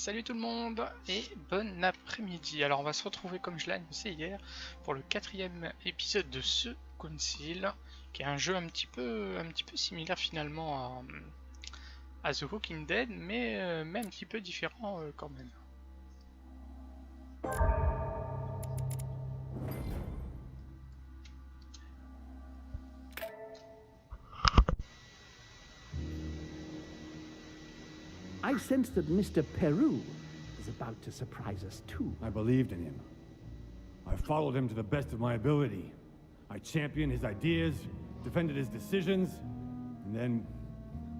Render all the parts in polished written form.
Salut tout le monde et bon après-midi. Alors on va se retrouver comme je l'ai annoncé hier pour le 4e épisode de ce Council, qui est un jeu un petit peu similaire finalement à The Walking Dead, mais un petit peu différent quand même. I sense that Mr. Peru is about to surprise us too. I believed in him. I followed him to the best of my ability. I championed his ideas, defended his decisions, and then,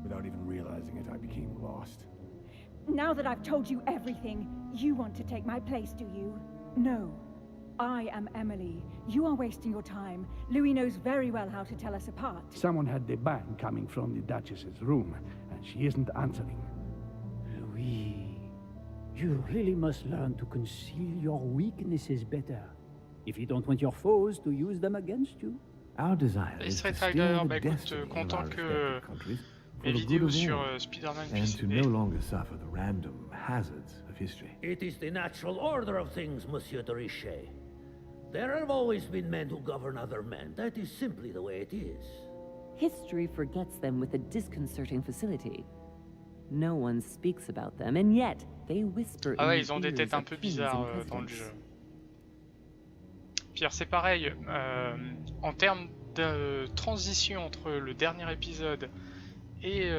without even realizing it, I became lost. Now that I've told you everything, you want to take my place, do you? No. I am Emily. You are wasting your time. Louis knows very well how to tell us apart. Someone had the bang coming from the Duchess's room, and she isn't answering. Louis, you really must learn to conceal your weaknesses better. If you don't want your foes to use them against you. Our desire is to steal the destiny of our respective countries for the good of all, and to no longer suffer the random hazards of history. It is the natural order of things, Monsieur de Richet. There have always been men who govern other men. That is simply the way it is. History forgets them with a disconcerting facility. No one speaks about them, and yet they whisper. Ah ouais, ils ont des têtes un peu bizarres dans le jeu. Pierre, c'est pareil. En termes de transition entre le dernier épisode et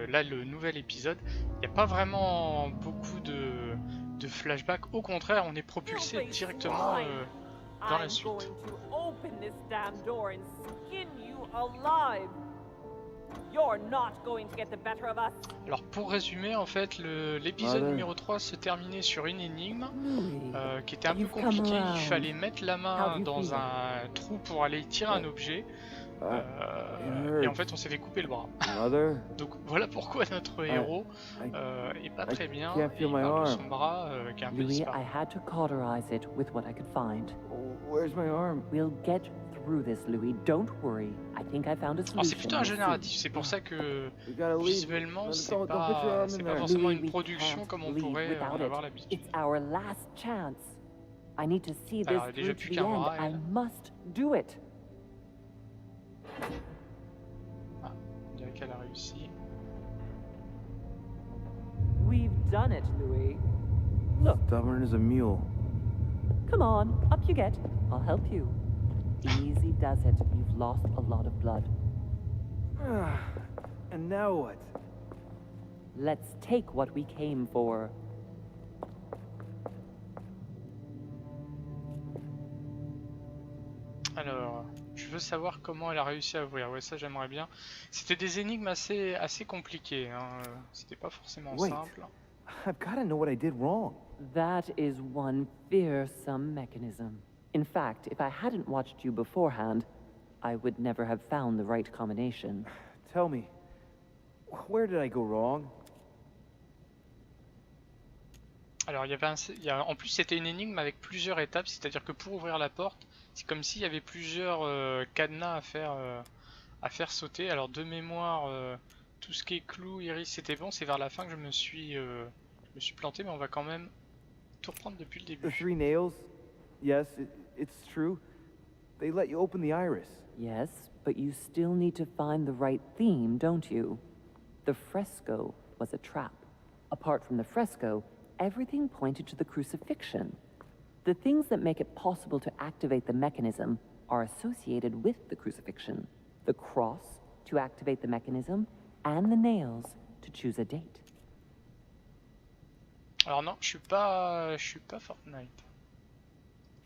là le nouvel épisode, il n'y a pas vraiment beaucoup de flashbacks. Au contraire, on est propulsé directement dans la suite. Alors pour résumer, en fait, l'épisode numéro 3 se terminait sur une énigme qui était un peu compliquée. Il fallait mettre la main dans un trou pour aller tirer un objet. Et en fait on s'est fait couper le bras. Donc voilà pourquoi notre héros est pas très bien et il parle de son bras qui est un peu disparu. I had to cauterize it with what I could find. Where's my arm? We'll get through this, Louis. Don't worry. I think I found a solution. Alors c'est plutôt un jeu narratif, c'est pour ça que visuellement c'est pas forcément une production comme on pourrait en avoir l'habitude. It's our last chance. I need to see this through to the end. I must do it. Ah, on dirait qu'elle a réussi. We've done it, Louis. Look. Stubborn as a mule. Come on, up you get. I'll help you. Easy does it. You've lost a lot of blood. And now what? Let's take what we came for. Alors, je veux savoir comment elle a réussi à ouvrir. Ouais, ça j'aimerais bien. C'était des énigmes assez compliquées. Hein. C'était pas forcément simple. I've got to know what I did wrong. That is one fearsome mechanism. In fact, if I hadn't watched you beforehand, I would never have found the right combination. Tell me, where did I go wrong? Alors, en plus, c'était une énigme avec plusieurs étapes, c'est-à-dire que pour ouvrir la porte, c'est comme s'il y avait plusieurs cadenas à faire sauter. Alors, de mémoire, tout ce qui est clou, iris, c'était bon. C'est vers la fin que je me suis planté, mais on va quand même tout reprendre depuis le début. The 3 nails? Yes, it's true. They let you open the iris. Yes, but you still need to find the right theme, don't you? The fresco was a trap. Apart from the fresco, everything pointed to the crucifixion. The things that make it possible to activate the mechanism are associated with the crucifixion. The cross to activate the mechanism, and the nails to choose a date. Alors non, je suis pas Fortnite.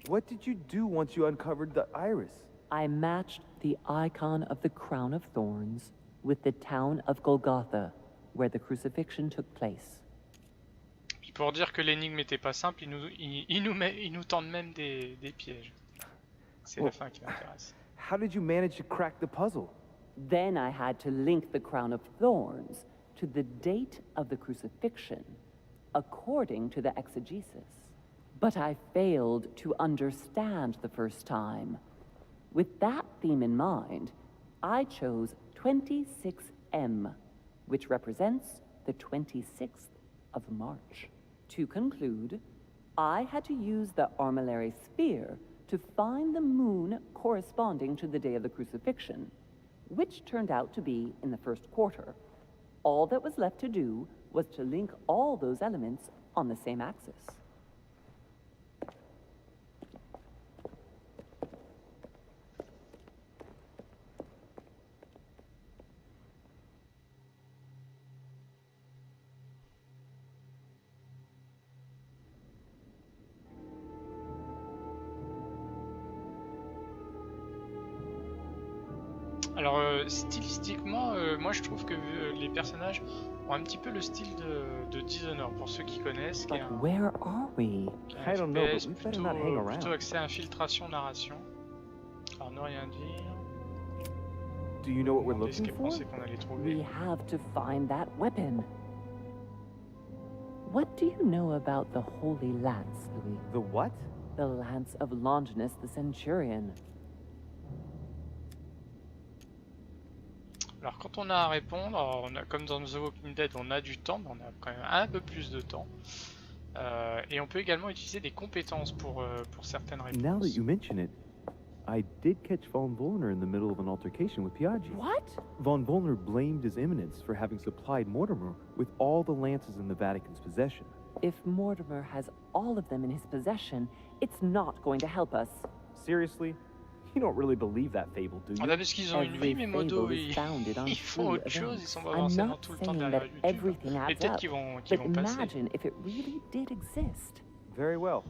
What did you do once you uncovered the iris? I matched the icon of the crown of thorns with the town of Golgotha, where the crucifixion took place. Puis pour dire que l'énigme était pas simple, il nous tendent même des pièges. C'est la fin qui m'intéresse. How did you manage to crack the puzzle? Then I had to link the crown of thorns to the date of the crucifixion, according to the exegesis. But I failed to understand the first time. With that theme in mind, I chose 26M, which represents the 26th of March. To conclude, I had to use the armillary sphere to find the moon corresponding to the day of the crucifixion, which turned out to be in the first quarter. All that was left to do was to link all those elements on the same axis. Alors stylistiquement, moi je trouve que les personnages ont un petit peu le style de Dishonored, pour ceux qui connaissent, qui est un, Where are we? qui est un FPS plutôt axé infiltration narration. Alors ne rien dire. Do you know what we're Demandez ce looking qu'elle for? pensait qu'on allait trouver. We have to find that weapon. What do you know about the Holy Lance, Louis? The what? The Lance of Longinus the Centurion. Alors quand on a à répondre, alors, on a, comme dans The Walking Dead, on a du temps, mais on a quand même un peu plus de temps. Et on peut également utiliser des compétences pour certaines réponses. Now that you mention it, I did catch Von Wollner in the middle of an altercation with Piaggi. What? Von Wollner blamed His Eminence for having supplied Mortimer with all the lances in the Vatican's possession. If Mortimer has all of them in his possession, it's not going to help us. Seriously? You don't really believe that fable, do Ah you? bah parce qu'ils ont une vie, mais modo, ils font autre chose, ils sont pas forcément tout le temps derrière YouTube. Et peut-être qu'ils vont passer. Imagine if it really did exist. Very well.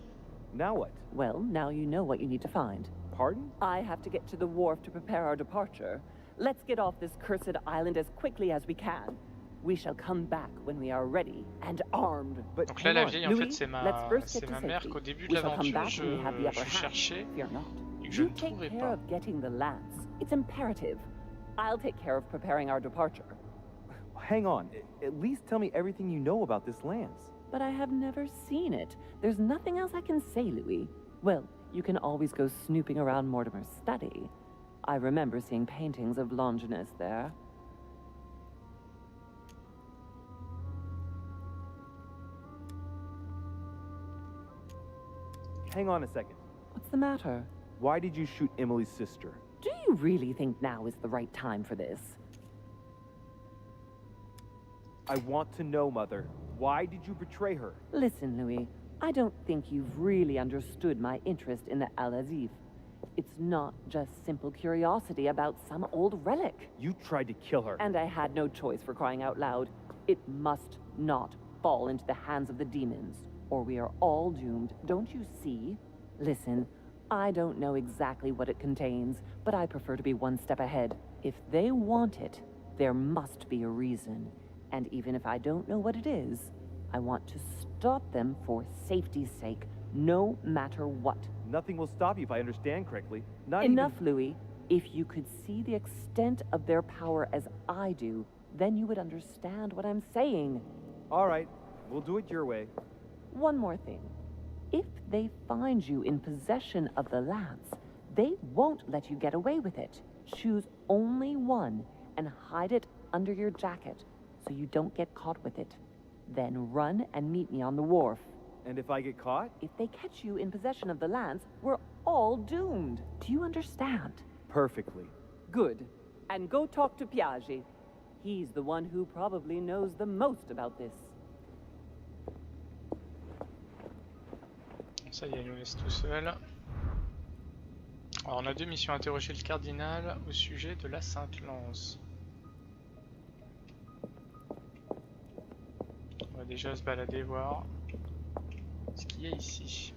Now what? Well, now you know what you need to find. Pardon? I have to get to the wharf to prepare our departure. Let's get off this cursed island as quickly as we can. We shall come back when we are ready and armed. But Donc là, la vieille, en fait, c'est ma mère safety. qu'au début de We shall come l'aventure, back when we have the upper je hand. cherchais Fear not. et que je You ne take trouvais care pas. of getting the lance. It's imperative. I'll take care of preparing our departure. hang on. At least tell me everything you know about this lance. But I have never seen it. There's nothing else I can say, Louis. Well, you can always go snooping around Mortimer's study. I remember seeing paintings of Longinus there. Hang on a second. What's the matter? Why did you shoot Emily's sister? Do you really think now is the right time for this? I want to know, Mother. Why did you betray her? Listen, Louis. I don't think you've really understood my interest in the Al-Azif. It's not just simple curiosity about some old relic. You tried to kill her. And I had no choice, for crying out loud. It must not fall into the hands of the demons, or we are all doomed, don't you see? Listen, I don't know exactly what it contains, but I prefer to be one step ahead. If they want it, there must be a reason. And even if I don't know what it is, I want to stop them for safety's sake, no matter what. Nothing will stop you if I understand correctly. Not Enough, even... Louis. If you could see the extent of their power as I do, then you would understand what I'm saying. All right, we'll do it your way. One more thing. If they find you in possession of the lance, they won't let you get away with it. Choose only one and hide it under your jacket so you don't get caught with it. Then run and meet me on the wharf. And if I get caught? If they catch you in possession of the lance, we're all doomed. Do you understand? Perfectly. Good. And go talk to Piaggi. He's the one who probably knows the most about this. Ça y est, il nous laisse tout seul. Alors on a deux missions: interroger le cardinal au sujet de la Sainte Lance. On va déjà se balader, voir ce qu'il y a ici.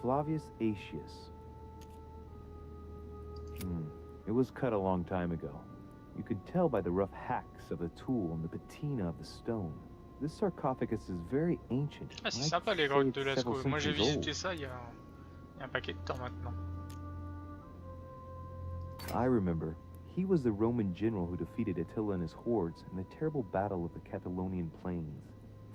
Flavius Aetius. It was cut a long time ago. You could tell by the rough hacks of the tool and the patina of the stone. This sarcophagus is very ancient. Ah, c'est sympa les grottes de Lascaux. Moi j'ai visité ça il y a un paquet de temps maintenant. I remember. He was the Roman general who defeated Attila and his hordes in the terrible battle of the Catalaunian plains.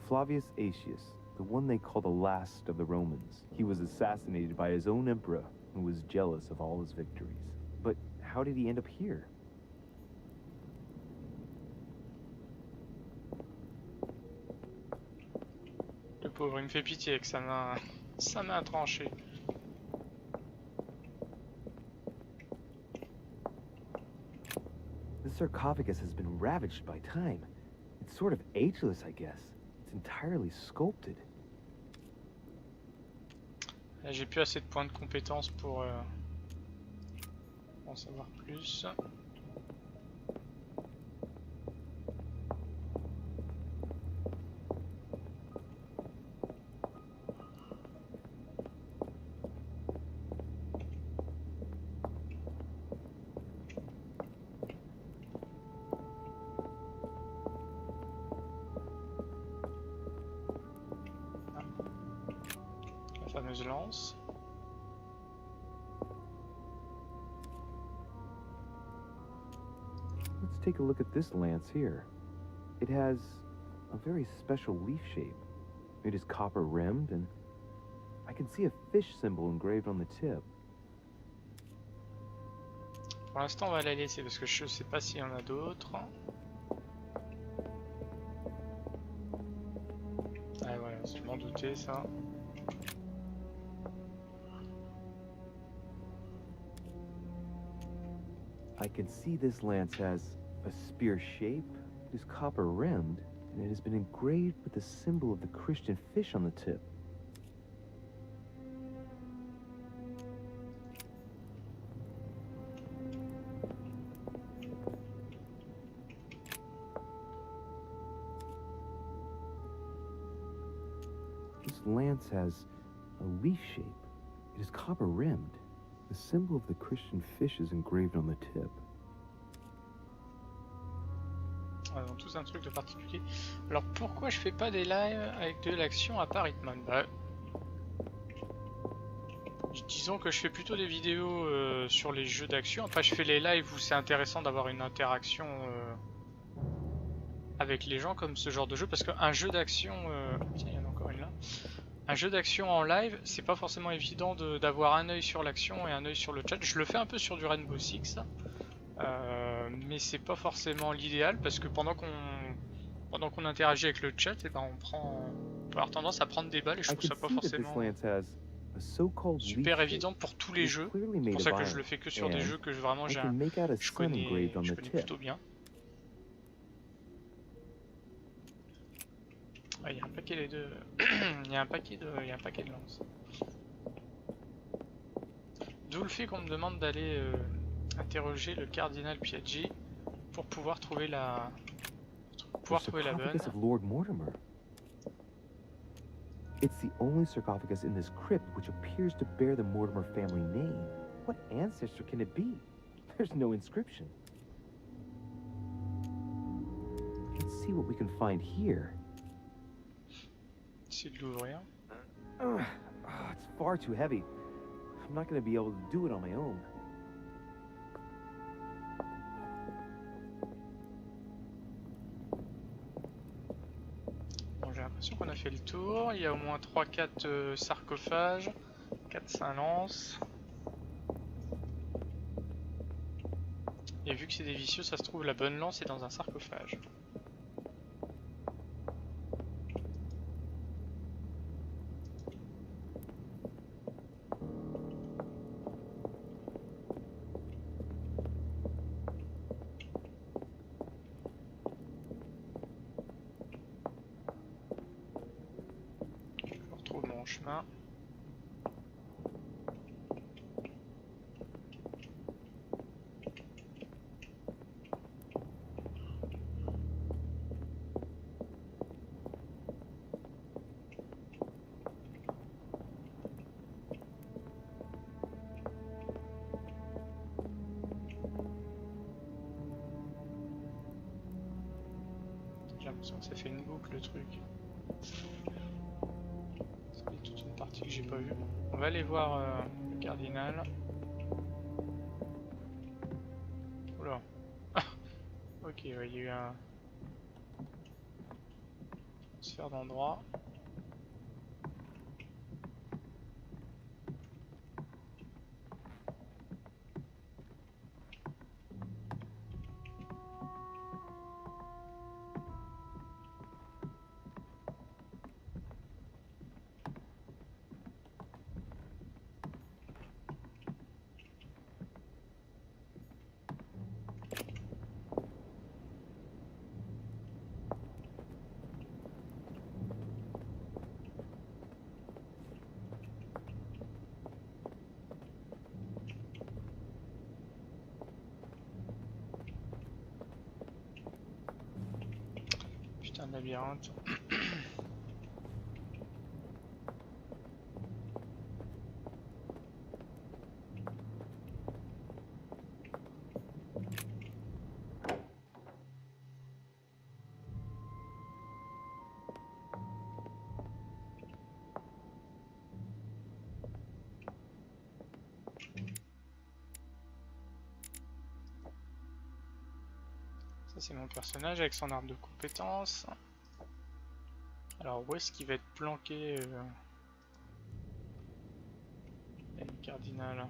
Flavius Aetius, the one they call the last of the Romans. He was assassinated by his own emperor, who was jealous of all his victories. But how did he end up here? Le pauvre, il me fait pitié avec sa main tranchée. The sarcophagus has been ravaged by time. It's sort of ageless, I guess. It's entirely sculpted. J'ai plus assez de points de compétence pour en savoir plus. Fameuse lance. Let's take a look at this lance here. It has a very special leaf shape. It is copper rimmed, and I can see a fish symbol engraved on the tip. Pour l'instant, on va la laisser parce que je sais pas s'il y en a d'autres. Ah voilà, je m'en doutais ça. I can see this lance has a spear shape, it is copper rimmed, and it has been engraved with the symbol of the Christian fish on the tip. This lance has a leaf shape. It is copper rimmed. The symbol of the Christian fish is engraved on the tip. Ils ont tous un truc de particulier. Alors pourquoi je fais pas des lives avec de l'action à part Hitman? Bah, disons que je fais plutôt des vidéos sur les jeux d'action. Après je fais les lives où c'est intéressant d'avoir une interaction avec les gens comme ce genre de jeu. Parce qu'un jeu d'action... Tiens, il y en a encore une là. Un jeu d'action en live, c'est pas forcément évident d'avoir un œil sur l'action et un œil sur le chat. Je le fais un peu sur du Rainbow Six, mais c'est pas forcément l'idéal parce que pendant qu'on interagit avec le chat, et ben on peut avoir tendance à prendre des balles et je trouve ça pas forcément super évident pour tous les jeux. C'est pour ça que je le fais que sur des jeux que vraiment je connais plutôt bien. Il y a un paquet de il y a un paquet de lances. D'où le fait qu'on me demande d'aller interroger le cardinal Piaggi pour pouvoir trouver la bonne. Of Lord Mortimer. It's the only sarcophagus in this crypt which appears to bear the Mortimer family name. What ancestor can it be? There's no inscription. Let's see what we can find here. Essayer de l'ouvrir. It's far too heavy. I'm not going to be able to do it on my own. Bon, j'ai l'impression qu'on a fait le tour. Il y a au moins 3-4 sarcophages, 4-5 lances. Et vu que c'est des vicieux, ça se trouve la bonne lance est dans un sarcophage. Chemin. J'ai j'ai l'impression que ça fait une boucle le truc. C'est toute une partie que j'ai pas vue. On va aller voir le cardinal. Oula. Ok, ouais, il y a eu un transfert d'endroit. Putain, un labyrinthe. Ça c'est mon personnage avec son arbre de compétences. Alors où est-ce qu'il va être planqué le cardinal?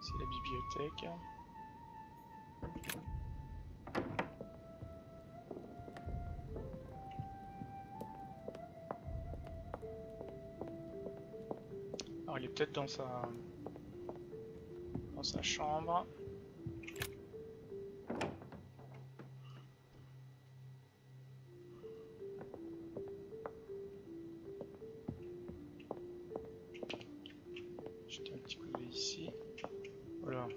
C'est la bibliothèque. Alors il est peut-être dans sa chambre. Jeter un petit coup d'œil ici. Voilà.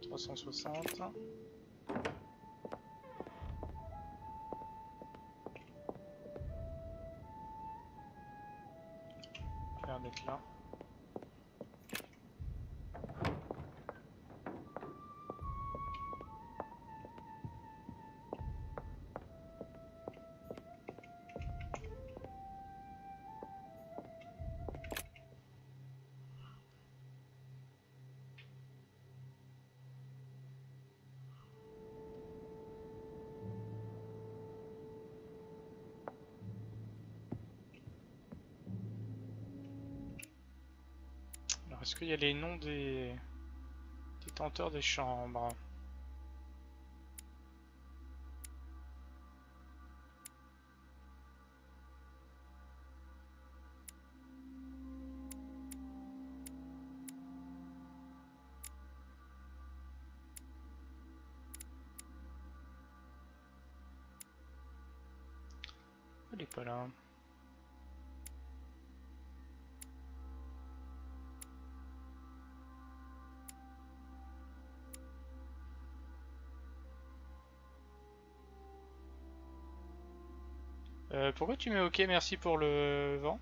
360. Il a l'air d'être là. Alors est-ce qu'il y a les noms des détenteurs des chambres? Il est pas là. Pourquoi tu mets OK, merci pour le vent?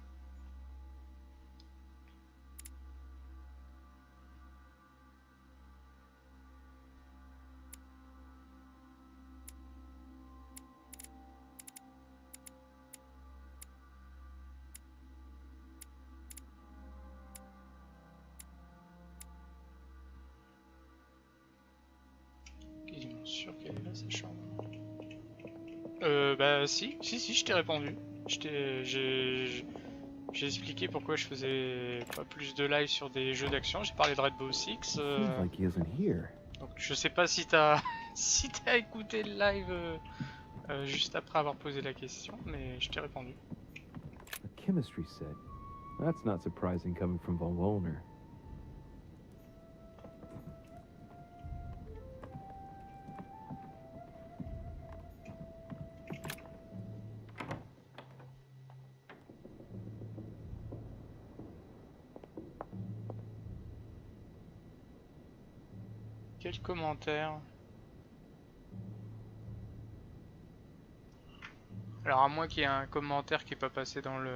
Quasiment sûr qu'elle est là, sa chambre. Bah si, je t'ai répondu. J'ai expliqué pourquoi je faisais pas plus de live sur des jeux d'action. J'ai parlé de Rainbow Six. Donc je sais pas si t'as si t'as écouté le live juste après avoir posé la question, mais je t'ai répondu. A chemistry set. That's not surprising coming from Von Wollner. Quel commentaire? Alors à moins qu'il y ait un commentaire qui est pas passé dans le...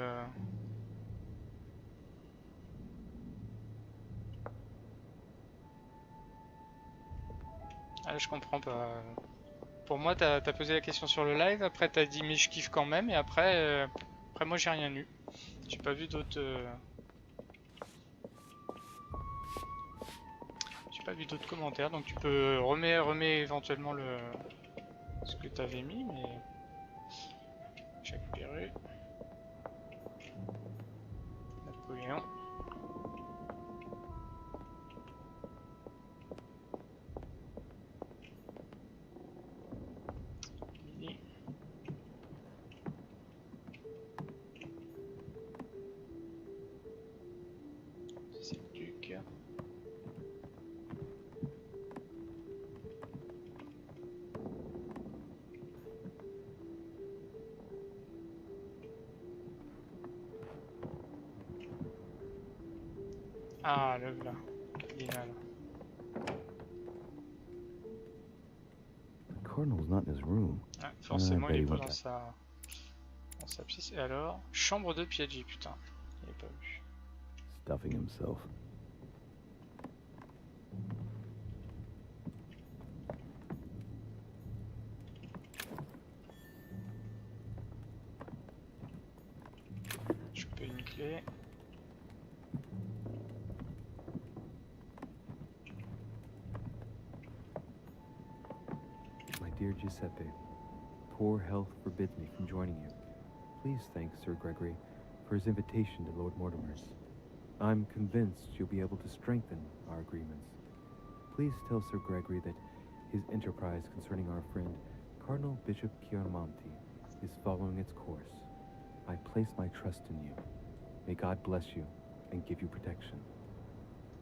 Ah, je comprends pas. Pour moi, t'as posé la question sur le live, après t'as dit mais je kiffe quand même, et après, après moi j'ai rien eu. J'ai pas vu d'autres... J'ai pas vu d'autres commentaires, donc tu peux remets éventuellement le... ce que t'avais mis, mais... J'ai récupéré. Napoléon. Lily. C'est le duc. Ah, le voilà. Cardinal. The cardinal's not in his room. Ah, forcément, il est pas dans sa pièce. Et alors, chambre de Piaggi, putain. Il est pas vu. Stuffing himself. Je peux une clé. My dear Giuseppe, poor health forbids me from joining you. Please thank Sir Gregory for his invitation to Lord Mortimer's. I'm convinced you'll be able to strengthen our agreements. Please tell Sir Gregory that his enterprise concerning our friend, Cardinal Bishop Chiaramonti, is following its course. I place my trust in you. May God bless you and give you protection.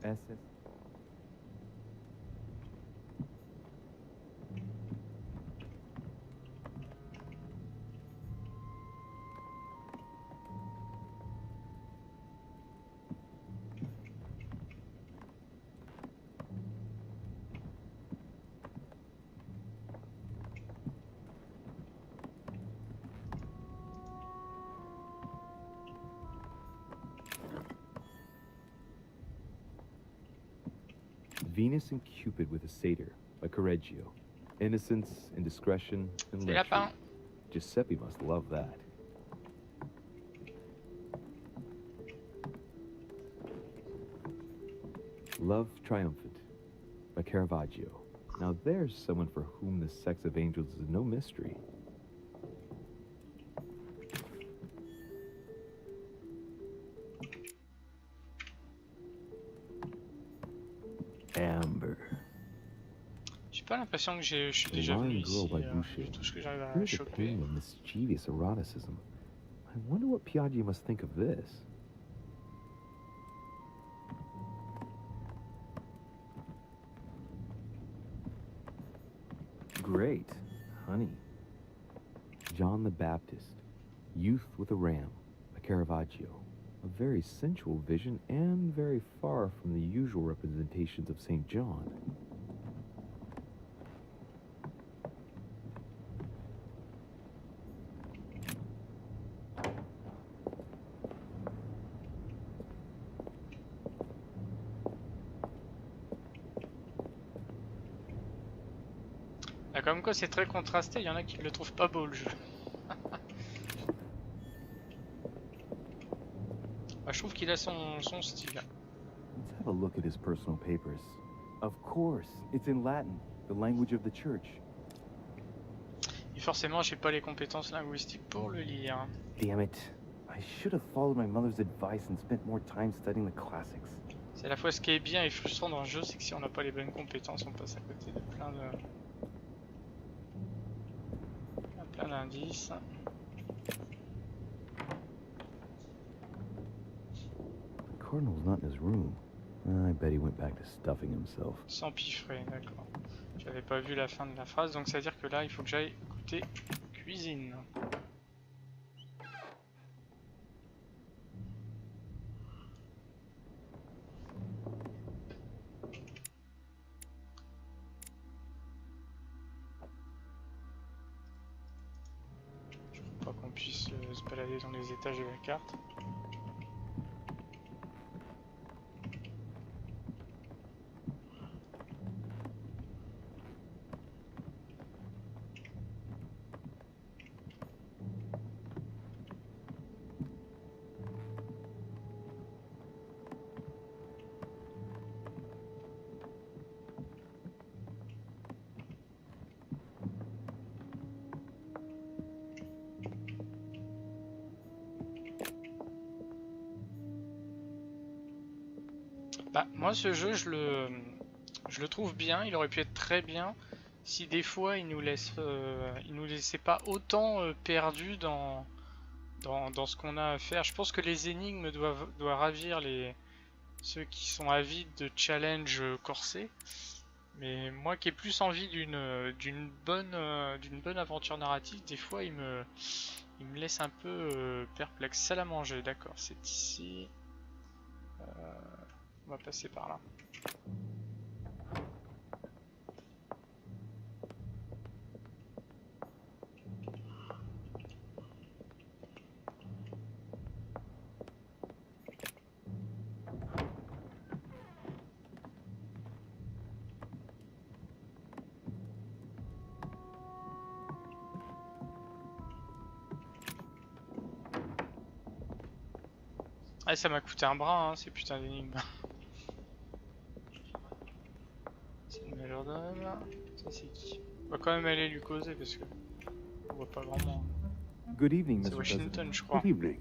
SS. Venus and Cupid with a satyr by Correggio. Innocence, indiscretion, and lechery. Giuseppe must love that. Love Triumphant by Caravaggio. Now there's someone for whom the sex of angels is no mystery. Amber. J'ai pas l'impression que je suis déjà venu ici. C'est tout ce que j'arrive à choper. Of mischievous eroticism. I wonder what Piaggi must think of this. Great, honey. John the Baptist, Youth with a Ram by Caravaggio. A very sensual vision and very far from the usual representations of St. John. Ah, comme quoi c'est très contrasté, il y en a qui ne le trouvent pas beau le jeu. Bah, je trouve qu'il a son style. Let's have a look at his personal papers. Of course, it's in Latin, the language of the church. Et forcément, j'ai pas les compétences linguistiques pour le lire. Damn it. I should have followed my mother's advice and spent more time studying the classics. C'est à la fois ce qui est bien et frustrant dans le jeu, c'est que si on n'a pas les bonnes compétences, on passe à côté de plein d'indices. Cardinal's not in his room. I bet he went back to stuffing himself. S'empiffrer, d'accord. J'avais pas vu la fin de la phrase, donc ça veut dire que là, il faut que j'aille écouter cuisine. Je crois pas qu'on puisse se balader dans les étages de la carte. Bah, moi ce jeu je le trouve bien, il aurait pu être très bien si des fois il nous laissait pas autant perdus dans ce qu'on a à faire. Je pense que les énigmes doivent ravir ceux qui sont avides de challenge corsés. Mais moi qui ai plus envie d'une bonne aventure narrative, des fois il me laisse un peu perplexe. Salle à manger, d'accord, c'est ici. On va passer par là. Ah, ça m'a coûté un bras, hein, ces putains d'énigmes. C'est le majordome. Ça c'est qui? On va quand même aller lui causer parce que on voit pas grand monde. Good evening, C'est Mr. Washington, President. je crois. Good evening.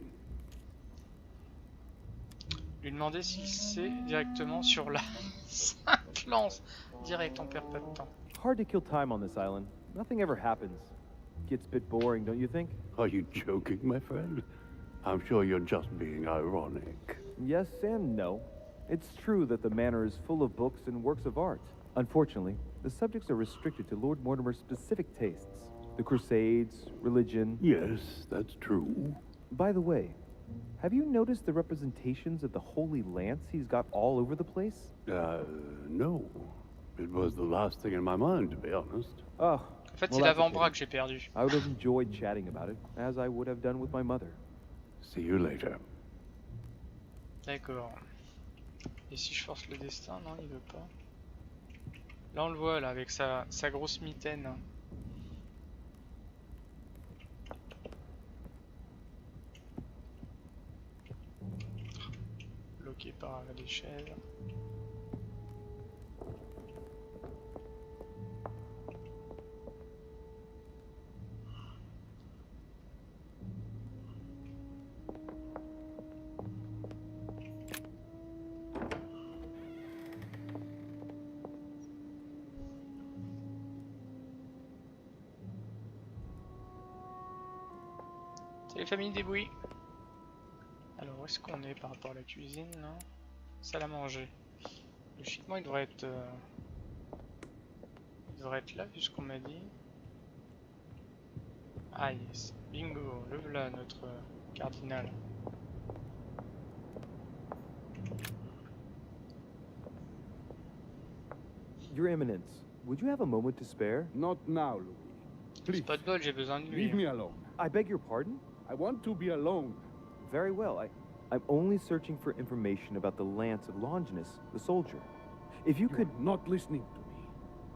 Lui demander s'il sait directement sur la simple lance. Direct, on perd pas de temps. Hard to kill time on this island. Nothing ever happens. Gets a bit boring, don't you think? Are you joking, my friend? I'm sure you're just being ironic. Yes and no. It's true that the manor is full of books and works of art. Unfortunately, the subjects are restricted to Lord Mortimer's specific tastes. The Crusades, religion... Yes, that's true. By the way, have you noticed the representations of the Holy Lance he's got all over the place? No. It was the last thing in my mind, to be honest. Oh, En fait, well, c'est that's a l'avant-bras pity. que j'ai perdu. I would have enjoyed chatting about it, as I would have done with my mother. See you later. D'accord. Et si je force le destin? Non, il veut pas. Là, on le voit, là, avec sa grosse mitaine. Bloqué par l'échelle. C'est les familles des bouillies. Alors, où est-ce qu'on est par rapport à la cuisine, là? Salle à manger. Logiquement, il devrait être là, vu ce qu'on m'a dit. Ah yes, bingo, le voilà notre cardinal. Your Eminence, would you have a moment to spare? Not now, Louis. Please, C'est pas de bol, j'ai besoin de lui. leave me alone. I beg your pardon? I want to be alone. Very well. I'm only searching for information about the Lance of Longinus, the soldier. If you could... You're not listening to me.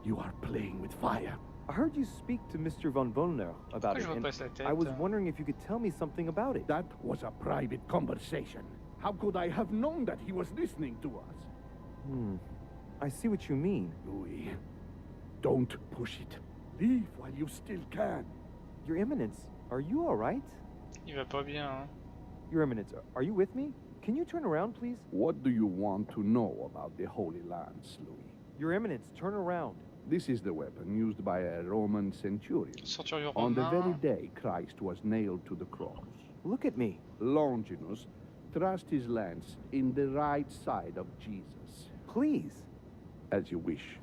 You are playing with fire. I heard you speak to Mr. von Wollner about Pourquoi je it, vois and pas sa tête? I was wondering if you could tell me something about it. That was a private conversation. How could I have known that he was listening to us? I see what you mean. Louis, don't push it. Leave while you still can. Your Eminence, are you all right? Il va pas bien, hein. Your Eminence, are you with me? Can you turn around, please? What do you want to know about the Holy Lance, Louis? Your Eminence, turn around. This is the weapon used by a Roman centurion Centurion on the very romain. day Christ was nailed to the cross. Look at me. Longinus thrust his lance in the right side of Jesus. Please. As you wish.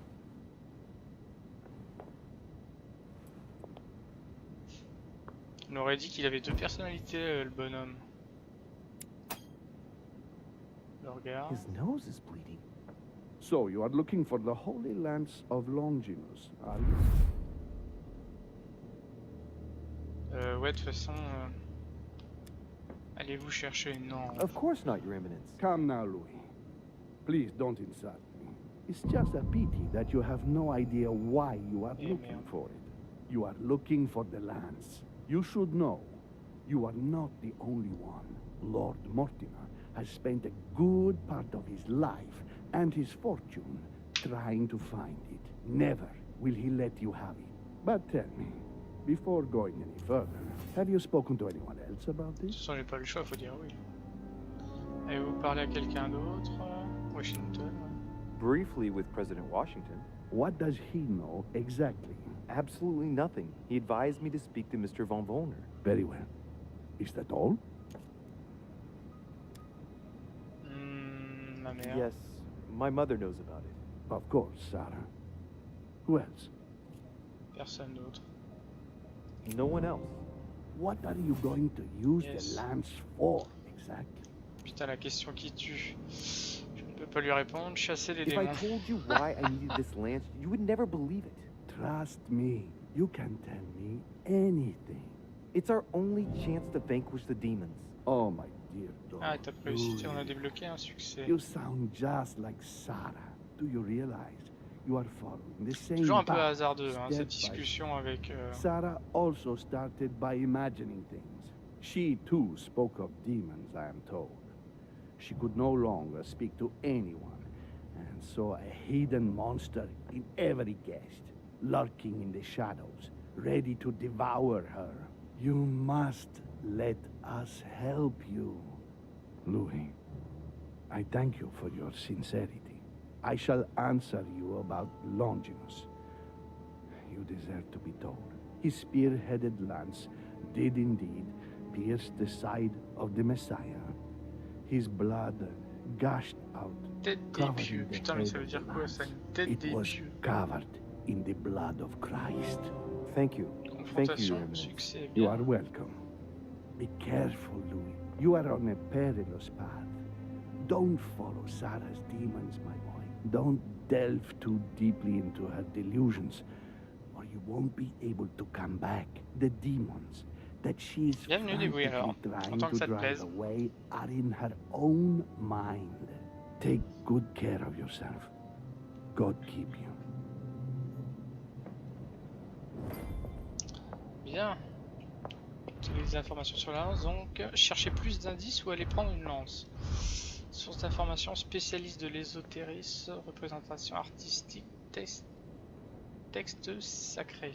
On aurait dit qu'il avait deux personnalités, le bonhomme. Le regard. His nose is bleeding. So, you are looking for the Holy Lance of Longinus, are you? Ouais, de toute façon, Allez-vous chercher? Non. Of course not, Your Eminence. Come now, Louis. Please don't insult me. It's just a pity that you have no idea why you are looking for it. You are looking for the lands. You should know, you are not the only one. Lord Mortimer has spent a good part of his life and his fortune trying to find it. Never will he let you have it. But tell me, before going any further, have you spoken to anyone else about De toute this? façon, j'ai pas le choix, faut dire oui. Avez-vous parlé à quelqu'un d'autre? Washington? Briefly with President Washington. What does he know exactly? Absolutely nothing. He advised me to speak to Mr. von Wollner. Very well. Is that all? Ma mère. Yes, my mother knows about it. Of course, Sarah. Who else? Personne d'autre. No one else. What are you going to use Yes. the lands for, exactly? Putain, la question qui tue. Je ne peux pas lui répondre. Chasser les If I démons. told you why I needed this lance, you would never believe it. Trust me, you can tell me anything. It's our only chance to vanquish the demons. Oh, my dear daughter. Ah, étape réussie, on a débloqué un succès. You sound just like Sarah. Do you realize you are following the same Toujours un peu path, hasardeux, hein, step cette by discussion avec... Sarah also started by imagining things. She too spoke of demons, I am told. She could no longer speak to anyone, and saw a hidden monster in every guest, lurking in the shadows, ready to devour her. You must let us help you. Louis, I thank you for your sincerity. I shall answer you about Longinus. You deserve to be told. His spear-headed lance did indeed pierce the side of the Messiah. His blood gushed out. Tête des pieux. Putain, mais ça veut dire quoi ça? Une tête des It was pieux. covered in the blood of Christ. Thank you. Thank you, Your Confrontation, Eminence. succès, You bien. are welcome. Be careful, Louis. You are on a perilous path. Don't follow Sarah's demons, my boy. Don't delve too deeply into her delusions, or you won't be able to come back. The demons that she is Bienvenue, Débrouille, alors. frantically Content trying que to ça te drive plaise. away are in her own mind. Take good care of yourself. God keep you. Bien. Toutes les informations sur la lance, donc chercher plus d'indices ou aller prendre une lance. Source d'informations, spécialiste de l'ésotérisme, représentation artistique, texte sacré.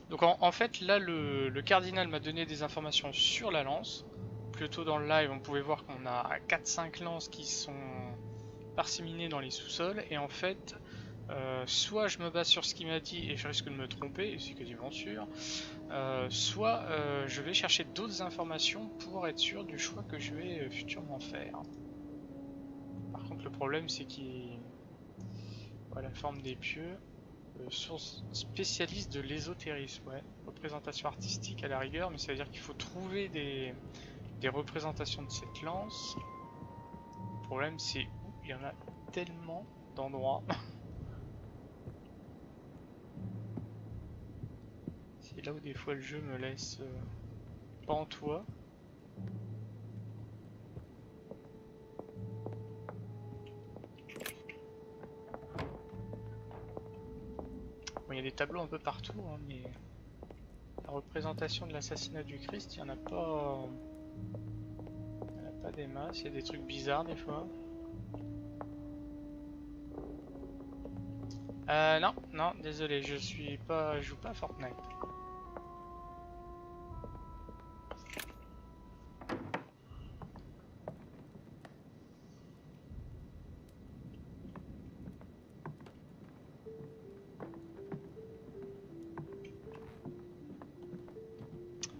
Donc en fait là le cardinal m'a donné des informations sur la lance. Plus tôt dans le live on pouvait voir qu'on a 4-5 lances qui sont parséminées dans les sous-sols et en fait soit je me base sur ce qu'il m'a dit et je risque de me tromper, et c'est quasiment sûr, soit je vais chercher d'autres informations pour être sûr du choix que je vais futurement faire. Par contre le problème c'est qu'il voilà, la forme des pieux, source spécialiste de l'ésotérisme, ouais, représentation artistique à la rigueur, mais ça veut dire qu'il faut trouver des représentations de cette lance. Le problème c'est où il y en a tellement d'endroits. C'est là où des fois le jeu me laisse pantois. Bon, il y a des tableaux un peu partout, hein, mais la représentation de l'assassinat du Christ, il n'y en a pas. Il n'y en a pas des masses, il y a des trucs bizarres des fois. Non, désolé, je joue pas à Fortnite.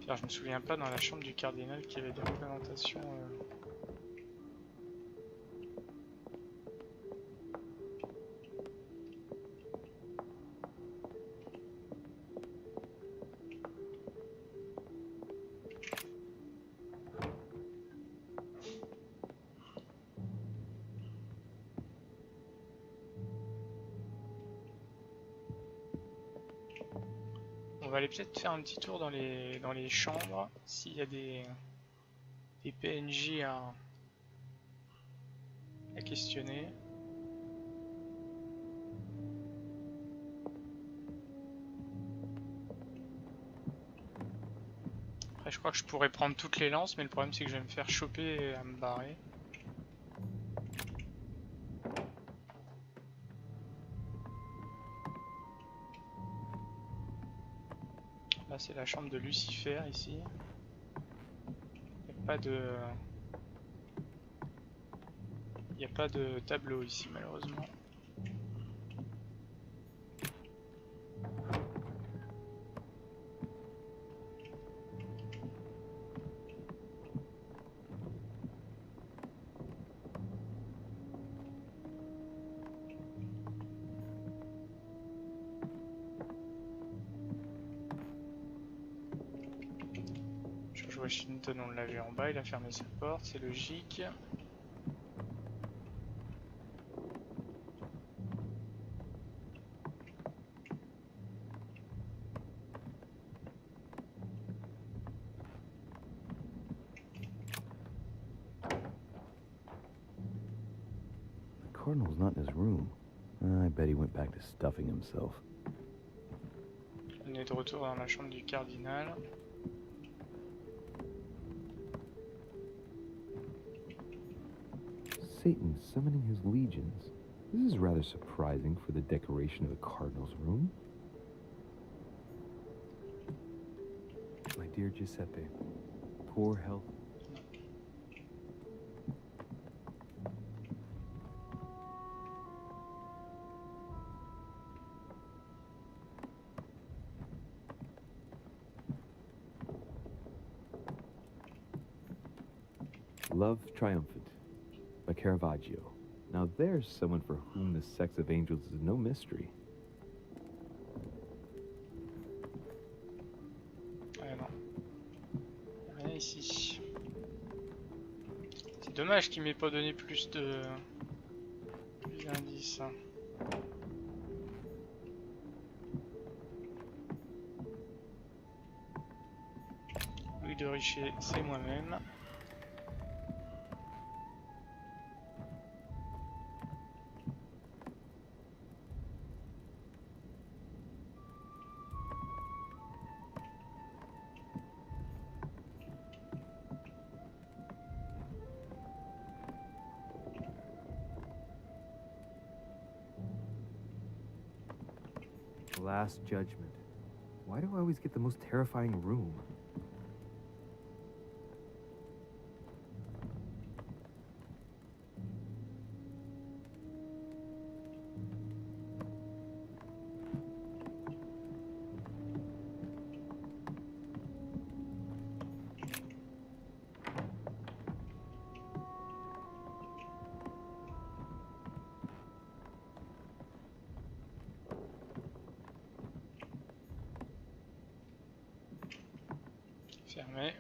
Alors, je me souviens pas dans la chambre du cardinal qu'il y avait des représentations. On va aller peut-être faire un petit tour dans les chambres, s'il y a des des PNJ à questionner. Après, je crois que je pourrais prendre toutes les lances, mais le problème c'est que je vais me faire choper et à me barrer. Là, c'est la chambre de Lucifer ici. Il n'y a pas de tableau ici, malheureusement. George Washington, on l'a vu en bas, il a fermé sa porte, c'est logique. Cardinal's not in his room. I bet he went back to stuffing himself. On est de retour dans la chambre du cardinal. Satan summoning his legions. This is rather surprising for the decoration of the Cardinal's room. My dear Giuseppe, poor health. Love Triumphant by Caravaggio. Now there's someone for whom the sex of angels is no mystery. Ah non. Rien ici. C'est dommage qu'il m'ait pas donné plus d'indices. Louis de Richet, c'est moi-même. Last Judgment. Why do I always get the most terrifying room? Fermé.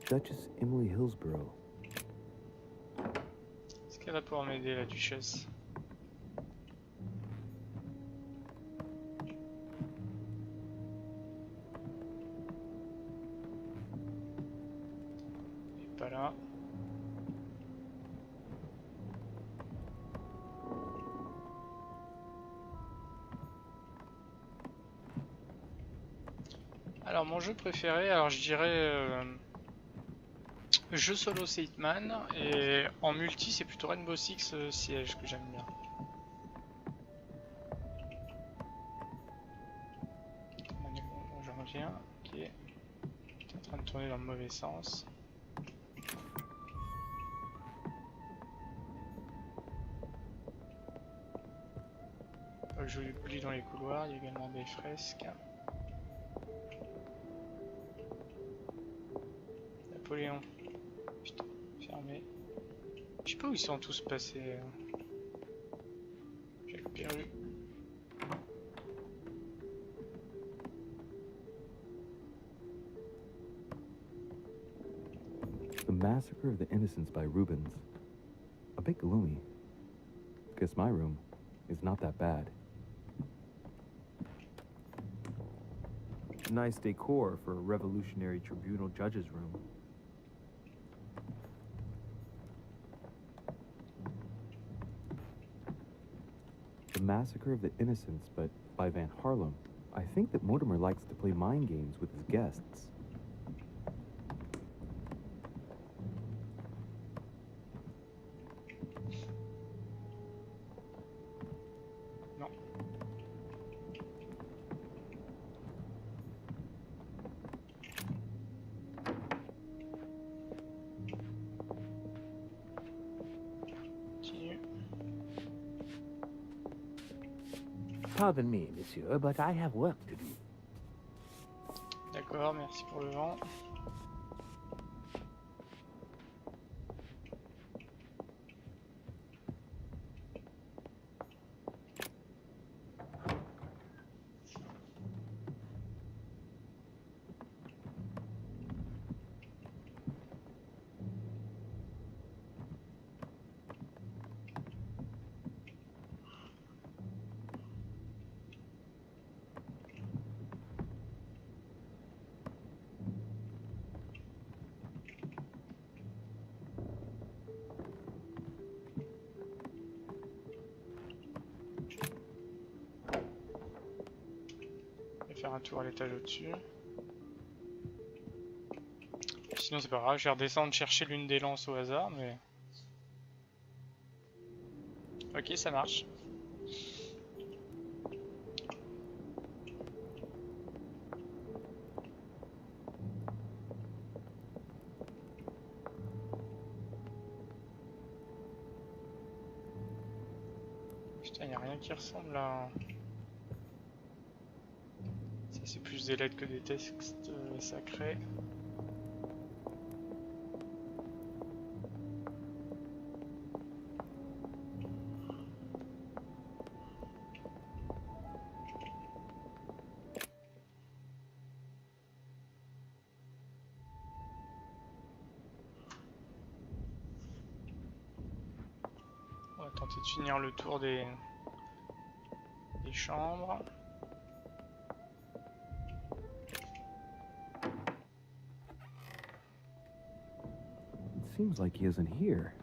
Duchess Emily Hillsborough. Est-ce qu'elle va pouvoir m'aider, la duchesse? Elle est pas là. Alors mon jeu préféré, alors je dirais jeu solo c'est Hitman et en multi c'est plutôt Rainbow Six Siege que j'aime bien. Bon, j'en reviens, ok. T'es en train de tourner dans le mauvais sens. Pas que je oublie dans les couloirs, il y a également des fresques. Napoléon. Putain, fermé. Je sais pas où ils sont tous passés. J'ai le perru. The Massacre of the Innocents by Rubens. A bit gloomy. Guess my room is not that bad. Nice decor for a revolutionary tribunal judge's room. The Massacre of the Innocents, but by Van Harlem. I think that Mortimer likes to play mind games with his guests. Non. Continue. Pardon me, monsieur, but I have work to do. D'accord, merci pour le vent. Faire un tour à l'étage au-dessus. Sinon c'est pas grave, je vais redescendre chercher l'une des lances au hasard, mais... Ok, ça marche. Putain, y a rien qui ressemble à... C'est plus des lettres que des textes sacrés. On va tenter de finir le tour des chambres. Seems like he isn't here.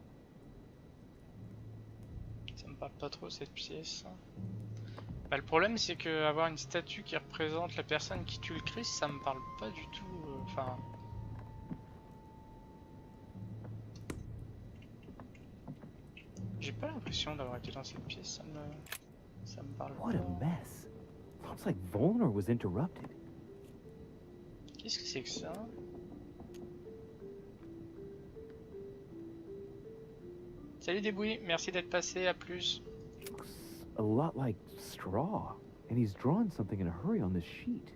Ça me parle pas trop cette pièce. Bah, le problème c'est que avoir une statue qui représente la personne qui tue le Christ, ça me parle pas du tout. Enfin. J'ai pas l'impression d'avoir été dans cette pièce, ça me parle What pas. a mess. Looks like Volner was interrupted. Qu'est-ce que c'est que ça? Salut Débouille, merci d'être passé, à plus. Looks a lot like straw, and he's drawn something in a hurry on this sheet.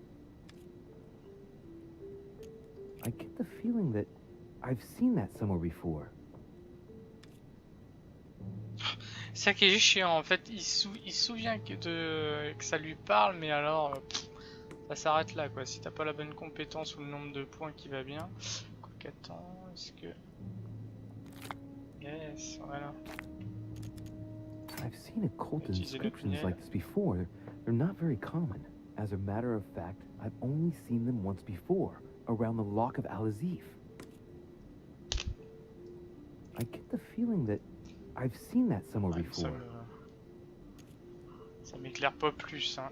I get the feeling that I've seen that somewhere before. C'est ça qui est chiant en fait, il se souvient que ça lui parle, mais alors ça s'arrête là quoi. Si t'as pas la bonne compétence ou le nombre de points qui va bien. Attends, est-ce que... Yes, voilà. I've seen occult inscriptions like this before. They're not very common. As a matter of fact, I've only seen them once before, around the Lock of Al-Azif. I get the feeling that I've seen that somewhere before. Ça m'éclaire pas plus, hein.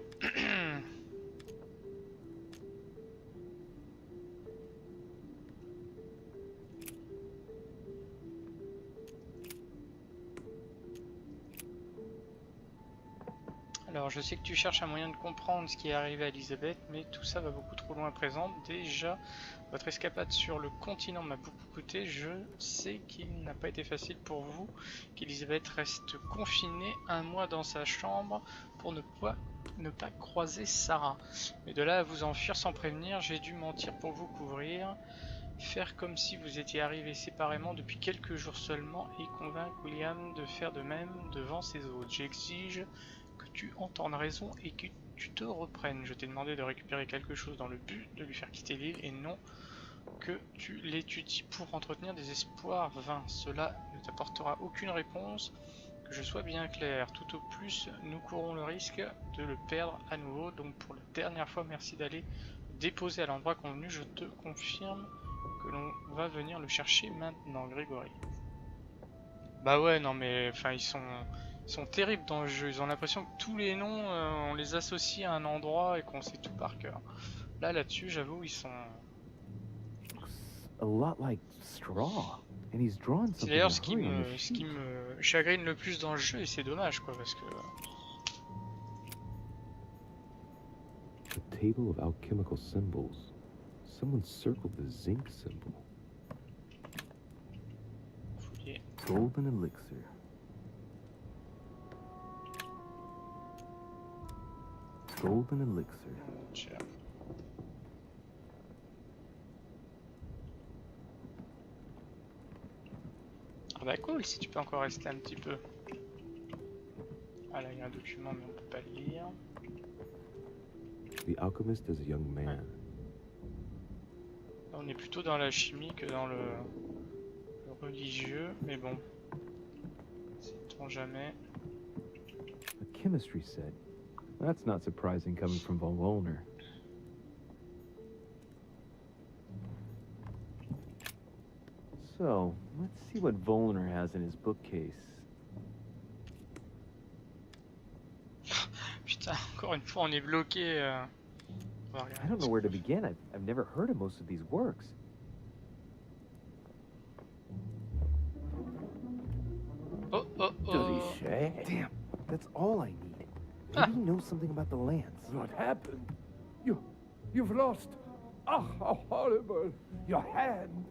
Alors je sais que tu cherches un moyen de comprendre ce qui est arrivé à Elisabeth, mais tout ça va beaucoup trop loin à présent. Déjà, votre escapade sur le continent m'a beaucoup coûté. Je sais qu'il n'a pas été facile pour vous, qu'Elisabeth reste confinée un mois dans sa chambre pour ne pas croiser Sarah. Mais de là à vous enfuir sans prévenir, j'ai dû mentir pour vous couvrir, faire comme si vous étiez arrivés séparément depuis quelques jours seulement et convaincre William de faire de même devant ses hôtes. J'exige que tu entendes raison et que tu te reprennes. Je t'ai demandé de récupérer quelque chose dans le but de lui faire quitter l'île et non que tu l'étudies pour entretenir des espoirs vains. Cela ne t'apportera aucune réponse, que je sois bien clair. Tout au plus, nous courons le risque de le perdre à nouveau. Donc pour la dernière fois, merci d'aller déposé à l'endroit convenu. Je te confirme que l'on va venir le chercher maintenant, Grégory. Bah ouais, non mais enfin ils sont terribles dans le jeu. Ils ont l'impression que tous les noms, on les associe à un endroit et qu'on sait tout par cœur. Là-dessus, j'avoue, ils sont... A lot like straw. And he's drawn C'est something d'ailleurs in a hurry on the ce qui sheet. me chagrine le plus dans le jeu et c'est dommage quoi parce que... A table of alchemical symbols. Someone circled the zinc symbol. Fouiller. Golden elixir. Golden elixir. Tiens. Ah bah cool, si tu peux encore rester un petit peu. Ah là il y a un document mais on peut pas le lire. The alchemist is a young man. Là, on est plutôt dans la chimie que dans le religieux, mais bon. Sait-on jamais. A chemistry set. That's not surprising coming from von Wollner. So, let's see what Wollner has in his bookcase. Putain, encore une fois on est bloqué. On va I regarder. don't know where to begin. I've never heard of most of these works. Oh oh oh. Darichet? Damn, that's all I need. Maybe he knows something about the lands. What happened? You've lost. Oh, how horrible! Your hand.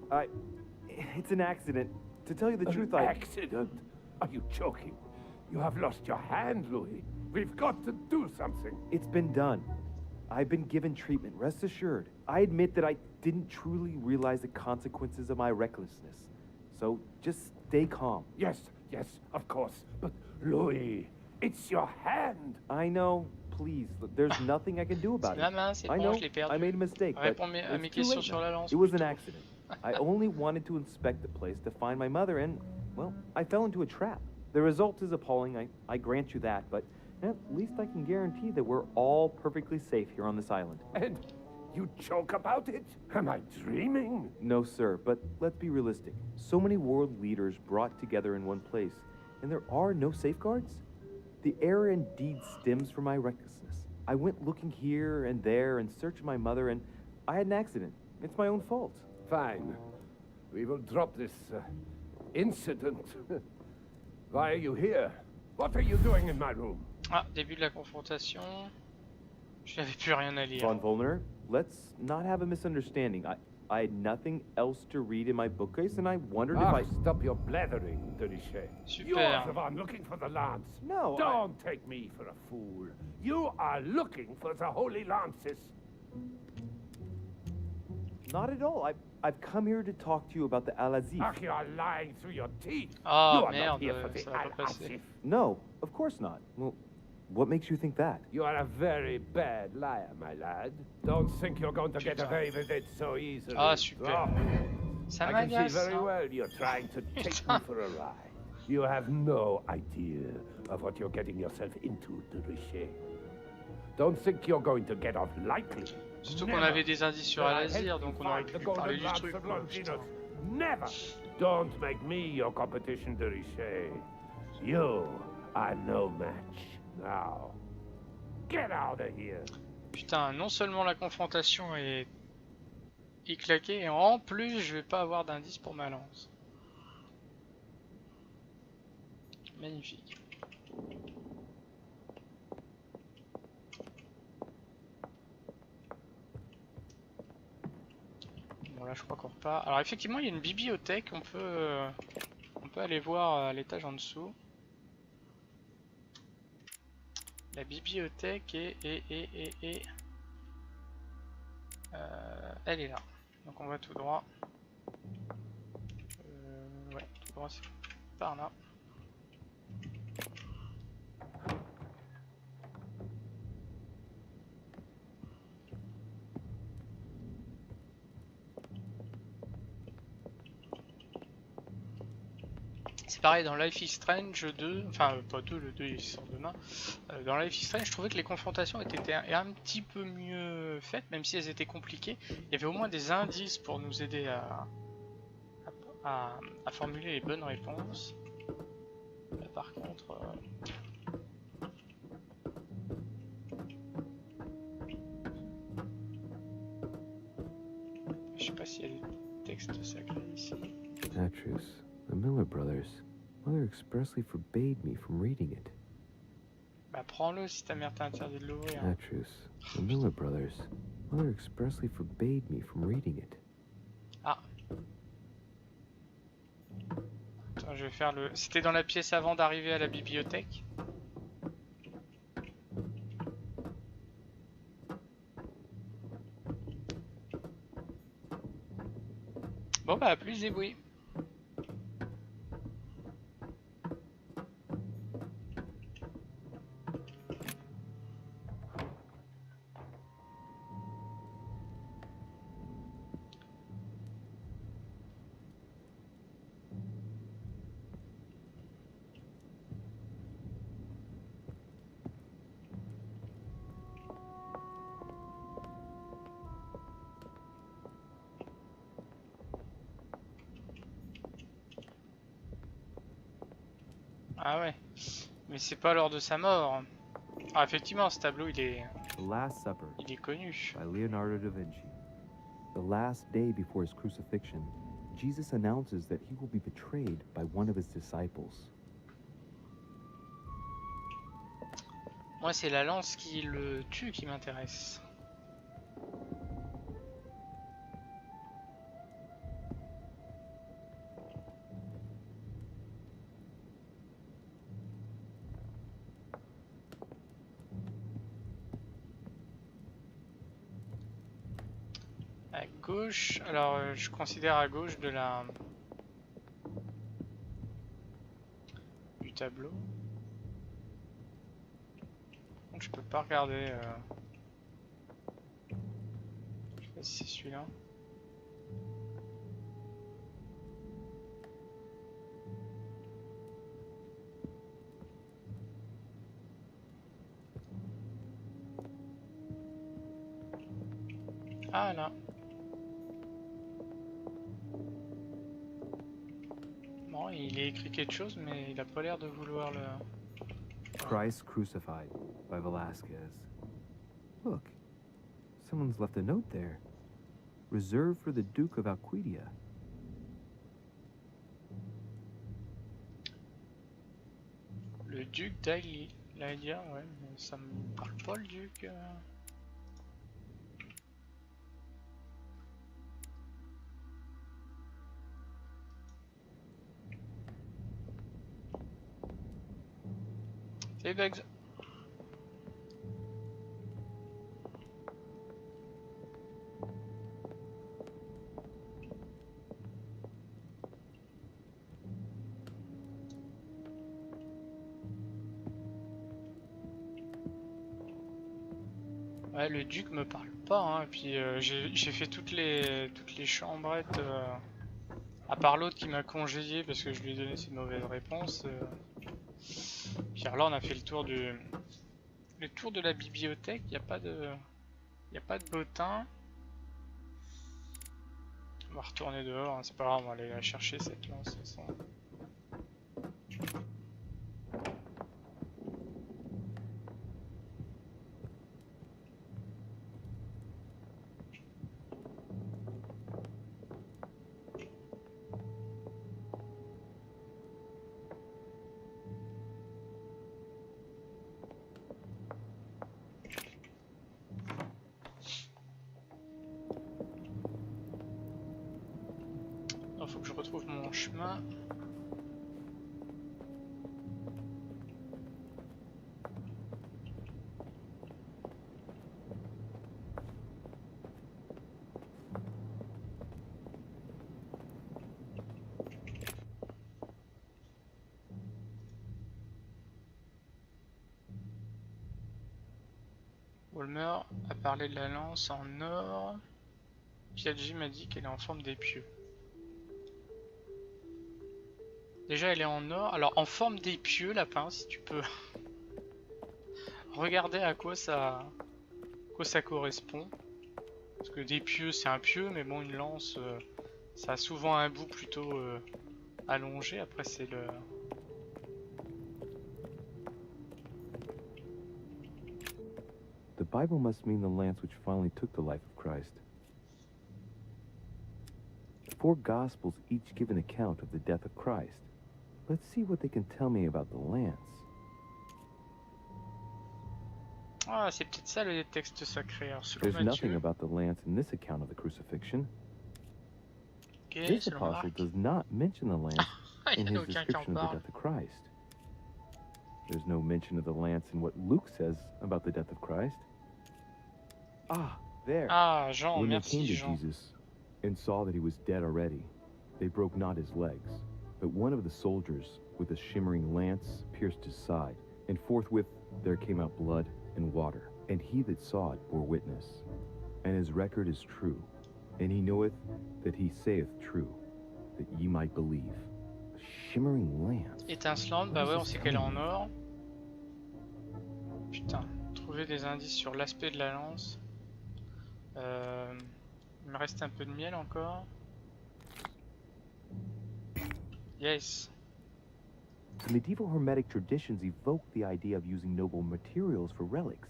It's an accident. To tell you the truth, An accident? Are you joking? You have lost your hand, Louis. We've got to do something. It's been done. I've been given treatment, rest assured. I admit that I didn't truly realize the consequences of my recklessness. So just stay calm. Yes, of course. But, Louis, it's your hand. I know. Please, there's nothing I can do about La it. main, c'est I bon, know. je l'ai perdu. I made a mistake, but Réponds à mes it's too questions late sur now. la lance. It was an plutôt. accident. I only wanted to inspect the place to find my mother, and, well, I fell into a trap. The result is appalling, I grant you that, but at least I can guarantee that we're all perfectly safe here on this island. And you joke about it? Am I dreaming? No, sir, but let's be realistic. So many world leaders brought together in one place, and there are no safeguards? The error indeed stems from my recklessness. I went looking here and there in search of my mother, and I had an accident. It's my own fault. Fine. We will drop this incident. Why are you here? What are you doing in my room? Ah, début de la confrontation. Je n'avais plus rien à lire. Von Wollner, let's not have a misunderstanding. I had nothing else to read in my bookcase, and I wondered if I... Stop your blathering, Darichet. Super. You're the one looking for the lance. No, Don't take me for a fool. You are looking for the Holy Lances. Not at all. I've come here to talk to you about the Al-Azif. Ach, you are lying through your teeth. Ah, you are not here for merde, the ça va pas passer. Al-Azif. No, of course not. Well, what makes you think that? You are a very bad liar, my lad. Don't think you're going to get away with it so easily. Ah, super. Drop it. Ça I can see m'agace. very hein. well you're trying to take me for a ride. You have no idea of what you're getting yourself into, Darichet. Don't think you're going to get off lightly. Surtout qu'on avait des indices sur Al-Azir, donc on aurait pu parler du truc. Quoi. Never! Don't make me your competition, Darichet. You are no match. Now, get out of here. Putain, non seulement la confrontation est claquée, et en plus je vais pas avoir d'indice pour ma lance. Magnifique. Bon là je crois qu'on repart. Alors effectivement il y a une bibliothèque, on peut aller voir à l'étage en dessous. La bibliothèque elle est là. Donc on va tout droit. Ouais, tout droit c'est par là. C'est pareil dans Life is Strange 2, enfin pas 2, le 2 il sort demain. Dans Life is Strange, je trouvais que les confrontations étaient un petit peu mieux faites, même si elles étaient compliquées. Il y avait au moins des indices pour nous aider à formuler les bonnes réponses. Là, par contre... je sais pas s'il y a des textes sacrés ici. Petrus, the Miller brothers. Mother expressly forbade me from reading it. Bah prends-le si ta mère t'a interdit de l'ouvrir. Petrus, the Miller brothers. Mother expressly forbade me from reading it. Ah. Attends, je vais faire le... C'était dans la pièce avant d'arriver à la bibliothèque. Bon bah plus débrouillé. Ah ouais, mais c'est pas lors de sa mort. Ah effectivement, ce tableau il est connu. By Leonardo da Vinci. The last day before his crucifixion, Jesus announces that he will be betrayed by one of his disciples. Moi c'est la lance qui le tue qui m'intéresse. À gauche, alors je considère à gauche de la du tableau. Donc je peux pas regarder. Je sais pas si c'est celui-là. Ah là. Bon, il est écrit quelque chose, mais il a pas l'air de vouloir le... Christ crucified by Velasquez. Look, someone's left a note there. Reserved for the Duke of Alquidia. Le duc d'Alquidia, ouais, mais ça me parle pas le duc. Salut Bugs. Ouais, le duc me parle pas, hein. Et puis j'ai fait toutes les chambrettes, à part l'autre qui m'a congédié parce que je lui ai donné ses mauvaises réponses. Puis là on a fait le tour de la bibliothèque. Il n'y a pas de bottin. On va retourner dehors, hein. C'est pas grave, on va aller la chercher cette lance de toute façon. Faut que je retrouve mon chemin. Walmer a parlé de la lance en or. Piaggi m'a dit qu'elle est en forme d'épieu. Déjà, elle est en or. Alors, en forme d'épieu, lapin, si tu peux regarder à quoi ça correspond. Parce que des pieux, c'est un pieu, mais bon, une lance, ça a souvent un bout plutôt allongé. Après, c'est le... The Bible must mean the lance which finally took the life of Christ. The 4 Gospels each give an account of the death of Christ. Let's see what they can tell me about the lance. Ah, c'est peut-être ça le texte sacré. Alors, selon There's Matthieu... nothing about the lance in this account of the crucifixion. Okay, This selon apostle Marc. does not mention the lance in Il y his en a aucun qui en description of the parle. death of Christ. There's no mention of the lance in what Luke says about the death of Christ. Ah, there. Ah, Jean, When they merci came to Jean. Jesus and saw that he was dead already, they broke not his legs. But one of the soldiers with a shimmering lance pierced his side, and forthwith there came out blood and water. And he that saw it bore witness, and his record is true, and he knoweth that he saith true, that ye might believe. A shimmering lance. Étincelante, bah ouais, on sait qu'elle est en or. Putain, trouver des indices sur l'aspect de la lance. Il me reste un peu de miel encore. Yes. The medieval Hermetic traditions evoke the idea of using noble materials for relics,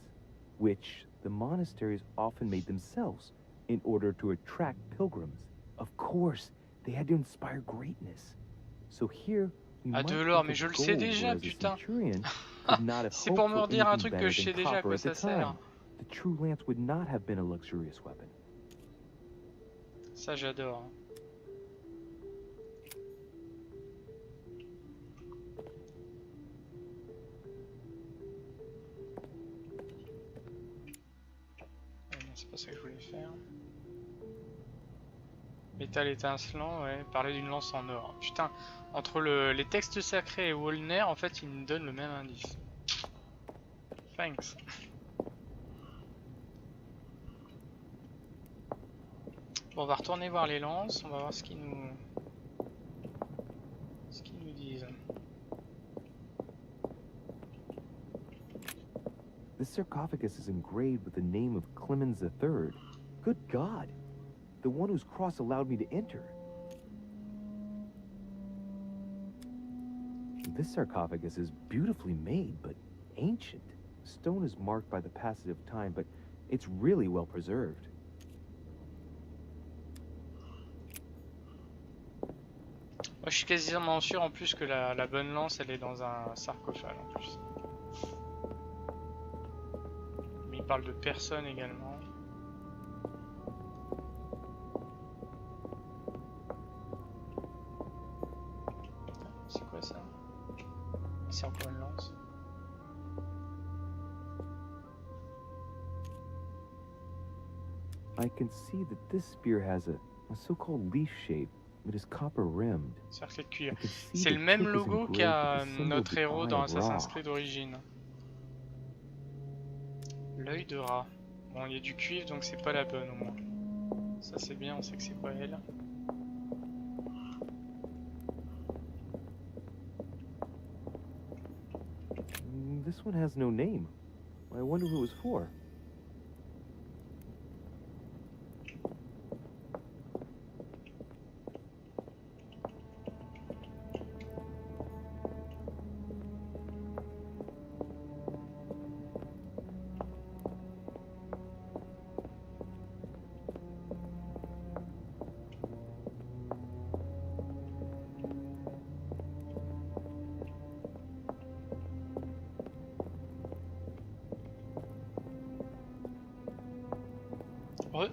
which the monasteries often made themselves in order to attract pilgrims. Of course, they had to inspire greatness. So here we Ah, might de think l'or, of mais je le gold, sais déjà, whereas the putain. centurion could not have C'est hoped pour me for redire un anything truc que better je sais than déjà à copper quoi at the ça sert. time. The true lance would not have been a luxurious weapon. Ça, j'adore. C'est pas ça que je voulais faire. Métal étincelant, ouais, parler d'une lance en or. Putain, entre les textes sacrés et Wolner, en fait, ils me donnent le même indice. Thanks. Bon, on va retourner voir les lances, on va voir ce qu'ils nous disent. This sarcophagus is engraved with the name of Clemens III. Good God! The one whose cross allowed me to enter. This sarcophagus is beautifully made, but ancient. Stone is marked by the passage of time, but it's really well preserved. Moi, je suis quasiment sûr en plus que la bonne lance, elle est dans un sarcophage en plus. Mais il parle de personne également. C'est quoi ça? C'est encore une lance. I can see that this spear has a so-called leaf shape. It is copper rimmed. Cercle de cuir. C'est le même logo qu'a notre héros dans Assassin's Creed d'origine. L'œil de rat. Bon, il y a du cuivre donc c'est pas la bonne au moins. Ça c'est bien, on sait que c'est pas elle. This one has no name. I wonder who it was for. Ouais.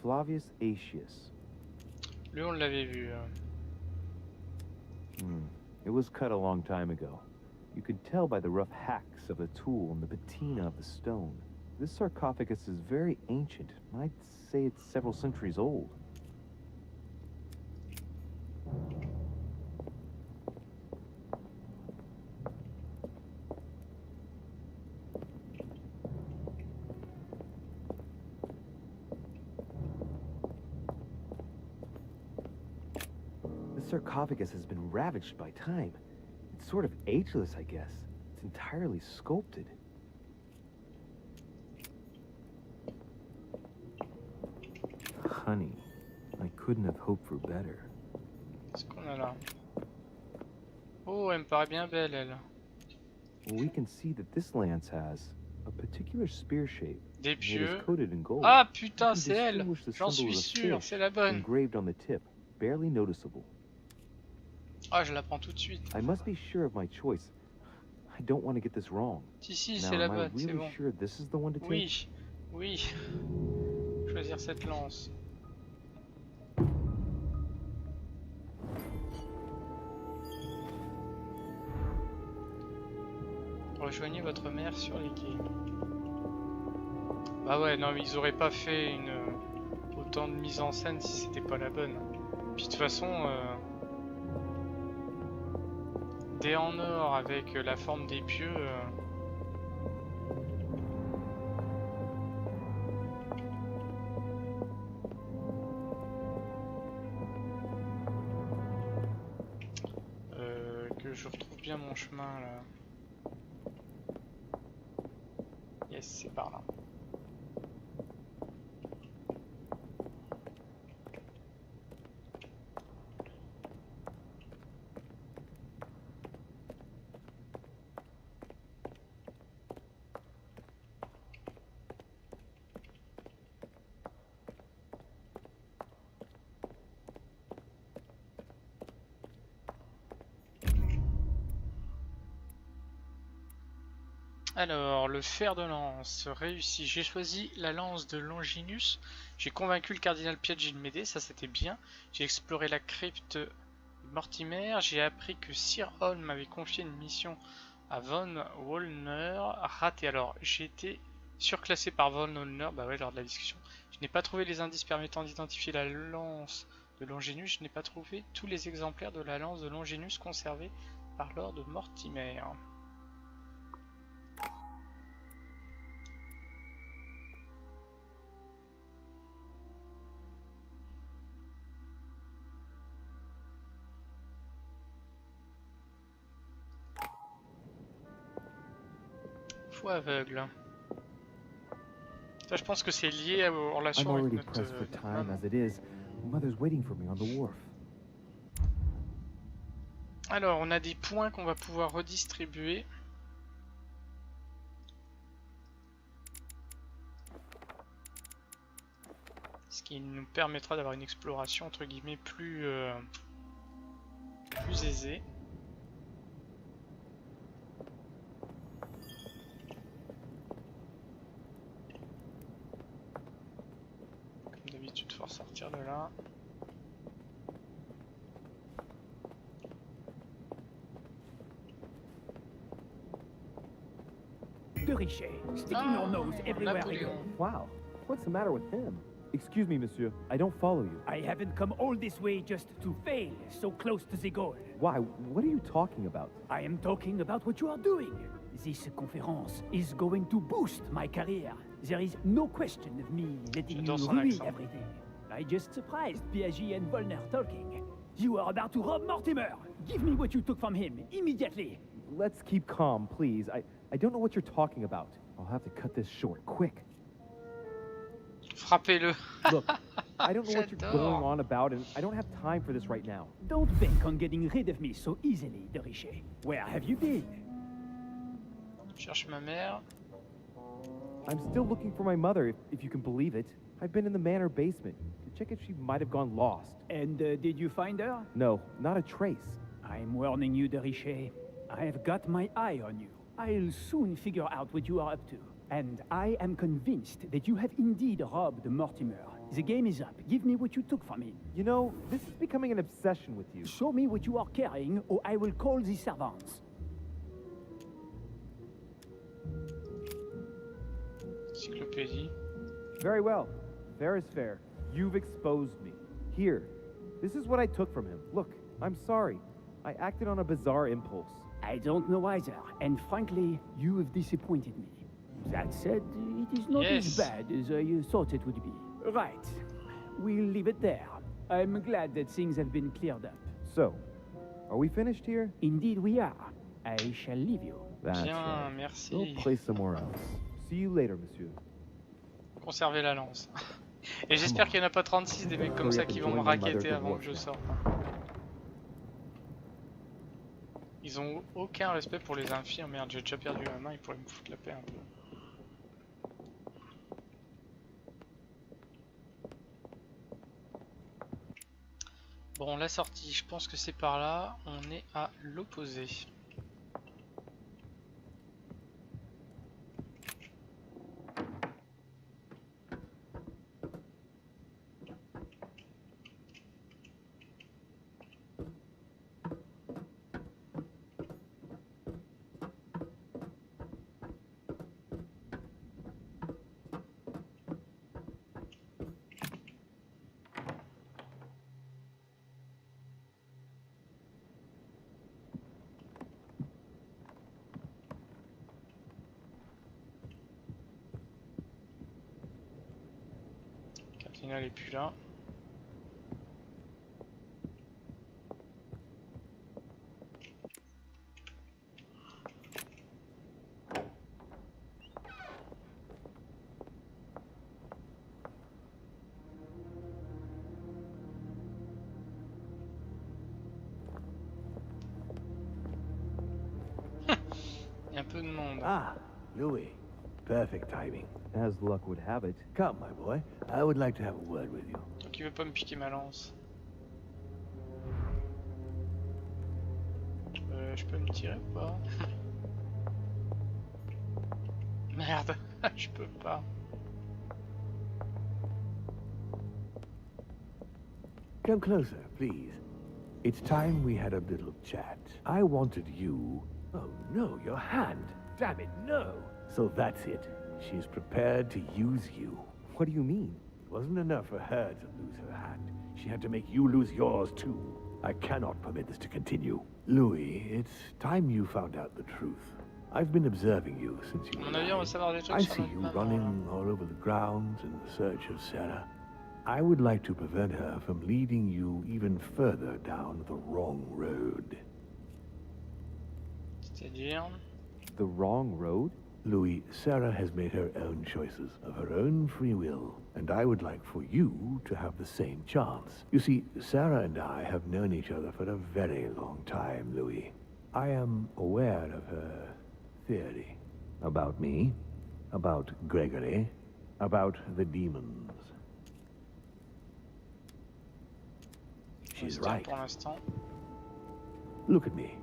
Flavius Aetius. Lui on l'avait vu. It was cut a long time ago. You could tell by the rough hacks of the tool and the patina of the stone. This sarcophagus is very ancient. I'd say it's several centuries old. sarcophagus has been ravaged by time. It's sort of ageless, I guess. It's entirely sculpted. Honey, I couldn't have hoped for better. Qu'est-ce qu'on a là? Oh, elle me paraît bien belle, elle. We can see that this lance has a particular spear shape. Des It pieux. is coated in gold. Ah putain, You can c'est elle. distinguish the J'en symbol suis of a sûr, fish c'est la bonne. engraved on the tip, barely noticeable. Ah, je la prends tout de suite. I must be sure of my choice. I don't want to get this wrong. Si, Now, c'est la am I bonne, c'est really bon. sure this is the one to take? Oui, oui. Choisir cette lance. Rejoignez votre mère sur les quais. Bah ouais, non, mais ils auraient pas fait autant de mise en scène si c'était pas la bonne. Puis de toute façon, dés en or avec la forme des pieux. Que je retrouve bien mon chemin là. Yes, c'est par là. Alors, le fer de lance réussi. J'ai choisi la lance de Longinus. J'ai convaincu le cardinal Piaggi de m'aider, ça c'était bien. J'ai exploré la crypte Mortimer. J'ai appris que Sir Holm avait confié une mission à Von Wollner. Raté. Alors, j'ai été surclassé par Von Wollner. Bah ouais, lors de la discussion. Je n'ai pas trouvé les indices permettant d'identifier la lance de Longinus. Je n'ai pas trouvé tous les exemplaires de la lance de Longinus conservés par Lord Mortimer. Foi aveugle. Ça, je pense que c'est lié aux relations avec notre maman. Alors, on a des points qu'on va pouvoir redistribuer. Ce qui nous permettra d'avoir une exploration entre guillemets plus aisée. Comme d'habitude, faut sortir de là. De Richet, sticking your nose everywhere I go. Wow, what's the matter with him? Excuse me, monsieur, I don't follow you. I haven't come all this way just to fail so close to the goal. Why? What are you talking about? I am talking about what you are doing. This conference is going to boost my career. There is no question of me letting you ruin everything. I just surprised Piaggi and Wollner talking. You are about to rob Mortimer. Give me what you took from him, immediately. Let's keep calm, please. I don't know what you're talking about. I'll have to cut this short, quick. Frappez-le. Look, I don't know what you're going on about, and I don't have time for this right now. Don't bank on getting rid of me so easily, De Richet. Where have you been? Cherche ma mère. I'm still looking for my mother, if you can believe it. I've been in the manor basement to check if she might have gone lost. And did you find her? No, not a trace. I'm warning you, De Richet. I've got my eye on you. I'll soon figure out what you are up to. And I am convinced that you have indeed robbed Mortimer. The game is up. Give me what you took from him. You know, this is becoming an obsession with you. Show me what you are carrying, or I will call the servants. Encyclopédie. Very well. Fair is fair. You've exposed me. Here. This is what I took from him. Look, I'm sorry. I acted on a bizarre impulse. I don't know either, and frankly, you have disappointed me. That said, it is not as bad as I thought it would be. Right. We'll leave it there. I'm glad that things have been cleared up. So, are we finished here? Indeed we are. I shall leave you. That's Bien, right. merci. Go play somewhere else. See you later, monsieur. Conserver la lance. Et j'espère qu'il n'y en a pas 36 des mecs comme ça qui vont me raqueter avant que je sorte. Ils ont aucun respect pour les infirmes. Merde, j'ai déjà perdu la main, ils pourraient me foutre la paix un peu. Bon, la sortie, je pense que c'est par là. On est à l'opposé. Elle est plus là. Il y a un peu de monde. Ah, Louis. Perfect timing. As luck would have it. Come, my boy. I would like to have a word with you. Donc il veut pas me piquer ma lance. Je peux me tirer ou pas? Merde, je peux pas. Come closer, please. It's time we had a little chat. I wanted you... Oh no, your hand. Damn it, no. So that's it. She's prepared to use you. What do you mean? It wasn't enough for her to lose her hand. She had to make you lose yours too. I cannot permit this to continue. Louis, it's time you found out the truth. I've been observing you since you À mon avis, on va savoir des trucs I sur see notre you maman. running all over the grounds in search of Sarah. I would like to prevent her from leading you even further down the wrong road. C'est-à-dire... The wrong road? Louis, Sarah has made her own choices of her own free will, and I would like for you to have the same chance. You see, Sarah and I have known each other for a very long time, Louis. I am aware of her theory. About me, about Gregory, about the demons. She's right. Pour l'instant. Look at me.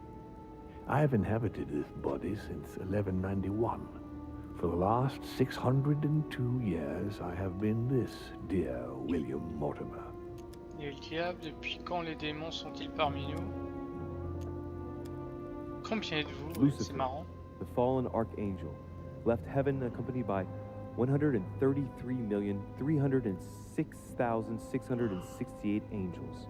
I have inhabited this body since 1191. For the last 602 years, I have been this dear William Mortimer. Et le diable, depuis quand les démons sont-ils parmi nous? Combien êtes-vous? Lucifer, C'est marrant. the fallen archangel, left heaven accompanied by 133,306,668 angels.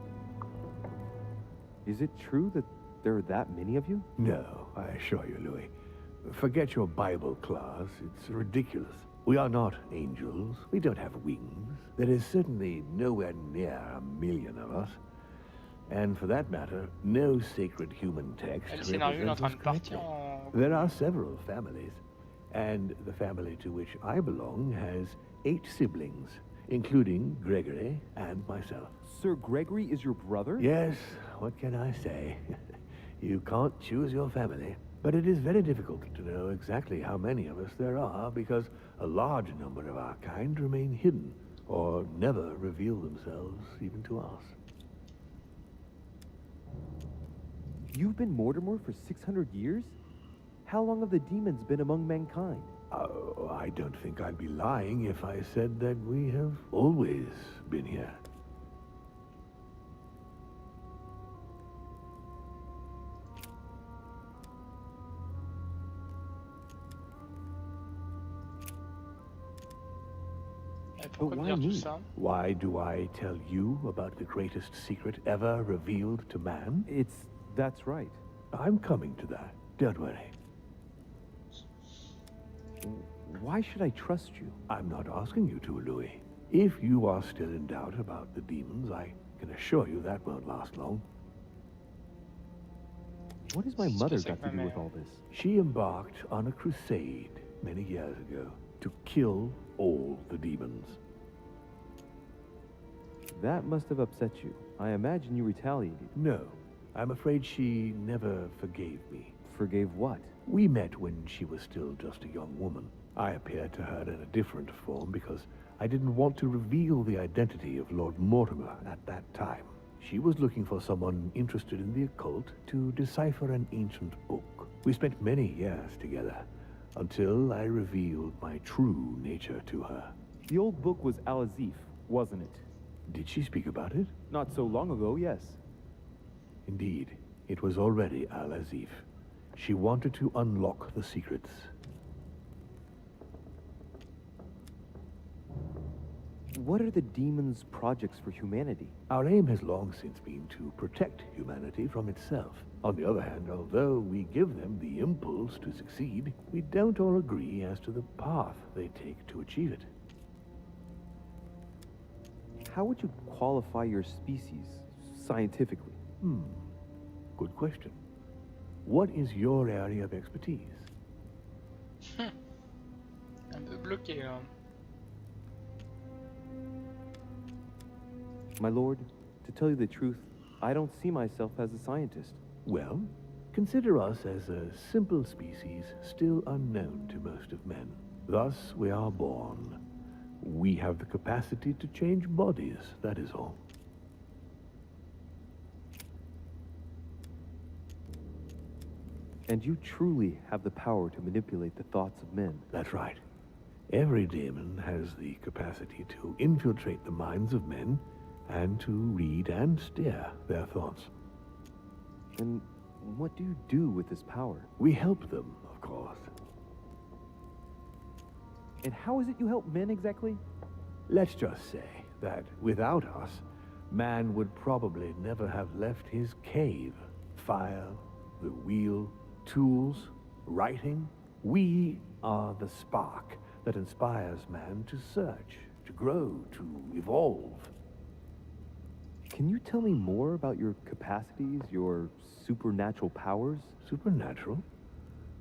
Is it true that there are that many of you? No, I assure you, Louis. Forget your Bible class. It's ridiculous. We are not angels. We don't have wings. There is certainly nowhere near 1 million of us. And for that matter, no sacred human text Le scénario est en represents train us de partir correctly. en... There are several families, and the family to which I belong has 8 siblings, including Gregory and myself. Sir Gregory is your brother? Yes, what can I say? You can't choose your family. But it is very difficult to know exactly how many of us there are, because a large number of our kind remain hidden, or never reveal themselves even to us. You've been Mortimer for 600 years? How long have the demons been among mankind? Oh, I don't think I'd be lying if I said that we have always been here. Pourquoi me dire tout ça? Why do I tell you about the greatest secret ever revealed to man? That's right. I'm coming to that. Don't worry. Why should I trust you? I'm not asking you to, Louis. If you are still in doubt about the demons, I can assure you that won't last long. What has my mother got to do with all this? She embarked on a crusade many years ago to kill all the demons. That must have upset you. I imagine you retaliated. No, I'm afraid she never forgave me. Forgave what? We met when she was still just a young woman. I appeared to her in a different form because I didn't want to reveal the identity of Lord Mortimer at that time. She was looking for someone interested in the occult to decipher an ancient book. We spent many years together until I revealed my true nature to her. The old book was Al-Azif, wasn't it? Did she speak about it? Not so long ago, yes. Indeed, it was already Al-Azif. She wanted to unlock the secrets. What are the demons' projects for humanity? Our aim has long since been to protect humanity from itself. On the other hand, although we give them the impulse to succeed, we don't all agree as to the path they take to achieve it. How would you qualify your species, scientifically? Good question. What is your area of expertise? Un peu bloqué, là. My lord, to tell you the truth, I don't see myself as a scientist. Well, consider us as a simple species still unknown to most of men. Thus we are born. We have the capacity to change bodies, that is all. And you truly have the power to manipulate the thoughts of men. That's right. Every demon has the capacity to infiltrate the minds of men and to read and steer their thoughts. And what do you do with this power? We help them, of course. And how is it you help men exactly? Let's just say that without us, man would probably never have left his cave. Fire, the wheel, tools, writing. We are the spark that inspires man to search, to grow, to evolve. Can you tell me more about your capacities, your supernatural powers? Supernatural?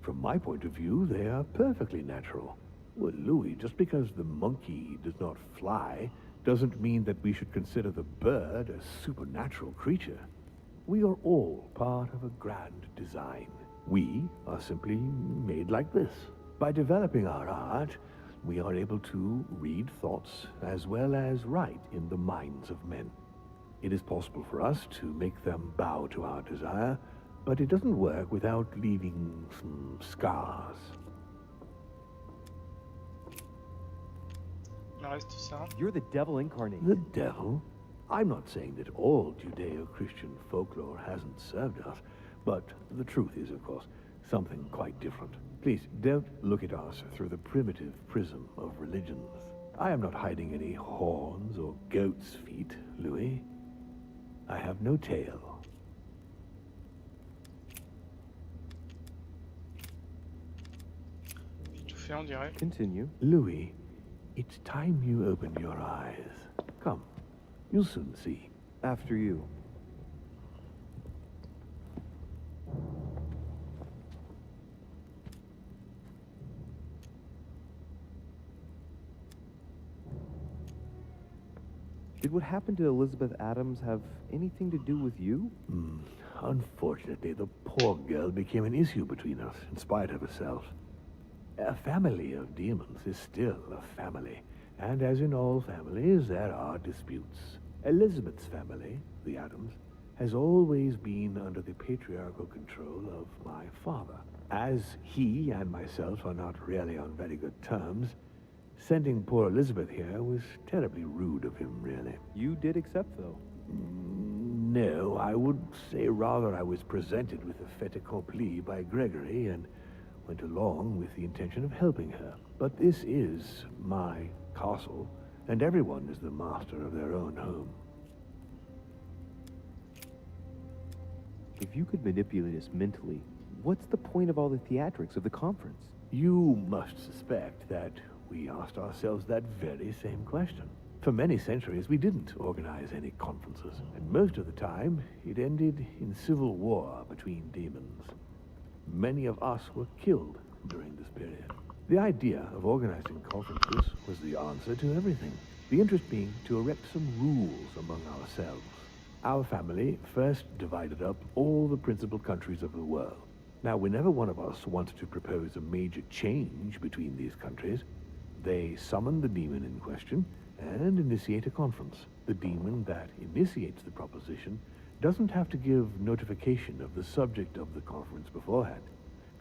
From my point of view, they are perfectly natural. Well, Louis, just because the monkey does not fly doesn't mean that we should consider the bird a supernatural creature. We are all part of a grand design. We are simply made like this. By developing our art, we are able to read thoughts as well as write in the minds of men. It is possible for us to make them bow to our desire, but it doesn't work without leaving some scars. You're the devil incarnate. The devil? I'm not saying that all Judeo-Christian folklore hasn't served us, but the truth is, of course, something quite different. Please, don't look at us through the primitive prism of religions. I am not hiding any horns or goat's feet, Louis. I have no tail. Continue. Louis, it's time you opened your eyes. Come, you'll soon see. After you. Did what happened to Elizabeth Adams have anything to do with you? Unfortunately, the poor girl became an issue between us, in spite of herself. A family of demons is still a family, and as in all families, there are disputes. Elizabeth's family, the Adams, has always been under the patriarchal control of my father. As he and myself are not really on very good terms, sending poor Elizabeth here was terribly rude of him, really. You did accept, though. No, I would say rather I was presented with a fait accompli by Gregory and went along with the intention of helping her. But this is my castle, and everyone is the master of their own home. If you could manipulate us mentally, what's the point of all the theatrics of the conference? You must suspect that we asked ourselves that very same question. For many centuries, we didn't organize any conferences, and most of the time, it ended in civil war between demons. Many of us were killed during this period. The idea of organizing conferences was the answer to everything. The interest being to erect some rules among ourselves. Our family first divided up all the principal countries of the world. Now, whenever one of us wanted to propose a major change between these countries, they summon the demon in question and initiate a conference. The demon that initiates the proposition doesn't have to give notification of the subject of the conference beforehand.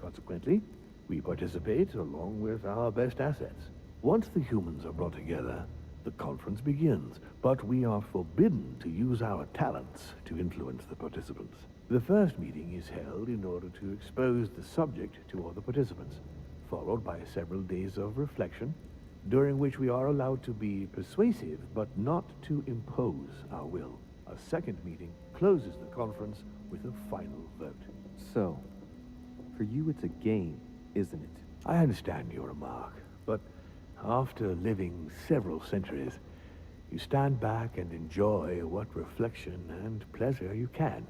Consequently, we participate along with our best assets. Once the humans are brought together, the conference begins, but we are forbidden to use our talents to influence the participants. The first meeting is held in order to expose the subject to all the participants, followed by several days of reflection, during which we are allowed to be persuasive, but not to impose our will. A second meeting closes the conference with a final vote. So, for you it's a game, isn't it? I understand your remark, but after living several centuries, you stand back and enjoy what reflection and pleasure you can.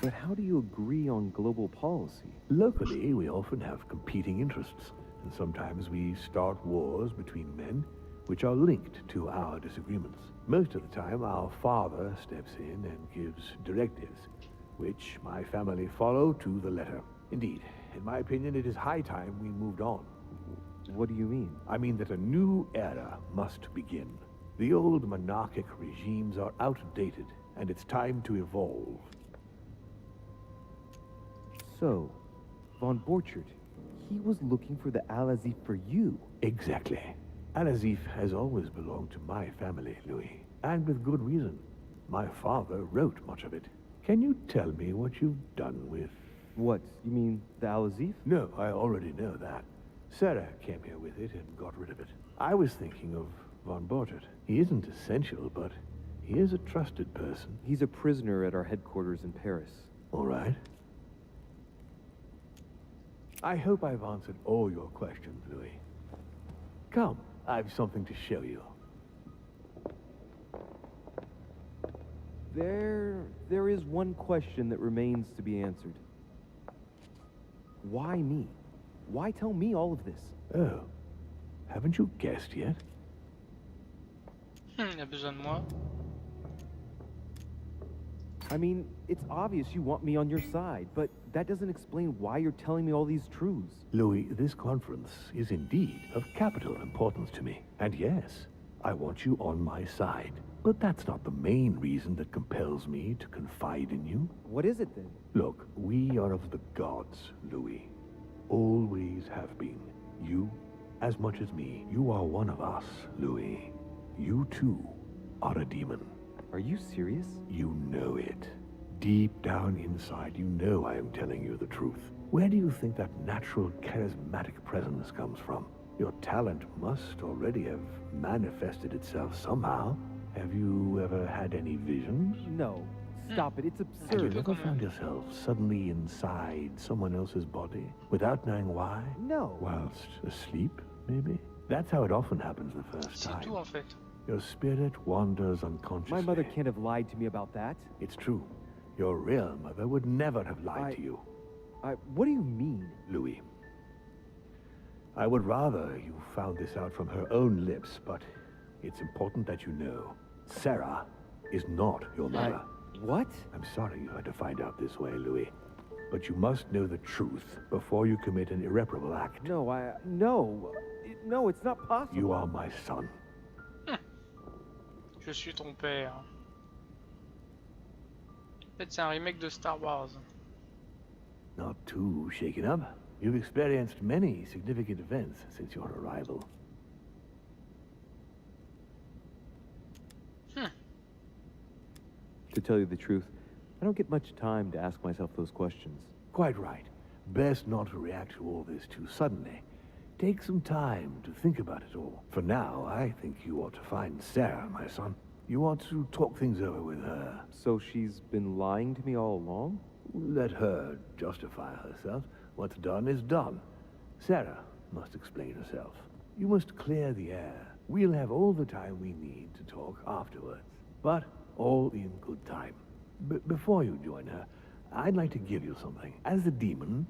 But how do you agree on global policy? Locally, we often have competing interests, and sometimes we start wars between men which are linked to our disagreements. Most of the time, our father steps in and gives directives, which my family follow to the letter. Indeed, in my opinion, it is high time we moved on. What do you mean? I mean that a new era must begin. The old monarchic regimes are outdated, and it's time to evolve. So, von Borchert, he was looking for the Al-Azif for you. Exactly. Al-Azif has always belonged to my family, Louis, and with good reason. My father wrote much of it. Can you tell me what you've done with... What? You mean the Al-Azif? No, I already know that. Sarah came here with it and got rid of it. I was thinking of von Borchert. He isn't essential, but he is a trusted person. He's a prisoner at our headquarters in Paris. All right. I hope I've answered all your questions, Louis. Come, I've something to show you. There is one question that remains to be answered. Why me? Why tell me all of this? Oh, haven't you guessed yet? Il a besoin de moi. I mean, it's obvious you want me on your side, but that doesn't explain why you're telling me all these truths. Louis, this conference is indeed of capital importance to me. And yes, I want you on my side. But that's not the main reason that compels me to confide in you. What is it then? Look, we are of the gods, Louis. Always have been. You, as much as me, you are one of us, Louis. You too are a demon. Are you serious? You know it. Deep down inside, you know I am telling you the truth. Where do you think that natural, charismatic presence comes from? Your talent must already have manifested itself somehow. Have you ever had any visions? No. Stop it, it's absurd. Have you ever found yourself suddenly inside someone else's body, without knowing why? No. Whilst asleep, maybe? That's how it often happens the first time. C'est tout en fait. Your spirit wanders unconsciously. My mother can't have lied to me about that. It's true. Your real mother would never have lied to you. What do you mean? Louis, I would rather you found this out from her own lips, but it's important that you know. Sarah is not your mother. What? I'm sorry you had to find out this way, Louis. But you must know the truth before you commit an irreparable act. No, no, it's not possible. You are my son. Je suis ton père. En fait, c'est un remake de Star Wars. Not too shaken up. You've experienced many significant events since your arrival. To tell you the truth, I don't get much time to ask myself those questions. Quite right. Best not to react to all this too suddenly. Take some time to think about it all. For now, I think you ought to find Sarah, my son. You ought to talk things over with her. So she's been lying to me all along? Let her justify herself. What's done is done. Sarah must explain herself. You must clear the air. We'll have all the time we need to talk afterwards, but all in good time. Before you join her, I'd like to give you something. As a demon,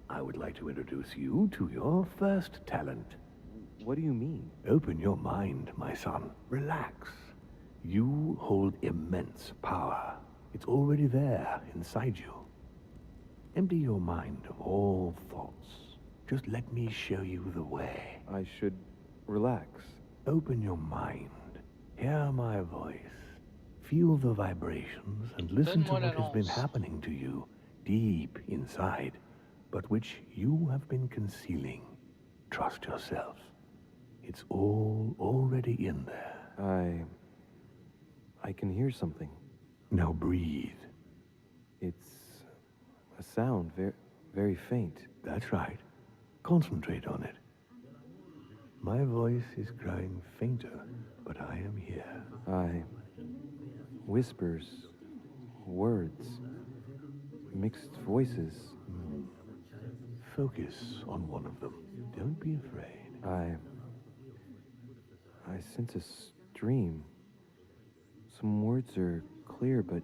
I would like to introduce you to your first talent. What do you mean? Open your mind, my son. Relax. You hold immense power. It's already there, inside you. Empty your mind of all thoughts. Just let me show you the way. I should relax. Open your mind. Hear my voice. Feel the vibrations and listen to what has been happening to you deep inside, but which you have been concealing. Trust yourself. It's all already in there. I can hear something. Now breathe. It's a sound, very faint. That's right. Concentrate on it. My voice is growing fainter, but I am here. Whispers, words, mixed voices. Focus on one of them. Don't be afraid. I sense a stream. Some words are clear, but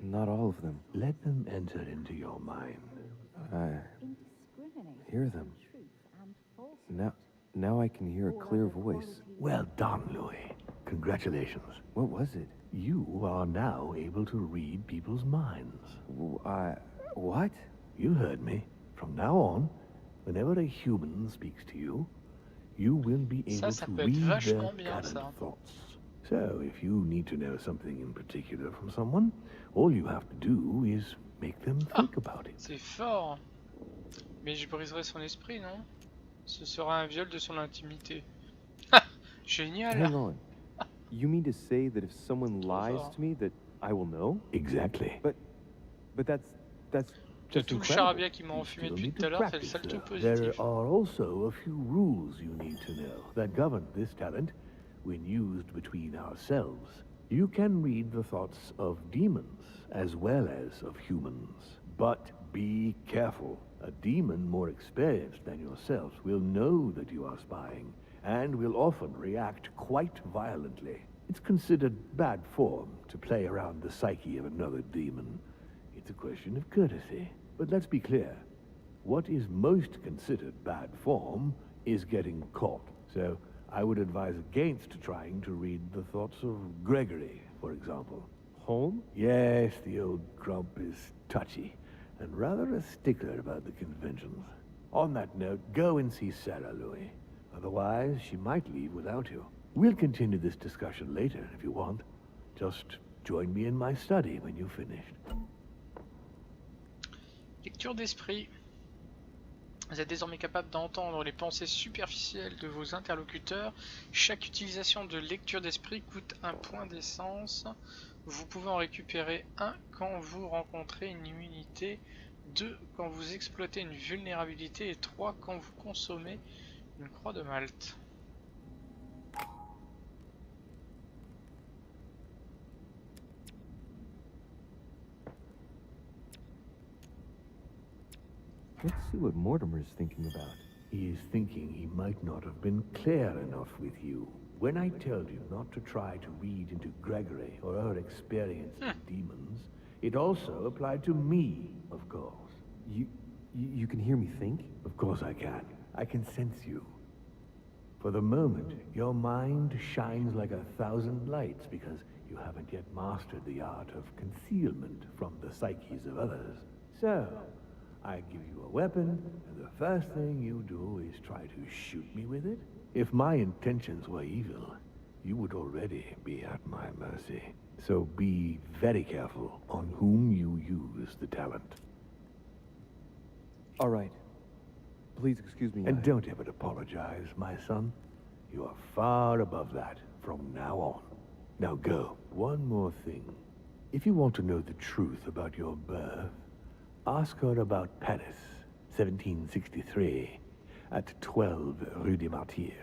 not all of them. Let them enter into your mind. I hear them. Now I can hear a clear voice. Well done, Louis. Congratulations. What was it? You are now able to read people's minds. What? You heard me. From now on, whenever a human speaks to you, you will be able to read their current thoughts. So, if you need to know something in particular from someone, all you have to do is make them think about it. C'est fort. Mais je briserai son esprit, non? Ce sera un viol de son intimité. Génial. Hang on. You mean to say that if someone lies to me that I will know? Exactly. But that's just tout le charabia qui m'a enfumé depuis tout à l'heure, c'est le seul tout positif. There are also a few rules you need to know that govern this talent when used between ourselves. You can read the thoughts of demons as well as of humans. But be careful. A demon more experienced than yourself will know that you are spying and will often react quite violently. It's considered bad form to play around the psyche of another demon. It's a question of courtesy. But let's be clear. What is most considered bad form is getting caught. So I would advise against trying to read the thoughts of Gregory, for example. Home? Yes, the old grump is touchy and rather a stickler about the conventions. On that note, go and see Sarah, Louis. Otherwise, she might leave without you. We'll continue this discussion later if you want. Just join me in my study when you've finished. Lecture d'esprit. Vous êtes désormais capable d'entendre les pensées superficielles de vos interlocuteurs. Chaque utilisation de lecture d'esprit coûte un point d'essence. Vous pouvez en récupérer un quand vous rencontrez une immunité, 2 quand vous exploitez une vulnérabilité et 3 quand vous consommez une croix de Malte. Let's see what Mortimer's thinking about. He is thinking he might not have been clear enough with you. When I told you not to try to read into Gregory or her experience with demons, it also applied to me, of course. You can hear me think? Of course I can. I can sense you. For the moment, your mind shines like 1,000 lights because you haven't yet mastered the art of concealment from the psyches of others. So, I give you a weapon, and the first thing you do is try to shoot me with it? If my intentions were evil, you would already be at my mercy. So be very careful on whom you use the talent. All right. Please excuse me. And don't ever apologize, my son. You are far above that from now on. Now go. One more thing. If you want to know the truth about your birth, ask her about Paris, 1763, at 12 Rue des Martyrs.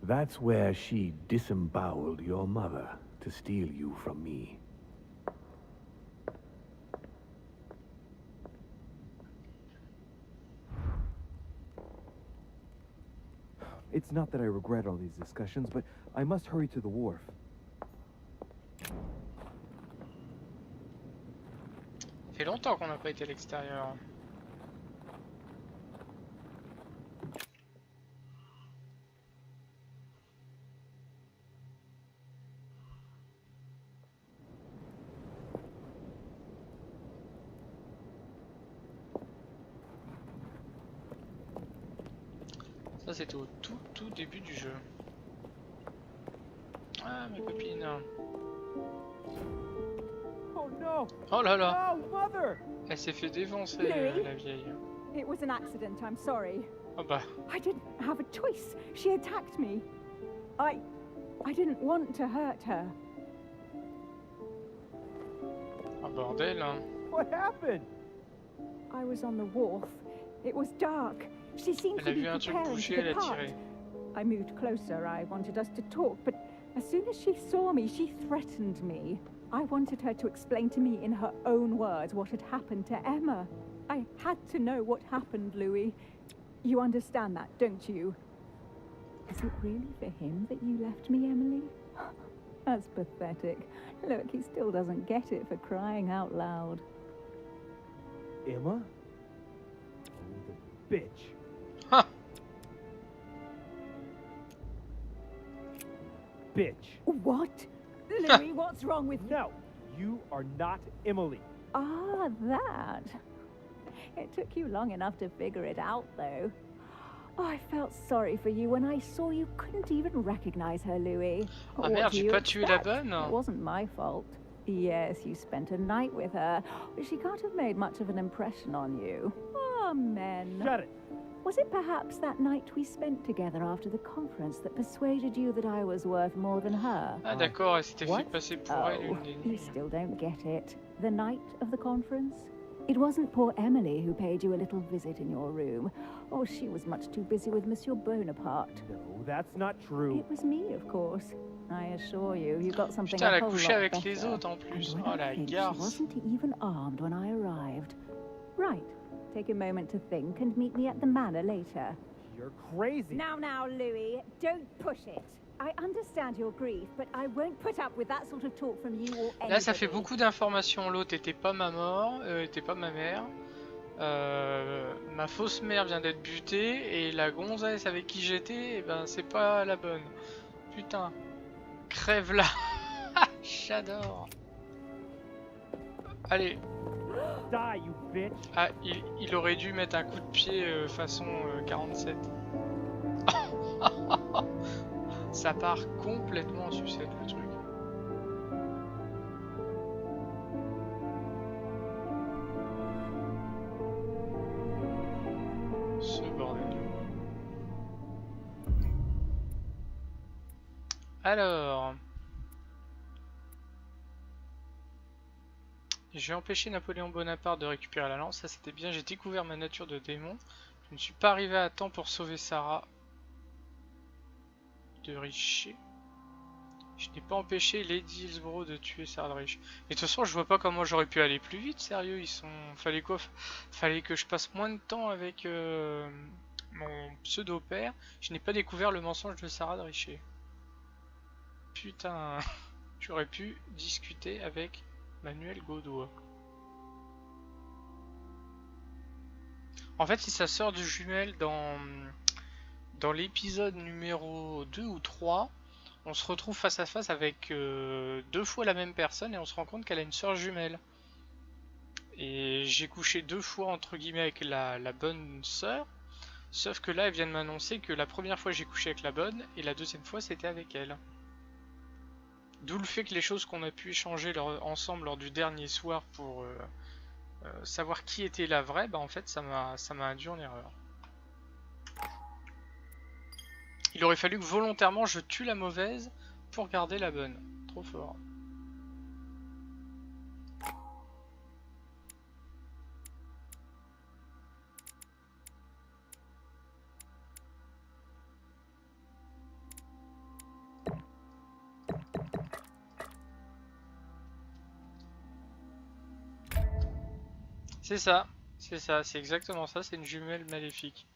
That's where she disemboweled your mother to steal you from me. It's not that I regret all these discussions, but I must hurry to the wharf. Ça fait longtemps qu'on n'a pas été à l'extérieur. Ça c'était au tout début du jeu. Ah mes copines. Oh no! Oh là là! No, mother! Elle s'est fait défoncer la vieille. It was an accident, I'm sorry. Oh bah. I didn't have a choice. She attacked me. I didn't want to hurt her. Ah bordel hein. What happened? I was on the wharf. It was dark. She seemed to be preparing to depart. I moved closer. I wanted us to talk, but as soon as she saw me, she threatened me. I wanted her to explain to me in her own words what had happened to Emma. I had to know what happened, Louis. You understand that, don't you? Is it really for him that you left me, Emily? That's pathetic. Look, he still doesn't get it for crying out loud. Emma? Oh, the bitch. Huh. Bitch. What? Louis, what's wrong with you? No, you are not Emily. Ah, that. It took you long enough to figure it out, though. Oh, I felt sorry for you when I saw you couldn't even recognize her, Louis. Ah merde, j'ai pas tué la bonne. It wasn't my fault. Yes, you spent a night with her, but she can't have made much of an impression on you. Oh, men. Shut it. Was it perhaps that night we spent together after the conference that persuaded you that I was worth more than her? Ah d'accord, elle s'était fait passer pour elle une des You nuits. still don't get it. The night of the conference? It wasn't poor Emily who paid you a little visit in your room. Oh, she was much too busy with Monsieur Bonaparte. No, that's not true. It was me, of course. I assure you, you got something Putain, elle a a whole couché lot avec better. les autres en plus. And Oh when I la think she garce. wasn't even armed when I arrived. Right. Take a moment to think and meet me at the manor later. You're crazy. Now, Louis, don't push it. I understand your grief, but I won't put up with that sort of talk from you or anybody. Là, ça fait beaucoup d'informations. L'autre était pas ma était pas ma mère. Ma fausse mère vient d'être butée et la gonzesse avec qui j'étais, eh ben c'est pas la bonne. Putain, crève là. J'adore. Allez. Die, you bitch. Ah, il aurait dû mettre un coup de pied façon 47. Ça part complètement en sucette le truc. Ce bordel. Alors... J'ai empêché Napoléon Bonaparte de récupérer la lance, ça c'était bien, j'ai découvert ma nature de démon. Je ne suis pas arrivé à temps pour sauver Sarah de Richer. Je n'ai pas empêché Lady Hillsborough de tuer Sarah de Richer. Mais de toute façon, je vois pas comment j'aurais pu aller plus vite, sérieux, ils sont... Fallait quoi? Fallait que je passe moins de temps avec mon pseudo-père. Je n'ai pas découvert le mensonge de Sarah de Richer. Putain, j'aurais pu discuter avec Manuel Godoy. En fait, si ça sort du jumelle dans l'épisode numéro 2 ou 3, on se retrouve face à face avec 2 fois la même personne et on se rend compte qu'elle a une sœur jumelle. Et j'ai couché 2 fois entre guillemets avec la bonne sœur, sauf que là elle vient de m'annoncer que la première fois j'ai couché avec la bonne et la deuxième fois c'était avec elle. D'où le fait que les choses qu'on a pu échanger ensemble lors du dernier soir pour savoir qui était la vraie, bah en fait ça m'a induit en erreur. Il aurait fallu que volontairement je tue la mauvaise pour garder la bonne. Trop fort. C'est ça, c'est exactement ça, c'est une jumelle maléfique.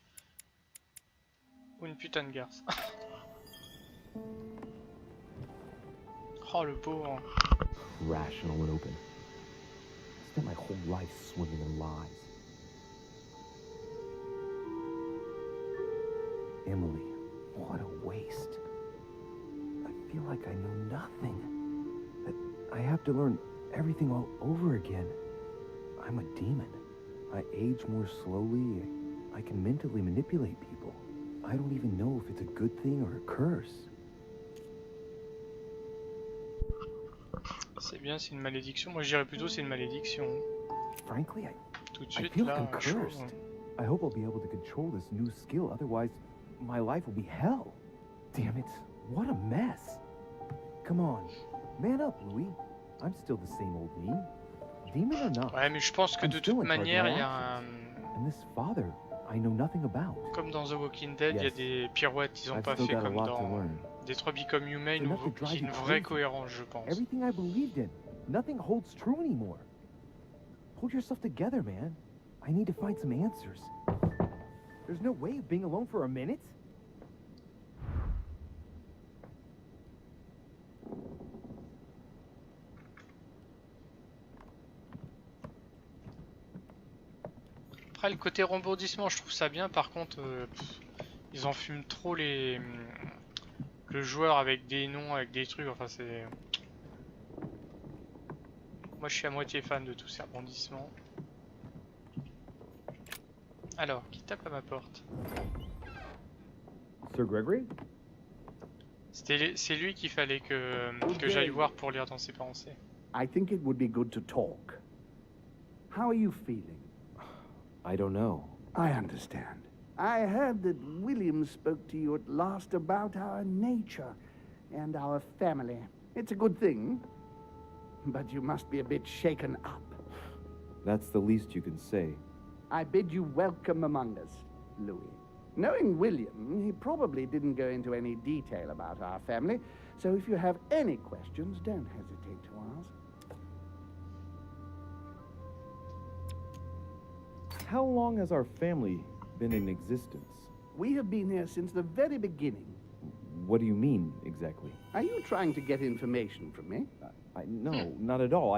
Ou une putain de garce. Oh le pauvre. Rational and open. I spent my whole life swimming in lies. Emily, what a waste. I feel like I know nothing. That I have to learn everything all over again. I'm a demon. I age more slowly. I can mentally manipulate people. I don't even know if it's a good thing or a curse. C'est bien, c'est une malédiction. Moi, je dirais plutôt c'est une malédiction. Frankly, Tout de I suite, feel là, like I'm cursed. I hope I'll be able to control this new skill. Otherwise, my life will be hell. Damn it! What a mess. Come on, man up, Louis. I'm still the same old me. Demon or not. Ouais, mais je pense que de toute manière, il y a un... And this father, I know nothing about. Comme dans The Walking Dead, il y a des pirouettes, ils ont pas fait comme dans Detroit Become Human ou qui est une vraie cohérence, je pense. Everything I believed in, nothing holds true anymore. Pull yourself together, man. I need to find some answers. There's no way of being alone for a minute. Après, le côté rebondissement, je trouve ça bien. Par contre, ils enfument trop le joueur avec des noms, avec des trucs. Enfin, c'est... Moi, je suis à moitié fan de tous ces rebondissements. Alors, qui tape à ma porte? Sir Gregory? C'est lui qu'il fallait que j'aille voir pour lire dans ses pensées. I think it would be good to talk. How are you feeling? I don't know. I understand. I heard that William spoke to you at last about our nature and our family. It's a good thing, but you must be a bit shaken up. That's the least you can say. I bid you welcome among us, Louis. Knowing William, he probably didn't go into any detail about our family, so if you have any questions, don't hesitate to ask. How long has our family been in existence? We have been here since the very beginning. What do you mean, exactly? Are you trying to get information from me? No, not at all.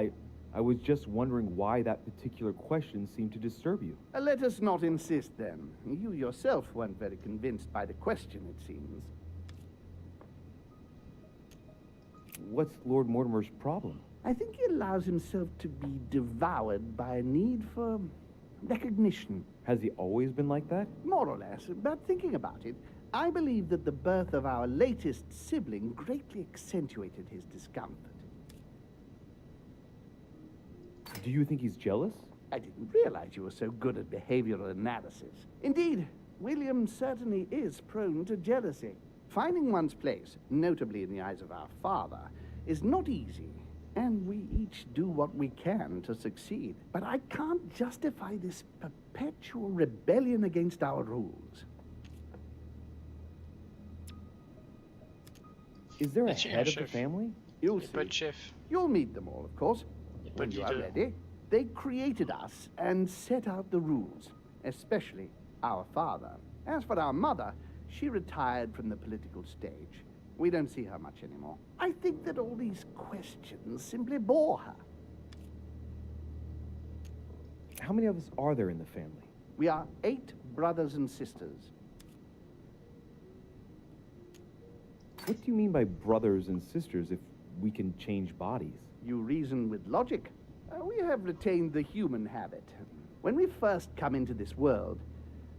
I was just wondering why that particular question seemed to disturb you. Let us not insist, then. You yourself weren't very convinced by the question, it seems. What's Lord Mortimer's problem? I think he allows himself to be devoured by a need for recognition. Has he always been like that? More or less, but thinking about it, I believe that the birth of our latest sibling greatly accentuated his discomfort. Do you think he's jealous? I didn't realize you were so good at behavioral analysis. Indeed, William certainly is prone to jealousy. Finding one's place, notably in the eyes of our father, is not easy. And we each do what we can to succeed. But I can't justify this perpetual rebellion against our rules. Is there a head of the family? You'll see. You'll meet them all, of course. When you are ready. They created us and set out the rules, especially our father. As for our mother, she retired from the political stage. We don't see her much anymore. I think that all these questions simply bore her. How many of us are there in the family? We are 8 brothers and sisters. What do you mean by brothers and sisters if we can change bodies? You reason with logic. We have retained the human habit. When we first come into this world,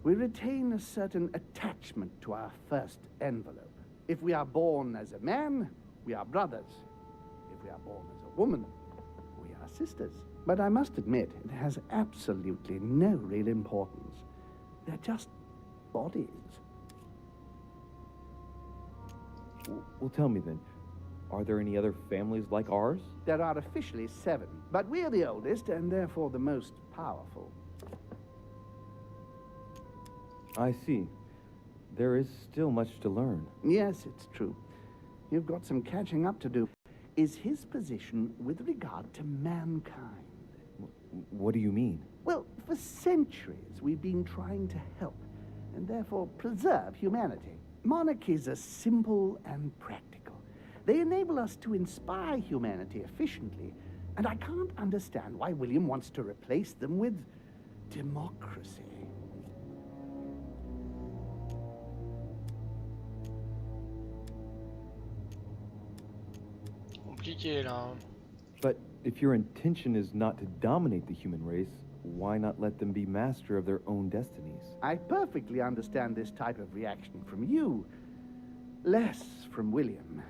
we retain a certain attachment to our first envelope. If we are born as a man, we are brothers. If we are born as a woman, we are sisters. But I must admit, it has absolutely no real importance. They're just bodies. Well, tell me then, are there any other families like ours? There are officially 7, but we're the oldest and therefore the most powerful. I see. There is still much to learn. Yes, it's true. You've got some catching up to do. Is his position with regard to mankind? What do you mean? Well, for centuries we've been trying to help. and therefore preserve humanity. Monarchies are simple and practical. They enable us to inspire humanity efficiently, and I can't understand why William wants to replace them with democracy. Compliqué là. But if your intention is not to dominate the human race, why not let them be master of their own destinies? I perfectly understand this type of reaction from you, less from William.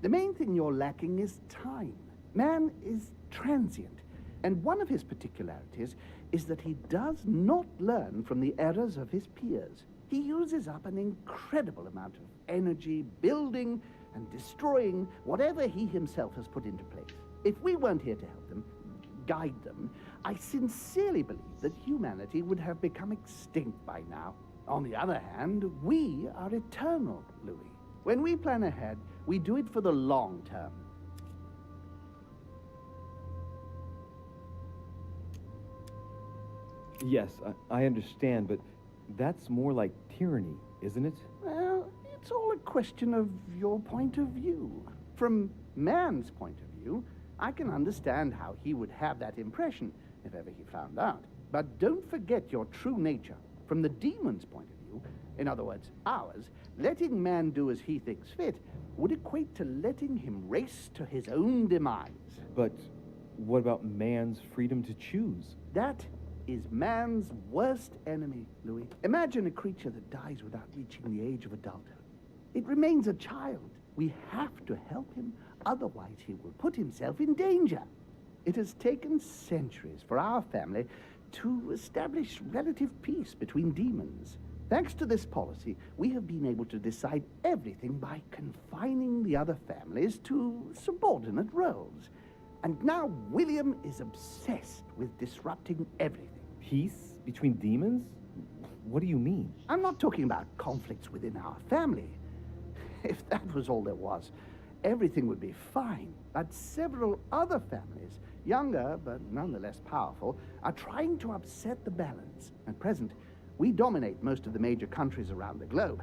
The main thing you're lacking is time. Man is transient, and one of his particularities is that he does not learn from the errors of his peers. He uses up an incredible amount of energy building and destroying whatever he himself has put into place. If we weren't here to help them, guide them, I sincerely believe that humanity would have become extinct by now. On the other hand, we are eternal, Louis. When we plan ahead, we do it for the long term. Yes, I understand, but that's more like tyranny, isn't it? Well, it's all a question of your point of view. From man's point of view, I can understand how he would have that impression, if ever he found out. But don't forget your true nature. From the demon's point of view, in other words, ours, letting man do as he thinks fit would equate to letting him race to his own demise. But what about man's freedom to choose? That is man's worst enemy, Louis. Imagine a creature that dies without reaching the age of adulthood. It remains a child. We have to help him, otherwise he will put himself in danger. It has taken centuries for our family to establish relative peace between demons. Thanks to this policy, we have been able to decide everything by confining the other families to subordinate roles. And now William is obsessed with disrupting everything. Peace between demons? What do you mean? I'm not talking about conflicts within our family. If that was all there was, everything would be fine. But several other families, younger but nonetheless powerful, are trying to upset the balance. At present, we dominate most of the major countries around the globe.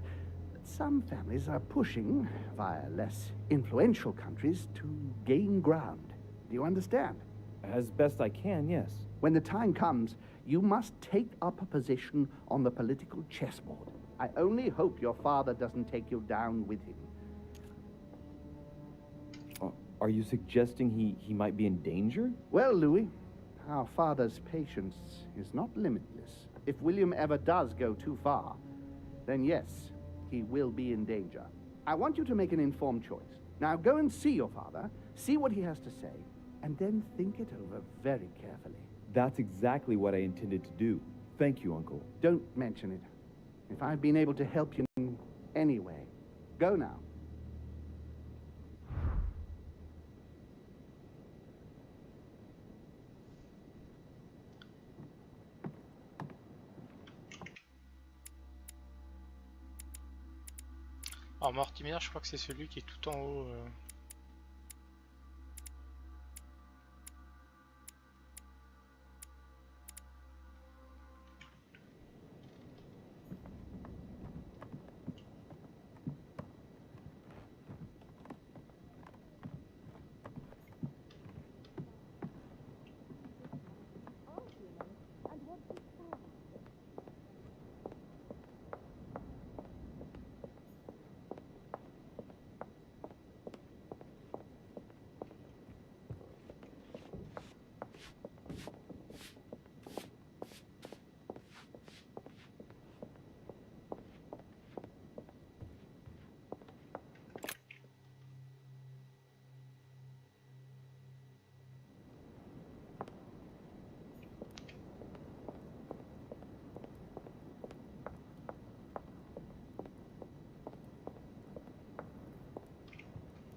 But some families are pushing, via less influential countries, to gain ground. Do you understand? As best I can, yes. When the time comes, you must take up a position on the political chessboard. I only hope your father doesn't take you down with him. Are you suggesting he might be in danger? Well, Louis, our father's patience is not limitless. If William ever does go too far, then yes, he will be in danger. I want you to make an informed choice. Now go and see your father, see what he has to say, and then think it over very carefully. That's exactly what I intended to do. Thank you, Uncle. Don't mention it. If I've been able to help you in any way, go now. Alors Mortimer, je crois que c'est celui qui est tout en haut.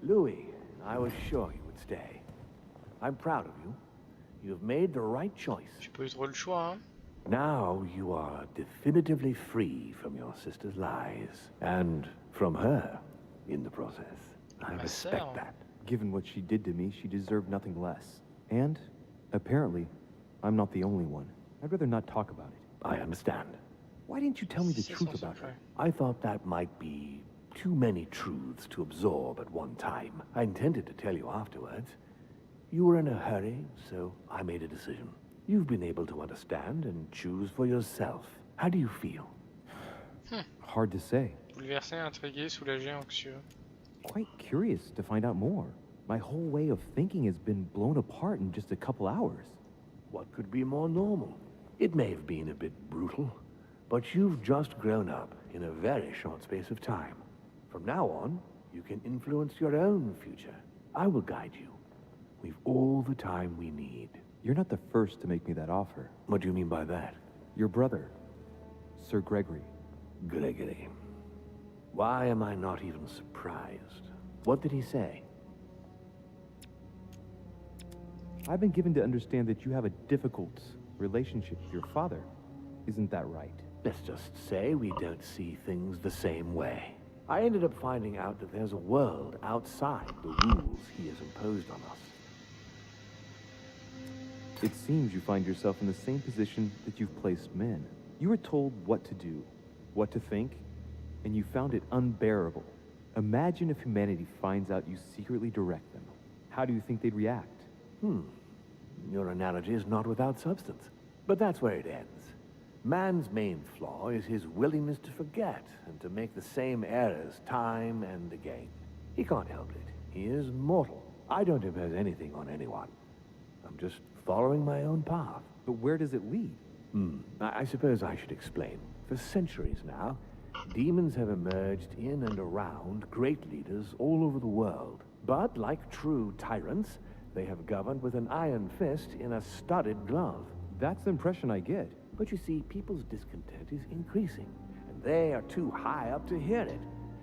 Louis, I was sure you would stay. I'm proud of you. You've made the right choice. J'ai pas eu trop le choix, hein. Now you are definitively free from your sister's lies. And from her, in the process. I respect that. Given what she did to me, she deserved nothing less. And, apparently, I'm not the only one. I'd rather not talk about it. I understand. Why didn't you tell me the truth about her? I thought that might be too many truths to absorb at one time. I intended to tell you afterwards. You were in a hurry, so I made a decision. You've been able to understand and choose for yourself. How do you feel? Hard to say. Bouleversé, intrigué, soulagé, anxieux. Quite curious to find out more. My whole way of thinking has been blown apart in just a couple hours. What could be more normal? It may have been a bit brutal, but you've just grown up in a very short space of time. From now on, you can influence your own future. I will guide you. We've all the time we need. You're not the first to make me that offer. What do you mean by that? Your brother, Sir Gregory. Gregory. Why am I not even surprised? What did he say? I've been given to understand that you have a difficult relationship with your father. Isn't that right? Let's just say we don't see things the same way. I ended up finding out that there's a world outside the rules he has imposed on us. It seems you find yourself in the same position that you've placed men. You were told what to do, what to think, and you found it unbearable. Imagine if humanity finds out you secretly direct them. How do you think they'd react? Your analogy is not without substance. But that's where it ends. Man's main flaw is his willingness to forget and to make the same errors time and again. He can't help it. He is mortal. I don't impose anything on anyone. I'm just following my own path. But where does it lead? I suppose I should explain. For centuries now, demons have emerged in and around great leaders all over the world. But like true tyrants, they have governed with an iron fist in a studded glove. That's the impression I get. But you see, people's discontent is increasing, and they are too high up to hear it.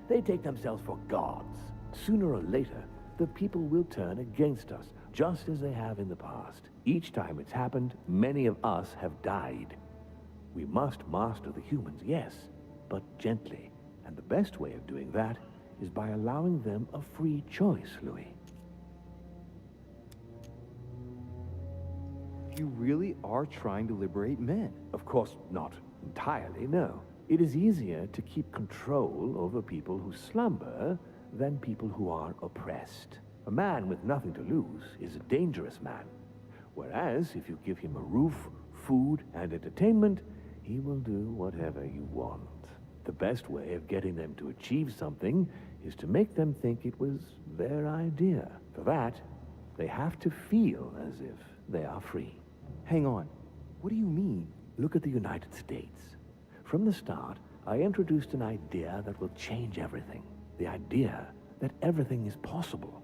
They take themselves for gods. Sooner or later, the people will turn against us, just as they have in the past. Each time it's happened, many of us have died. We must master the humans, yes, but gently. And the best way of doing that is by allowing them a free choice, Louis. You really are trying to liberate men. Of course not entirely, no. It is easier to keep control over people who slumber than people who are oppressed. A man with nothing to lose is a dangerous man. Whereas, if you give him a roof, food, and entertainment, he will do whatever you want. The best way of getting them to achieve something is to make them think it was their idea. For that, they have to feel as if they are free. Hang on. What do you mean? Look at the United States. From the start, I introduced an idea that will change everything. The idea that everything is possible.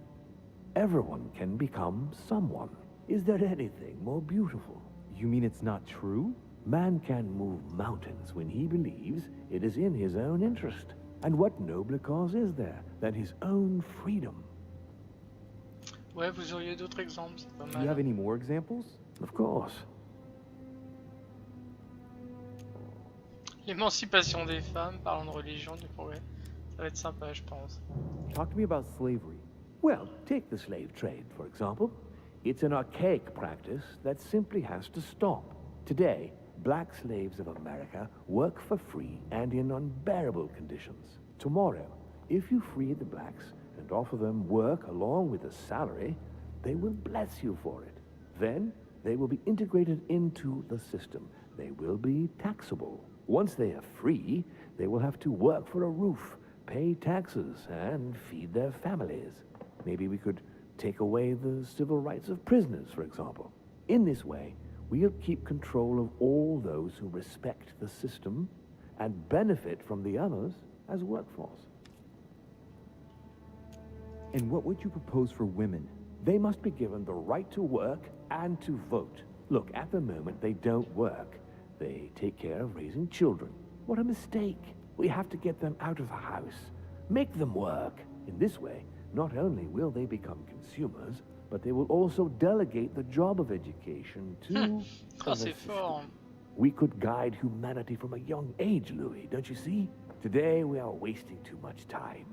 Everyone can become someone. Is there anything more beautiful? You mean it's not true? Man can move mountains when he believes it is in his own interest. And what nobler cause is there than his own freedom? Ouais, vous auriez d'autres exemples, c'est pas mal. Do you have any more examples? Of course. L'émancipation des femmes, parlant de religion, du progrès. Ça va être sympa, je pense. Talk to me about slavery. Well, take the slave trade, for example. It's an archaic practice that simply has to stop. Today, black slaves of America work for free and in unbearable conditions. Tomorrow, if you free the blacks and offer them work along with a salary, they will bless you for it. Then, they will be integrated into the system. They will be taxable. Once they are free, they will have to work for a roof, pay taxes, and feed their families. Maybe we could take away the civil rights of prisoners, for example. In this way, we'll keep control of all those who respect the system and benefit from the others as workforce. And what would you propose for women? They must be given the right to work and to vote. Look, at the moment, they don't work. They take care of raising children. What a mistake. We have to get them out of the house. Make them work. In this way, not only will they become consumers, but they will also delegate the job of education to other systems. We could guide humanity from a young age, Louis, don't you see? Today, we are wasting too much time.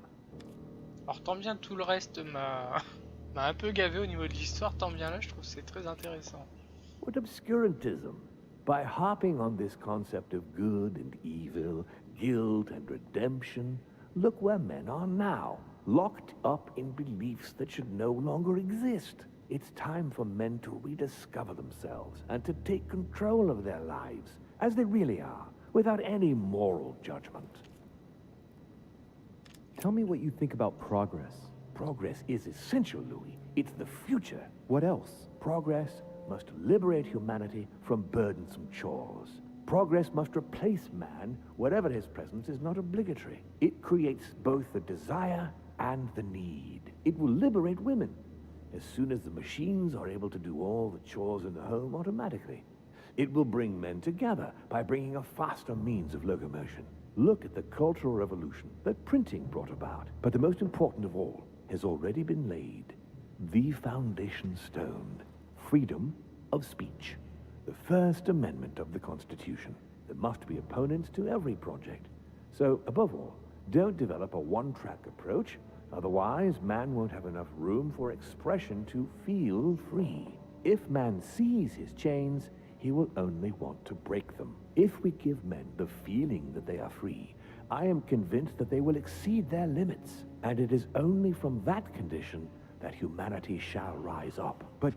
Alors tant bien tout le reste m'a un peu gavé au niveau de l'histoire, tant bien là je trouve que c'est très intéressant. What obscurantism! By harping on this concept of good and evil, guilt and redemption, look where men are now, locked up in beliefs that should no longer exist. It's time for men to rediscover themselves and to take control of their lives, as they really are, without any moral judgment. Tell me what you think about progress. Progress is essential, Louis. It's the future. What else? Progress must liberate humanity from burdensome chores. Progress must replace man wherever his presence is not obligatory. It creates both the desire and the need. It will liberate women as soon as the machines are able to do all the chores in the home automatically. It will bring men together by bringing a faster means of locomotion. Look at the cultural revolution that printing brought about. But the most important of all has already been laid. The foundation stone. Freedom of speech. The First Amendment of the Constitution. There must be opponents to every project. So, above all, don't develop a one-track approach. Otherwise, man won't have enough room for expression to feel free. If man sees his chains, he will only want to break them. If we give men the feeling that they are free, I am convinced that they will exceed their limits. And it is only from that condition that humanity shall rise up. But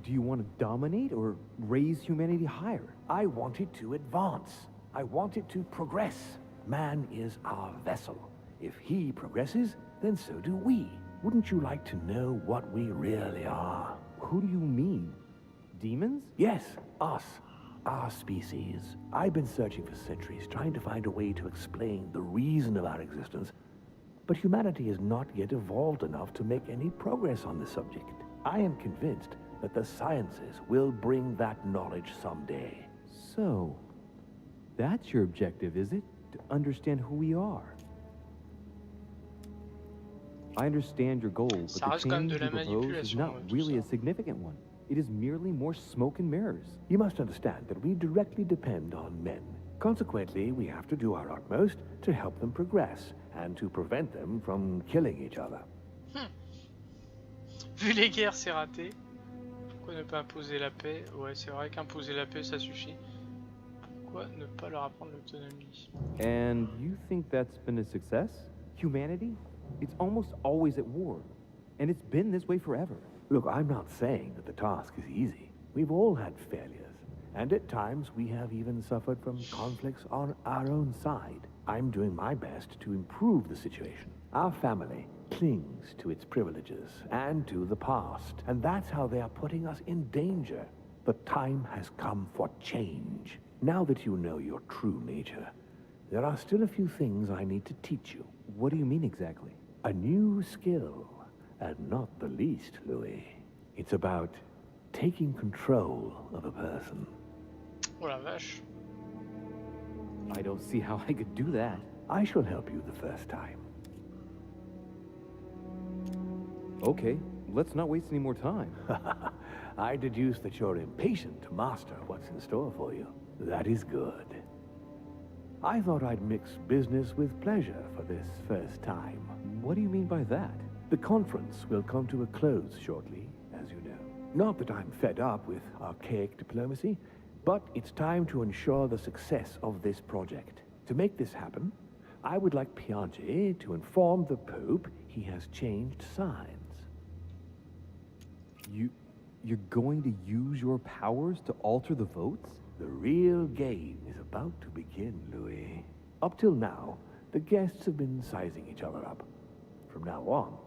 do you want to dominate or raise humanity higher? I want it to advance. I want it to progress. Man is our vessel. If he progresses, then so do we. Wouldn't you like to know what we really are? Who do you mean? Demons? Yes, us. Our species. I've been searching for centuries, trying to find a way to explain the reason of our existence. But humanity has not yet evolved enough to make any progress on the subject. I am convinced that the sciences will bring that knowledge someday. So, that's your objective, is it? To understand who we are? I understand your goal, but the change you propose is not really a significant one. It is merely more smoke and mirrors. You must understand that we directly depend on men. Consequently, we have to do our utmost to help them progress and to prevent them from killing each other. Vu les guerres, c'est raté. Pourquoi ne pas imposer la paix? Ouais, c'est vrai qu'imposer la paix, ça suffit. Pourquoi ne pas leur apprendre l'autonomie? And you think that's been a success? Humanity? It's almost always at war. And it's been this way forever. Look, I'm not saying that the task is easy. We've all had failures. And at times, we have even suffered from conflicts on our own side. I'm doing my best to improve the situation. Our family clings to its privileges and to the past, and that's how they are putting us in danger. The time has come for change. Now that you know your true nature, there are still a few things I need to teach you. What do you mean exactly? A new skill, and not the least, Louis. It's about taking control of a person. Oh la vache. I don't see how I could do that. I shall help you the first time. Okay, let's not waste any more time. I deduce that you're impatient to master what's in store for you. That is good. I thought I'd mix business with pleasure for this first time. What do you mean by that? The conference will come to a close shortly, as you know. Not that I'm fed up with archaic diplomacy, but it's time to ensure the success of this project. To make this happen, I would like Piangi to inform the Pope he has changed sides. You're going to use your powers to alter the votes? The real game is about to begin, Louis. Up till now, the guests have been sizing each other up. From now on,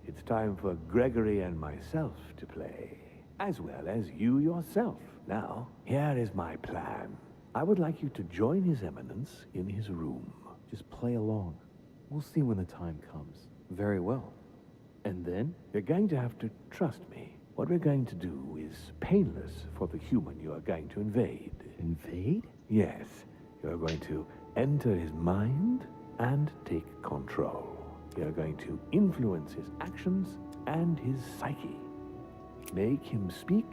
it's time for Gregory and myself to play, as well as you yourself. Now, here is my plan. I would like you to join His Eminence in his room. Just play along. We'll see when the time comes. Very well. And then? You're going to have to trust me. What we're going to do is painless for the human you are going to invade. Invade? Yes. You're going to enter his mind and take control. You're going to influence his actions and his psyche. Make him speak,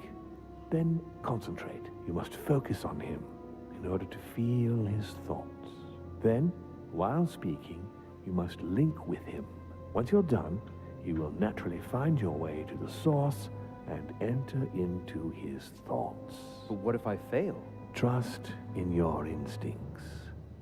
then concentrate. You must focus on him in order to feel his thoughts. Then, while speaking, you must link with him. Once you're done, you will naturally find your way to the source and enter into his thoughts. But what if I fail? Trust in your instincts.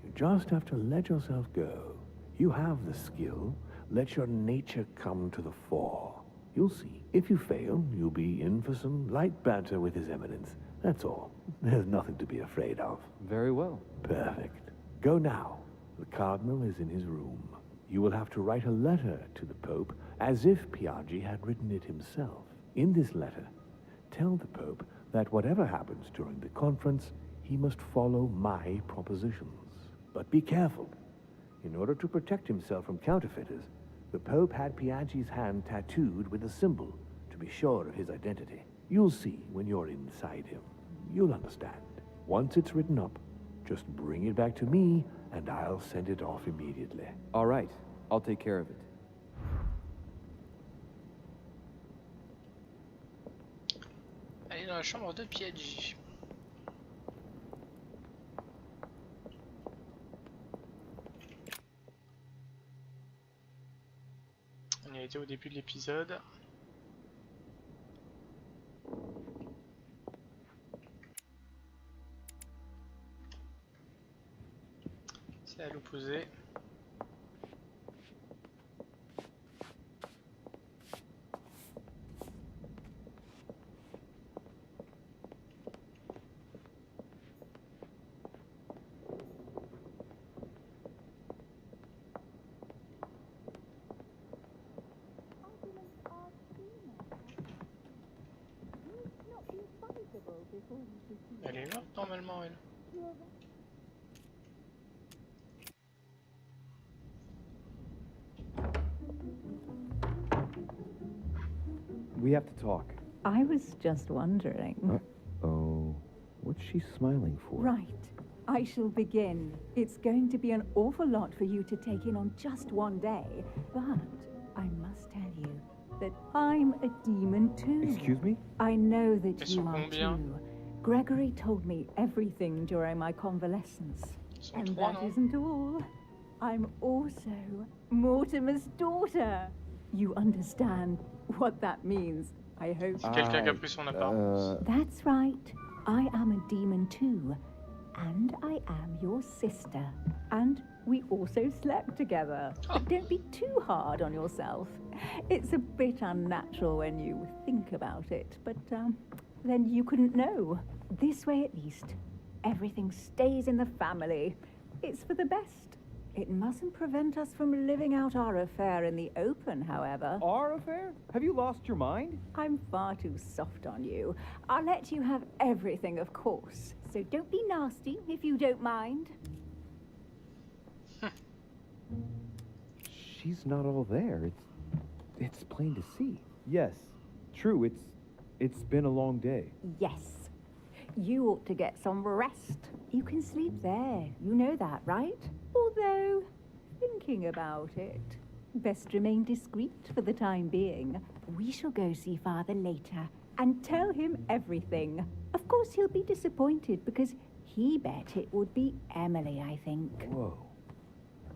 You just have to let yourself go. You have the skill. Let your nature come to the fore. You'll see. If you fail, you'll be in for some light banter with His Eminence. That's all. There's nothing to be afraid of. Very well. Perfect. Go now. The Cardinal is in his room. You will have to write a letter to the Pope as if Piaggi had written it himself. In this letter, tell the Pope that whatever happens during the conference, he must follow my propositions. But be careful. In order to protect himself from counterfeiters, the Pope had Piaggi's hand tattooed with a symbol to be sure of his identity. You'll see when you're inside him. You'll understand. Once it's written up, just bring it back to me, and I'll send it off immediately. All right. I'll take care of it. Allez dans la chambre de Piaggi. On y a été au début de l'épisode. C'est à l'opposé. Elle est morte normalement, elle. We have to talk. I was just wondering. Oh, what's she smiling for? Right. I shall begin. It's going to be an awful lot for you to take in on just one day, but I must tell you that I'm a demon too. Excuse me? I know that you are too. Gregory told me everything during my convalescence. And that isn't all. I'm also Mortimer's daughter. You understand what that means, I hope. Quelqu'un qui a pris son apparence. That's right. I am a demon too. And I am your sister. And we also slept together. But don't be too hard on yourself. It's a bit unnatural when you think about it, but then you couldn't know. This way at least, everything stays in the family. It's for the best. It mustn't prevent us from living out our affair in the open, however. Our affair? Have you lost your mind? I'm far too soft on you. I'll let you have everything, of course. So don't be nasty, if you don't mind. She's not all there. It's plain to see. Yes, true. It's been a long day. Yes. You ought to get some rest. You can sleep there. You know that, right? Although, thinking about it, best remain discreet for the time being. We shall go see Father later and tell him everything. Of course, he'll be disappointed because he bet it would be Emily, I think. Whoa.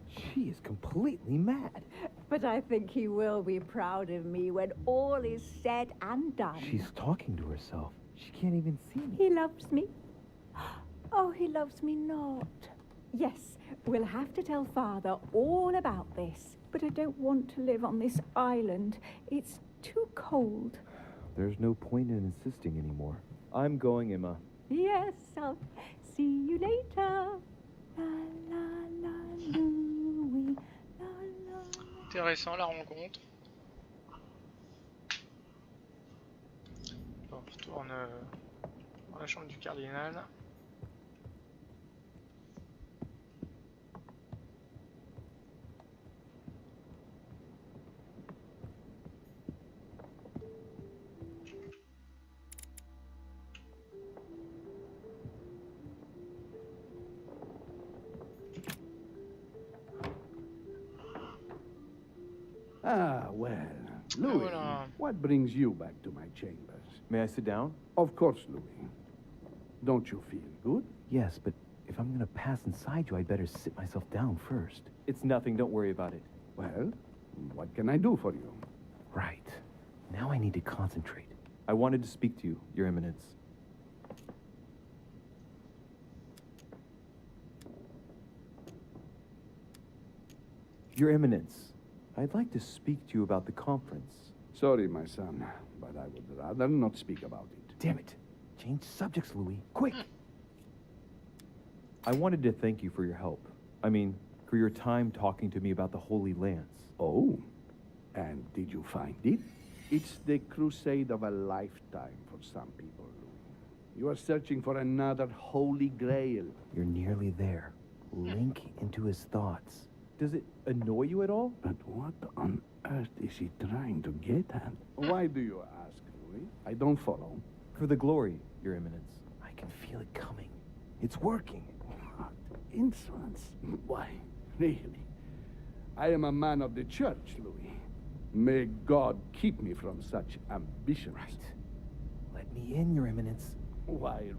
She is completely mad. But I think he will be proud of me when all is said and done. She's talking to herself. She can't even see me. He loves me. Oh, he loves me not. Yes, we'll have to tell Father all about this. But I don't want to live on this island. It's too cold. There's no point in insisting anymore. I'm going, Emma. Yes, I'll see you later. La la la Louis, la la. Intéressant la rencontre. On retourne dans la chambre du cardinal. Ah, well. Louis, what brings you back to my chambers? May I sit down? Of course, Louis. Don't you feel good? Yes, but if I'm gonna pass inside you, I'd better sit myself down first. It's nothing, don't worry about it. Well, what can I do for you? Right. Now I need to concentrate. I wanted to speak to you, Your Eminence. Your Eminence, I'd like to speak to you about the conference. Sorry, my son, but I would rather not speak about it. Damn it. Change subjects, Louis. Quick! I wanted to thank you for your help. I mean, for your time talking to me about the Holy Lands. Oh? And did you find it? It's the crusade of a lifetime for some people, Louis. You are searching for another holy grail. You're nearly there. Link into his thoughts. Does it annoy you at all? But what on earth is he trying to get at? Why do you ask, Louis? I don't follow. For the glory, Your Eminence. I can feel it coming. It's working. What insolence. Why, really? I am a man of the church, Louis. May God keep me from such ambition. Right. Let me in, Your Eminence. Why?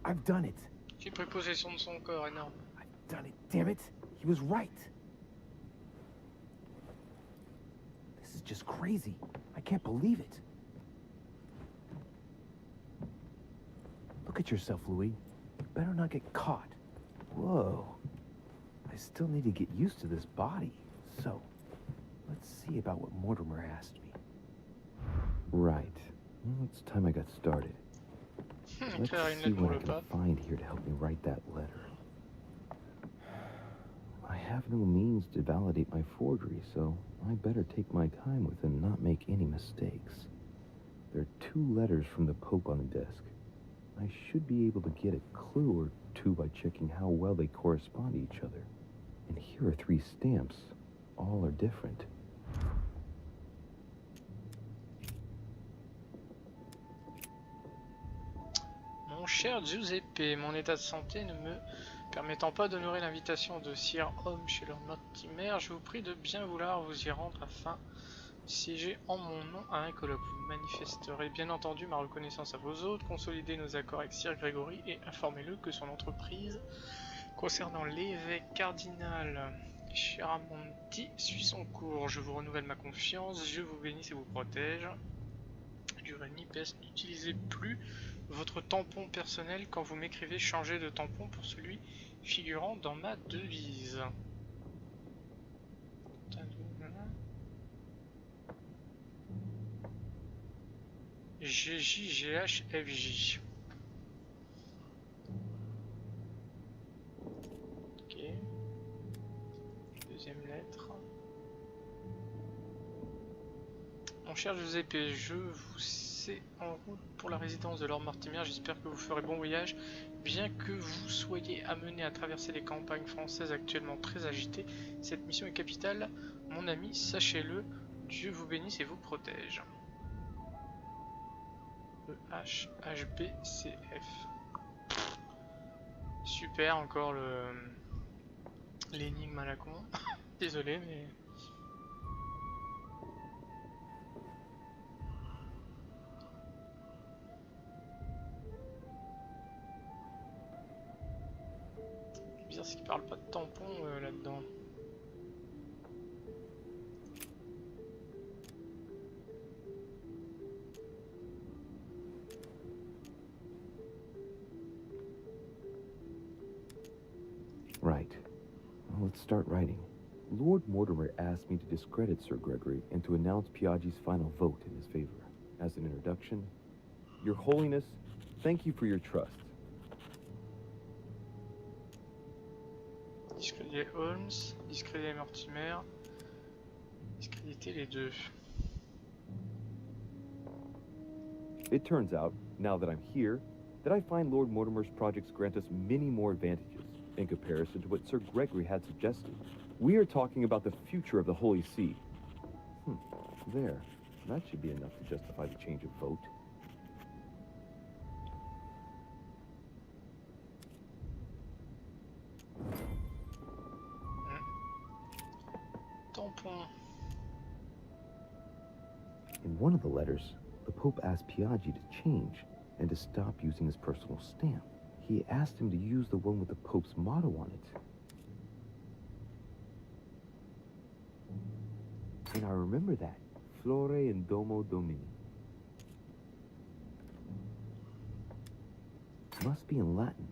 I've done it. J'ai pris possession de son corps, énorme. I've done it, damn it. He was right. This is just crazy. I can't believe it. Look at yourself, Louis. You better not get caught. Whoa. I still need to get used to this body. So, let's see about what Mortimer asked me. Right. Well, it's time I got started. Let's see what I can find here to help me write that letter. I have no means to validate my forgery, so I better take my time with it and not make any mistakes. There are 2 letters from the Pope on the desk. I should be able to get a clue or 2 by checking how well they correspond to each other. And here are 3 stamps. All are different. Mon cher Giuseppe, mon état de santé ne me permettant pas d'honorer l'invitation de Sir Homme chez Lord Mortimer, je vous prie de bien vouloir vous y rendre afin de siéger en mon nom à un colloque. Vous manifesterez bien entendu ma reconnaissance à vos hôtes, consolider nos accords avec Sir Gregory et informez-le que son entreprise concernant l'évêque cardinal Chiramonti suit son cours. Je vous renouvelle ma confiance, Dieu vous bénisse et vous protège. Giovanni Pest, n'utilisez plus votre tampon personnel quand vous m'écrivez, changez de tampon pour celui figurant dans ma devise. GJGHFJ. Ok. Deuxième lettre. Mon cher Giuseppe, je vous sais en route pour la résidence de Lord Mortimer. J'espère que vous ferez bon voyage. Bien que vous soyez amené à traverser les campagnes françaises actuellement très agitées, cette mission est capitale. Mon ami, sachez-le, Dieu vous bénisse et vous protège. EHHBCF. Super, encore l'énigme à la con. Désolé, mais... C'est bizarre, c'est qu'il parle pas de tampon là-dedans. Right. Well, let's start writing. Lord Mortimer asked me to discredit Sir Gregory and to announce Piaggi's final vote in his favor. As an introduction, Your Holiness, thank you for your trust. Discréditer Holmes, discréditer Mortimer, discréditer les deux. It turns out, now that I'm here, that I find Lord Mortimer's projects grant us many more advantages in comparison to what Sir Gregory had suggested. We are talking about the future of the Holy See. There. That should be enough to justify the change of vote. Tampon. In one of the letters, the Pope asked Piaggi to change and to stop using his personal stamp. He asked him to use the one with the Pope's motto on it. And I remember that. Flore in Domo Domini. must be in Latin.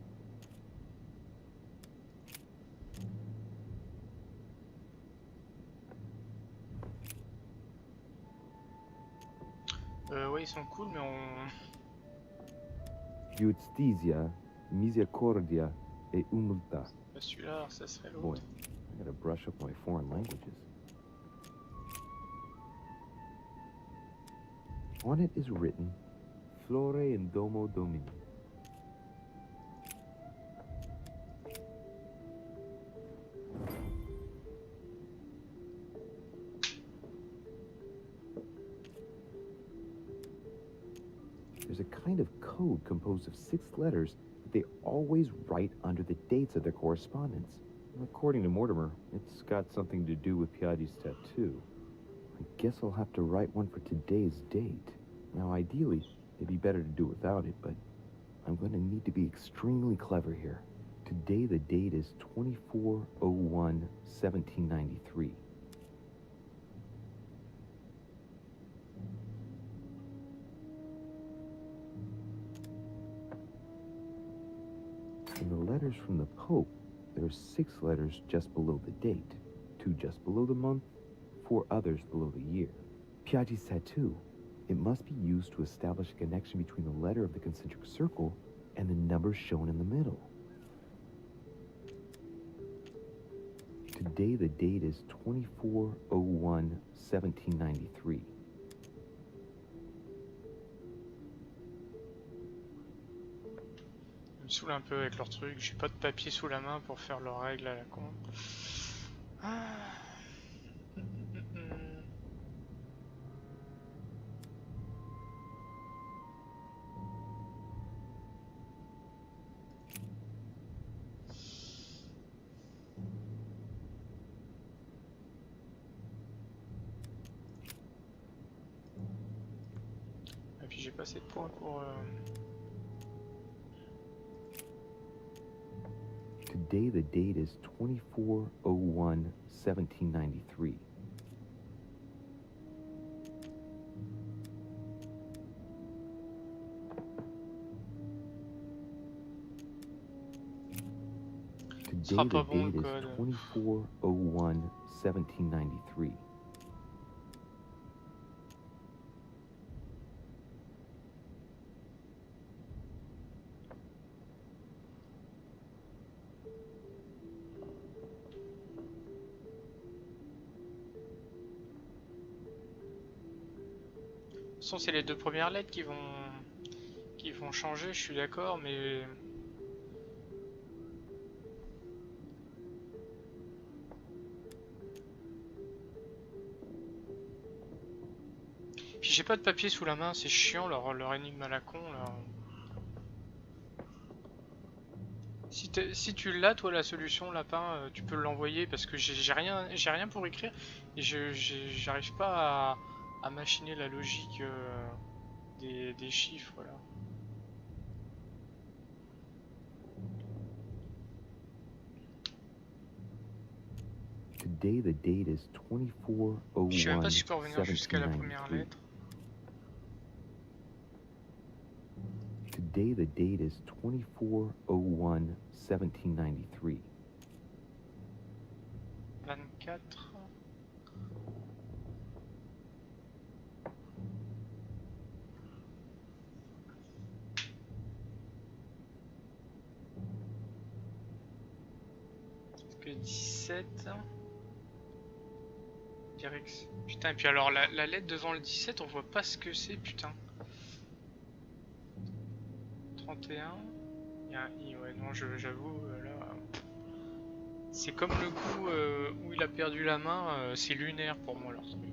Ouais, ils sont cool, mais on... Justitia, misericordia et humilta. Pas celui-là, ça serait l'autre. Boy, I gotta brush up my foreign languages. On it is written, Flore in domo Domini. There's a kind of code composed of 6 letters that they always write under the dates of their correspondence. According to Mortimer, it's got something to do with Piaggi's tattoo. I guess I'll have to write one for today's date. Now, ideally, it'd be better to do without it, but I'm going to need to be extremely clever here. Today, the date is 24/01/1793. In the letters from the Pope, there are 6 letters just below the date, 2 just below the month, 4 others below the year. Piaggi's tattoo. It must be used to establish a connection between the letter of the concentric circle and the number shown in the middle. Today, the date is 24/01/1793. Ils me saoulent un peu avec leur truc. J'ai pas de papier sous la main pour faire leurs règles à la con. Ah. Et puis j'ai pas assez de points pour... Today, the date is 24/01/1793. Today, the date is 24/01/1793. De toute façon, c'est les 2 premières lettres qui vont changer, je suis d'accord, mais... Puis j'ai pas de papier sous la main, c'est chiant leur énigme à la con là. Si tu l'as toi la solution lapin, tu peux l'envoyer parce que j'ai rien pour écrire et j'arrive pas à machiner la logique des chiffres là. Today, the date is 24/01/1793. Je sais même pas si je peux revenir jusqu'à la première lettre. Today, the date is 24/01/1793. 24. Est-ce que 17 direct. Putain, et puis alors la lettre devant le 17, on voit pas ce que c'est, putain. 31. Il y a un I, ouais, non, j'avoue, là. C'est comme le coup où il a perdu la main, c'est lunaire pour moi leur truc.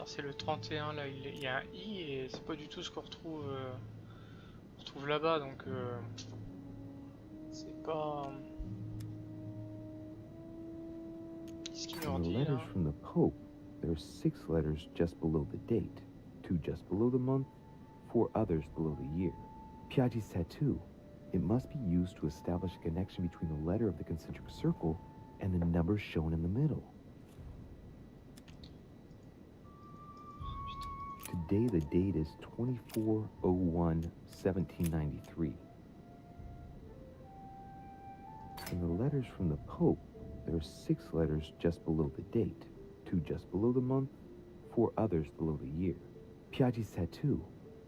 dire, c'est le 31, là, il y a un I, et c'est pas du tout ce qu'on retrouve, là-bas, donc c'est pas... Qu'est-ce qu'il nous dit, là? From the Pope, there are 6 letters just below the date, 2 just below the month, 4 others below the year. Piaggi's tattoo. It must be used to establish a connection between the letter of the concentric circle and the number shown in the middle. Today the date is 24/01/1793. In the letters from the Pope, there are 6 letters just below the date, 2 just below the month, 4 others below the year. Piaggi's tattoo.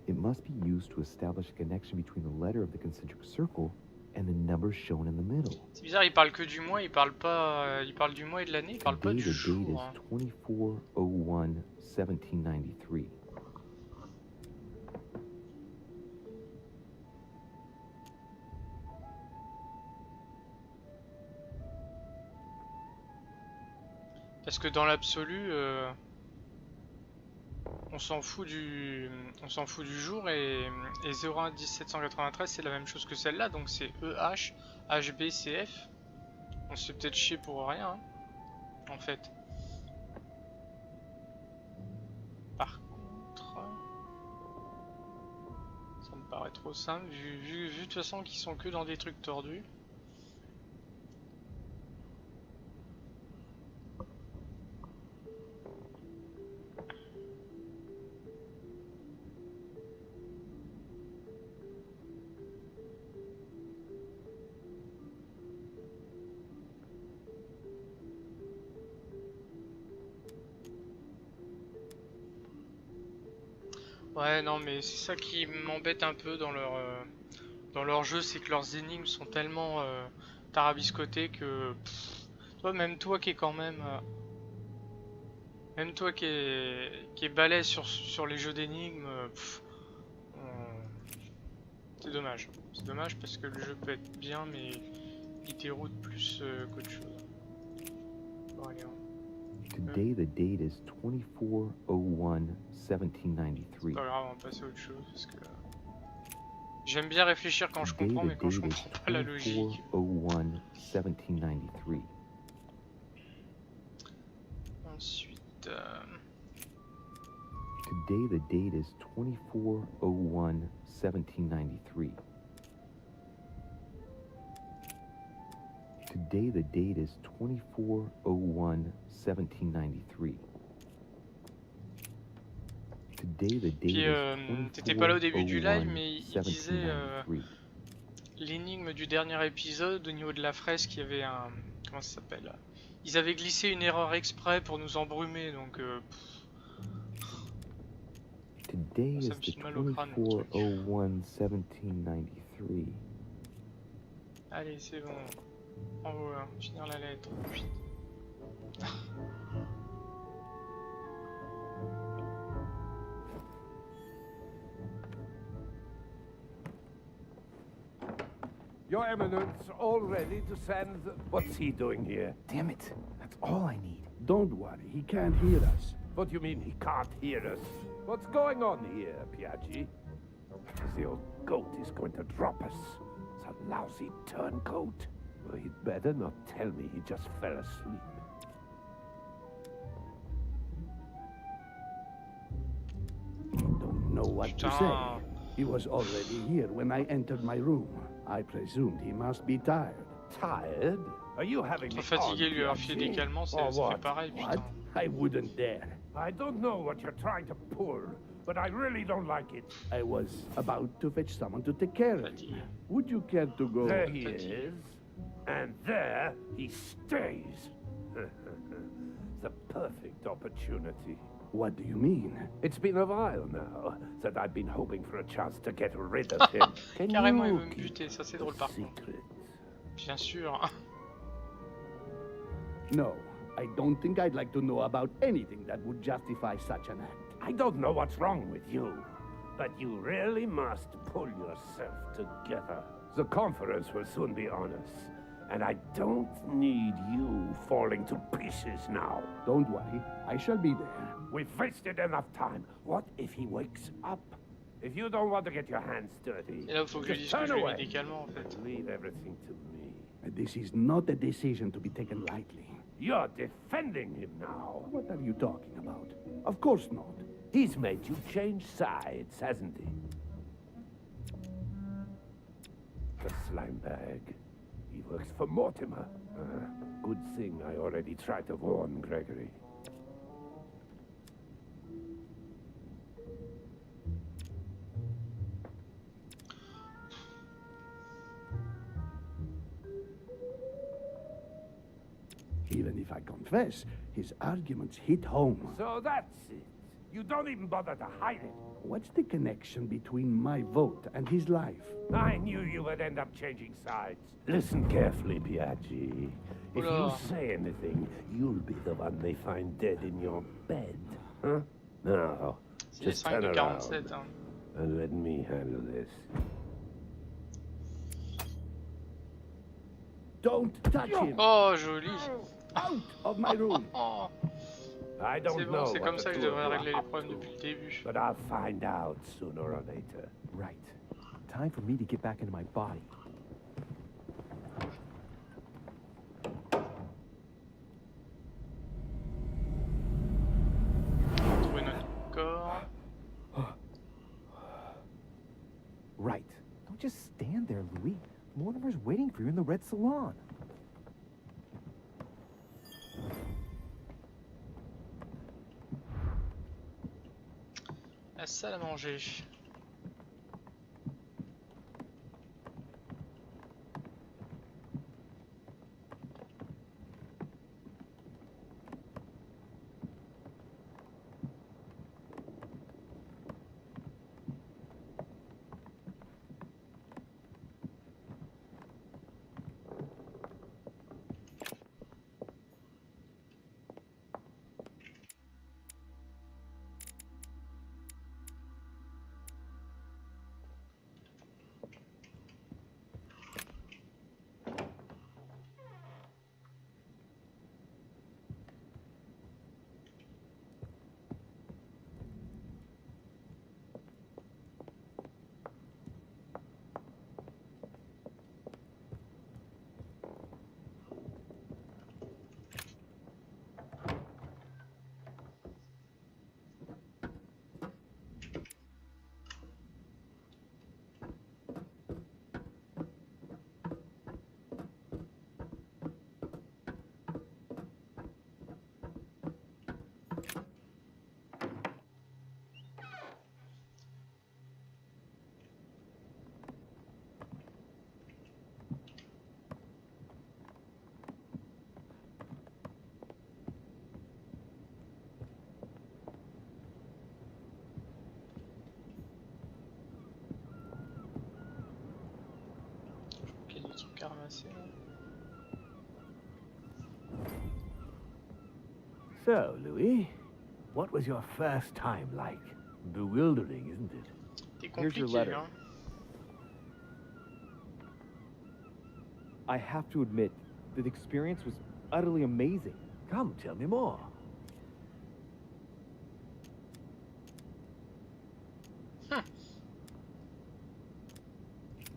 It must be used to establish a connection between the letter of the concentric circle and the number shown in the middle. C'est bizarre, il parle que du mois, il parle pas, il parle du mois et de l'année, il parle pas du jour. The date is 24/01/1793. Parce que dans l'absolu, on s'en fout du jour, et 01-1793 c'est la même chose que celle-là, donc c'est EH, HB, CF. On se fait peut-être chier pour rien, hein, en fait. Par contre, ça me paraît trop simple, vu de toute façon qu'ils sont que dans des trucs tordus. Ouais, non, mais c'est ça qui m'embête un peu dans leur jeu, c'est que leurs énigmes sont tellement tarabiscotées que toi, même toi qui est quand même qui est balèze sur les jeux d'énigmes, c'est dommage. C'est dommage parce que le jeu peut être bien, mais il déroute plus qu'autre chose. Bon, allez, Today the date is 24/01/1793. Pas grave, on va passer à autre chose parce que j'aime bien réfléchir quand je comprends, mais quand je comprends pas la logique. 24/01/1793. Ensuite. Today the date is 24/01/1793. Today the date is 24/01/1793. Today the date Puis t'étais pas là au début du live, mais il disait 1793. l'énigme du dernier épisode au niveau de la fresque, il y avait un, comment ça s'appelle, ils avaient glissé une erreur exprès pour nous embrumer, donc Today ça is me the file mal au crâne, le truc. 24/01/1793. Allez, c'est bon. En haut, hein, finir la lettre. Putain. Your Eminence, all ready to send... What's he doing here? Damn it. That's all I need. Don't worry, he can't hear us. What do you mean he can't hear us? What's going on here, Piaggi? The old goat is going to drop us. It's a lousy turncoat. Well, he'd better not tell me he just fell asleep. I don't know what to say. He was already here when I entered my room. I presumed he must be tired. Tired? Are you having Trop fatigué, lui avoir filé des calmants, ça fait pareil, putain. I wouldn't dare. I don't know what you're trying to pull, but I really don't like it. I was about to fetch someone to take care of him. Would you care to go? There he is. And there he stays. The perfect opportunity. What do you mean? It's been a while now that I've been hoping for a chance to get rid of him. Carrément, il veut me buter, ça c'est drôle par contre. Bien sûr. No, I don't think I'd like to know about anything that would justify such an act. I don't know what's wrong with you, but you really must pull yourself together. The conference will soon be on us, And I don't need you falling to pieces now. Don't worry, I shall be there. We've wasted enough time. What if he wakes up? If you don't want to get your hands dirty, Et là, il faut que je lui dise que je vais médicalement, en fait. Leave everything to me. This is not a decision to be taken lightly. You're defending him now. What are you talking about? Of course not. He's made you change sides, hasn't he? The slime bag. He works for Mortimer. Good thing I already tried to warn Gregory. Even if I confess, his arguments hit home. So that's it. You don't even bother to hide it. What's the connection between my vote and his life? I knew you would end up changing sides. Listen carefully, Piaggi. If you say anything, you'll be the one they find dead in your bed. Huh? Now, just turn around and let me handle this. Don't touch him! Oh, joli! Out of my room! I don't know. C'est comme ça que je devrais régler les problèmes depuis le début. But I'll find out sooner or later. Right. Time for me to get back into my body. Trouver notre corps. Right. Don't just stand there, Louis. Mortimer's waiting for you in the red salon. La salle à manger. So, Louis, what was your first time like? Bewildering, isn't it? Here's your letter. I have to admit, the experience was utterly amazing. Come, tell me more. To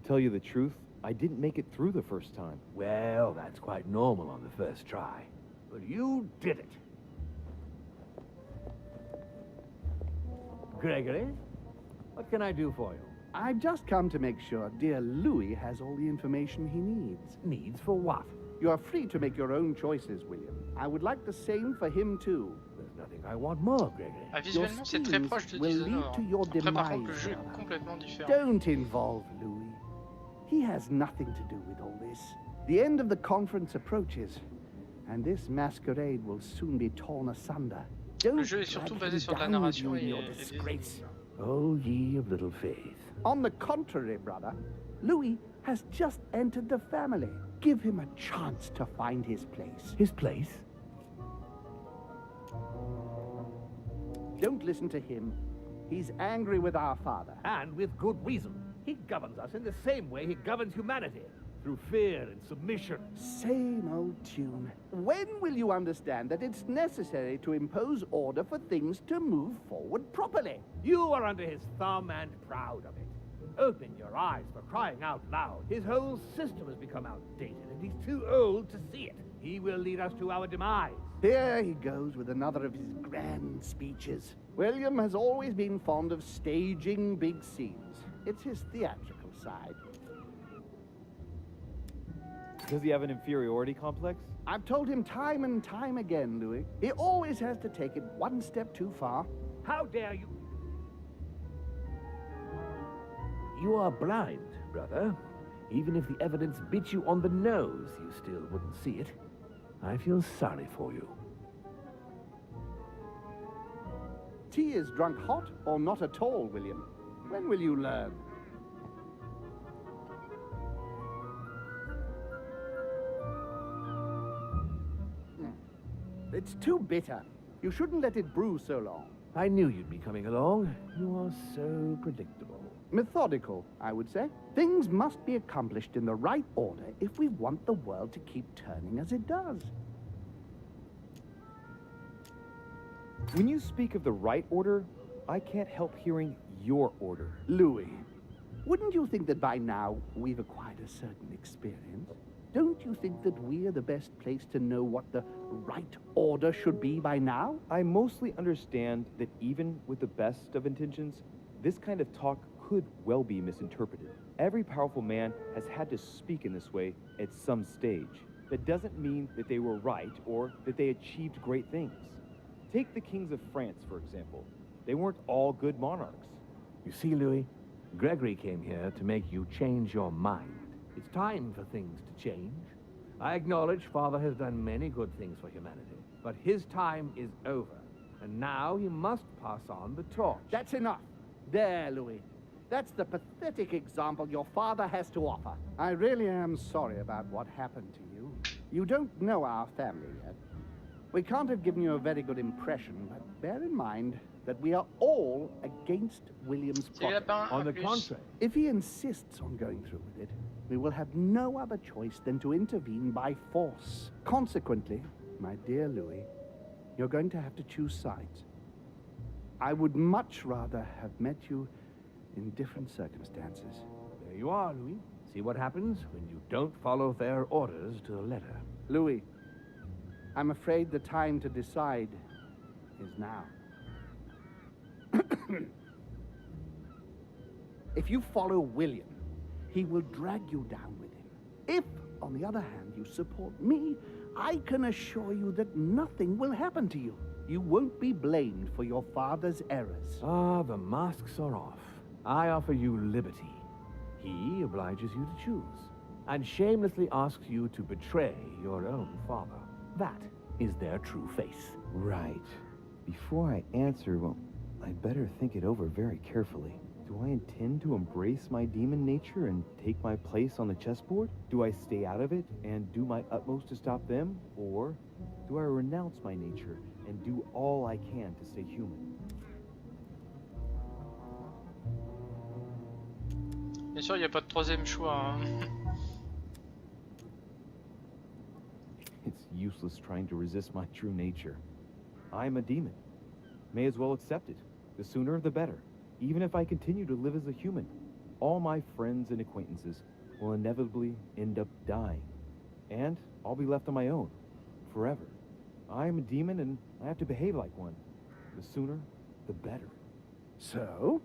tell you the truth, I didn't make it through the first time. Well, that's quite normal on the first try. But you did it. Gregory, what can I do for you? I've just come to make sure dear Louis has all the information he needs. Needs for what? You are free to make your own choices, William. I would like the same for him too. There's nothing I want more, Gregory. Ah, visuellement, c'est très proche de Dishonored. Après, par contre, le jeu est complètement différent. Don't involve Louis. He has nothing to do with all this. The end of the conference approaches, and this masquerade will soon be torn asunder. Le jeu est surtout basé sur de la narration et disgrace. Oh, ye of little faith. On the contrary, brother, Louis has just entered the family. Give him a chance to find his place. His place? Don't listen to him. He's angry with our father. And with good reason. He governs us in the same way he governs humanity. through fear and submission. Same old tune. When will you understand that it's necessary to impose order for things to move forward properly? You are under his thumb and proud of it. Open your eyes, for crying out loud. His whole system has become outdated, and he's too old to see it. He will lead us to our demise. Here he goes with another of his grand speeches. William has always been fond of staging big scenes. It's his theatrical side. Does he have an inferiority complex? I've told him time and time again, Louis. He always has to take it one step too far. How dare you? You are blind, brother. Even if the evidence bit you on the nose, you still wouldn't see it. I feel sorry for you. Tea is drunk hot or not at all, William. When will you learn? It's too bitter. You shouldn't let it brew so long. I knew you'd be coming along. You are so predictable. Methodical, I would say. Things must be accomplished in the right order if we want the world to keep turning as it does. When you speak of the right order, I can't help hearing your order. Louis, wouldn't you think that by now we've acquired a certain experience? Don't you think that we're the best place to know what the right order should be by now? I mostly understand that even with the best of intentions, this kind of talk could well be misinterpreted. Every powerful man has had to speak in this way at some stage. That doesn't mean that they were right or that they achieved great things. Take the kings of France, for example. They weren't all good monarchs. You see, Louis, Gregory came here to make you change your mind. It's time for things to change. I acknowledge Father has done many good things for humanity, but his time is over, and now he must pass on the torch. That's enough. There, Louis. That's the pathetic example your father has to offer. I really am sorry about what happened to you. You don't know our family yet. We can't have given you a very good impression, but bear in mind that we are all against William's project. On the contrary. If he insists on going through with it, we will have no other choice than to intervene by force. Consequently, my dear Louis, you're going to have to choose sides. I would much rather have met you in different circumstances. There you are, Louis. See what happens when you don't follow their orders to the letter. Louis, I'm afraid the time to decide is now. If you follow William, he will drag you down with him. If, on the other hand, you support me, I can assure you that nothing will happen to you. You won't be blamed for your father's errors. Ah, the masks are off. I offer you liberty. He obliges you to choose, and shamelessly asks you to betray your own father. That is their true face. Right. Before I answer, well, I'd better think it over very carefully. Do I intend to embrace my demon nature and take my place on the chessboard? Do I stay out of it and do my utmost to stop them? Or do I renounce my nature and do all I can to stay human? Bien sûr, il n'y a pas de troisième choix. Hein. It's useless trying to resist my true nature. I'm a demon. May as well accept it. The sooner, the better. Even if I continue to live as a human, all my friends and acquaintances will inevitably end up dying. And I'll be left on my own, forever. I'm a demon and I have to behave like one. The sooner, the better. So?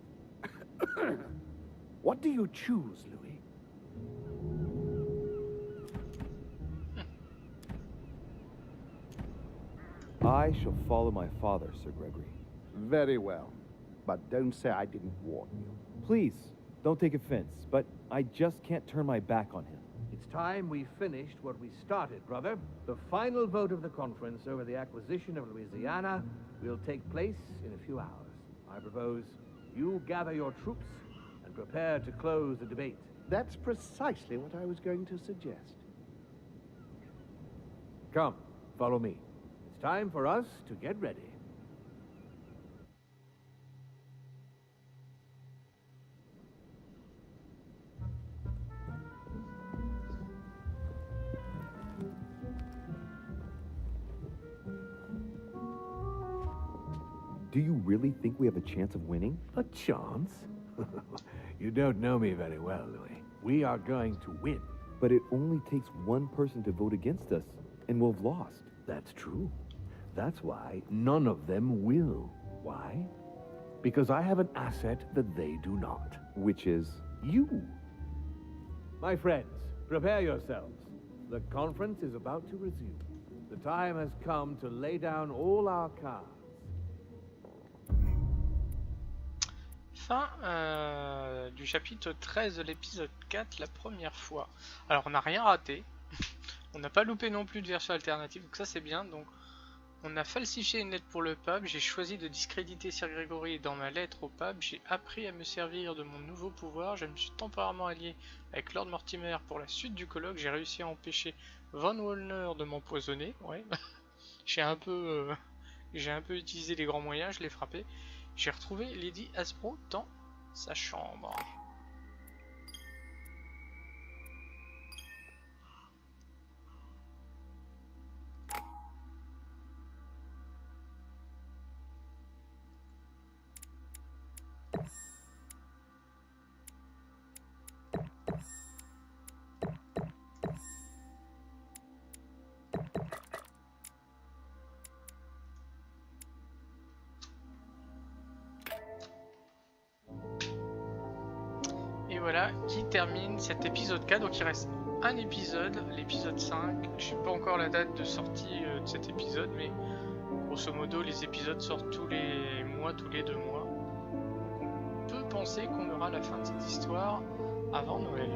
What do you choose, Louis? I shall follow my father, Sir Gregory. Very well. But don't say I didn't warn you. Please, don't take offense, but I just can't turn my back on him. It's time we finished what we started, brother. The final vote of the conference over the acquisition of Louisiana will take place in a few hours. I propose you gather your troops and prepare to close the debate. That's precisely what I was going to suggest. Come, follow me. It's time for us to get ready. Do you really think we have a chance of winning? A chance? You don't know me very well, Louis. We are going to win. But it only takes one person to vote against us, and we'll have lost. That's true. That's why none of them will. Why? Because I have an asset that they do not. Which is? You. My friends, prepare yourselves. The conference is about to resume. The time has come to lay down all our cards. Fin du chapitre 13 de l'épisode 4, la première fois. Alors on n'a rien raté, on n'a pas loupé non plus de version alternative, donc ça c'est bien. Donc on a falsifié une lettre pour le pape, j'ai choisi de discréditer Sir Gregory dans ma lettre au pape, j'ai appris à me servir de mon nouveau pouvoir, je me suis temporairement allié avec Lord Mortimer pour la suite du colloque, j'ai réussi à empêcher Von Wallner de m'empoisonner, ouais. j'ai un peu utilisé les grands moyens, je l'ai frappé. J'ai retrouvé Lady Hasbro dans sa chambre. Voilà qui termine cet épisode 4, donc il reste un épisode, l'épisode 5, je sais pas encore la date de sortie de cet épisode, mais grosso modo les épisodes sortent tous les mois, tous les 2 mois, donc on peut penser qu'on aura la fin de cette histoire avant Noël.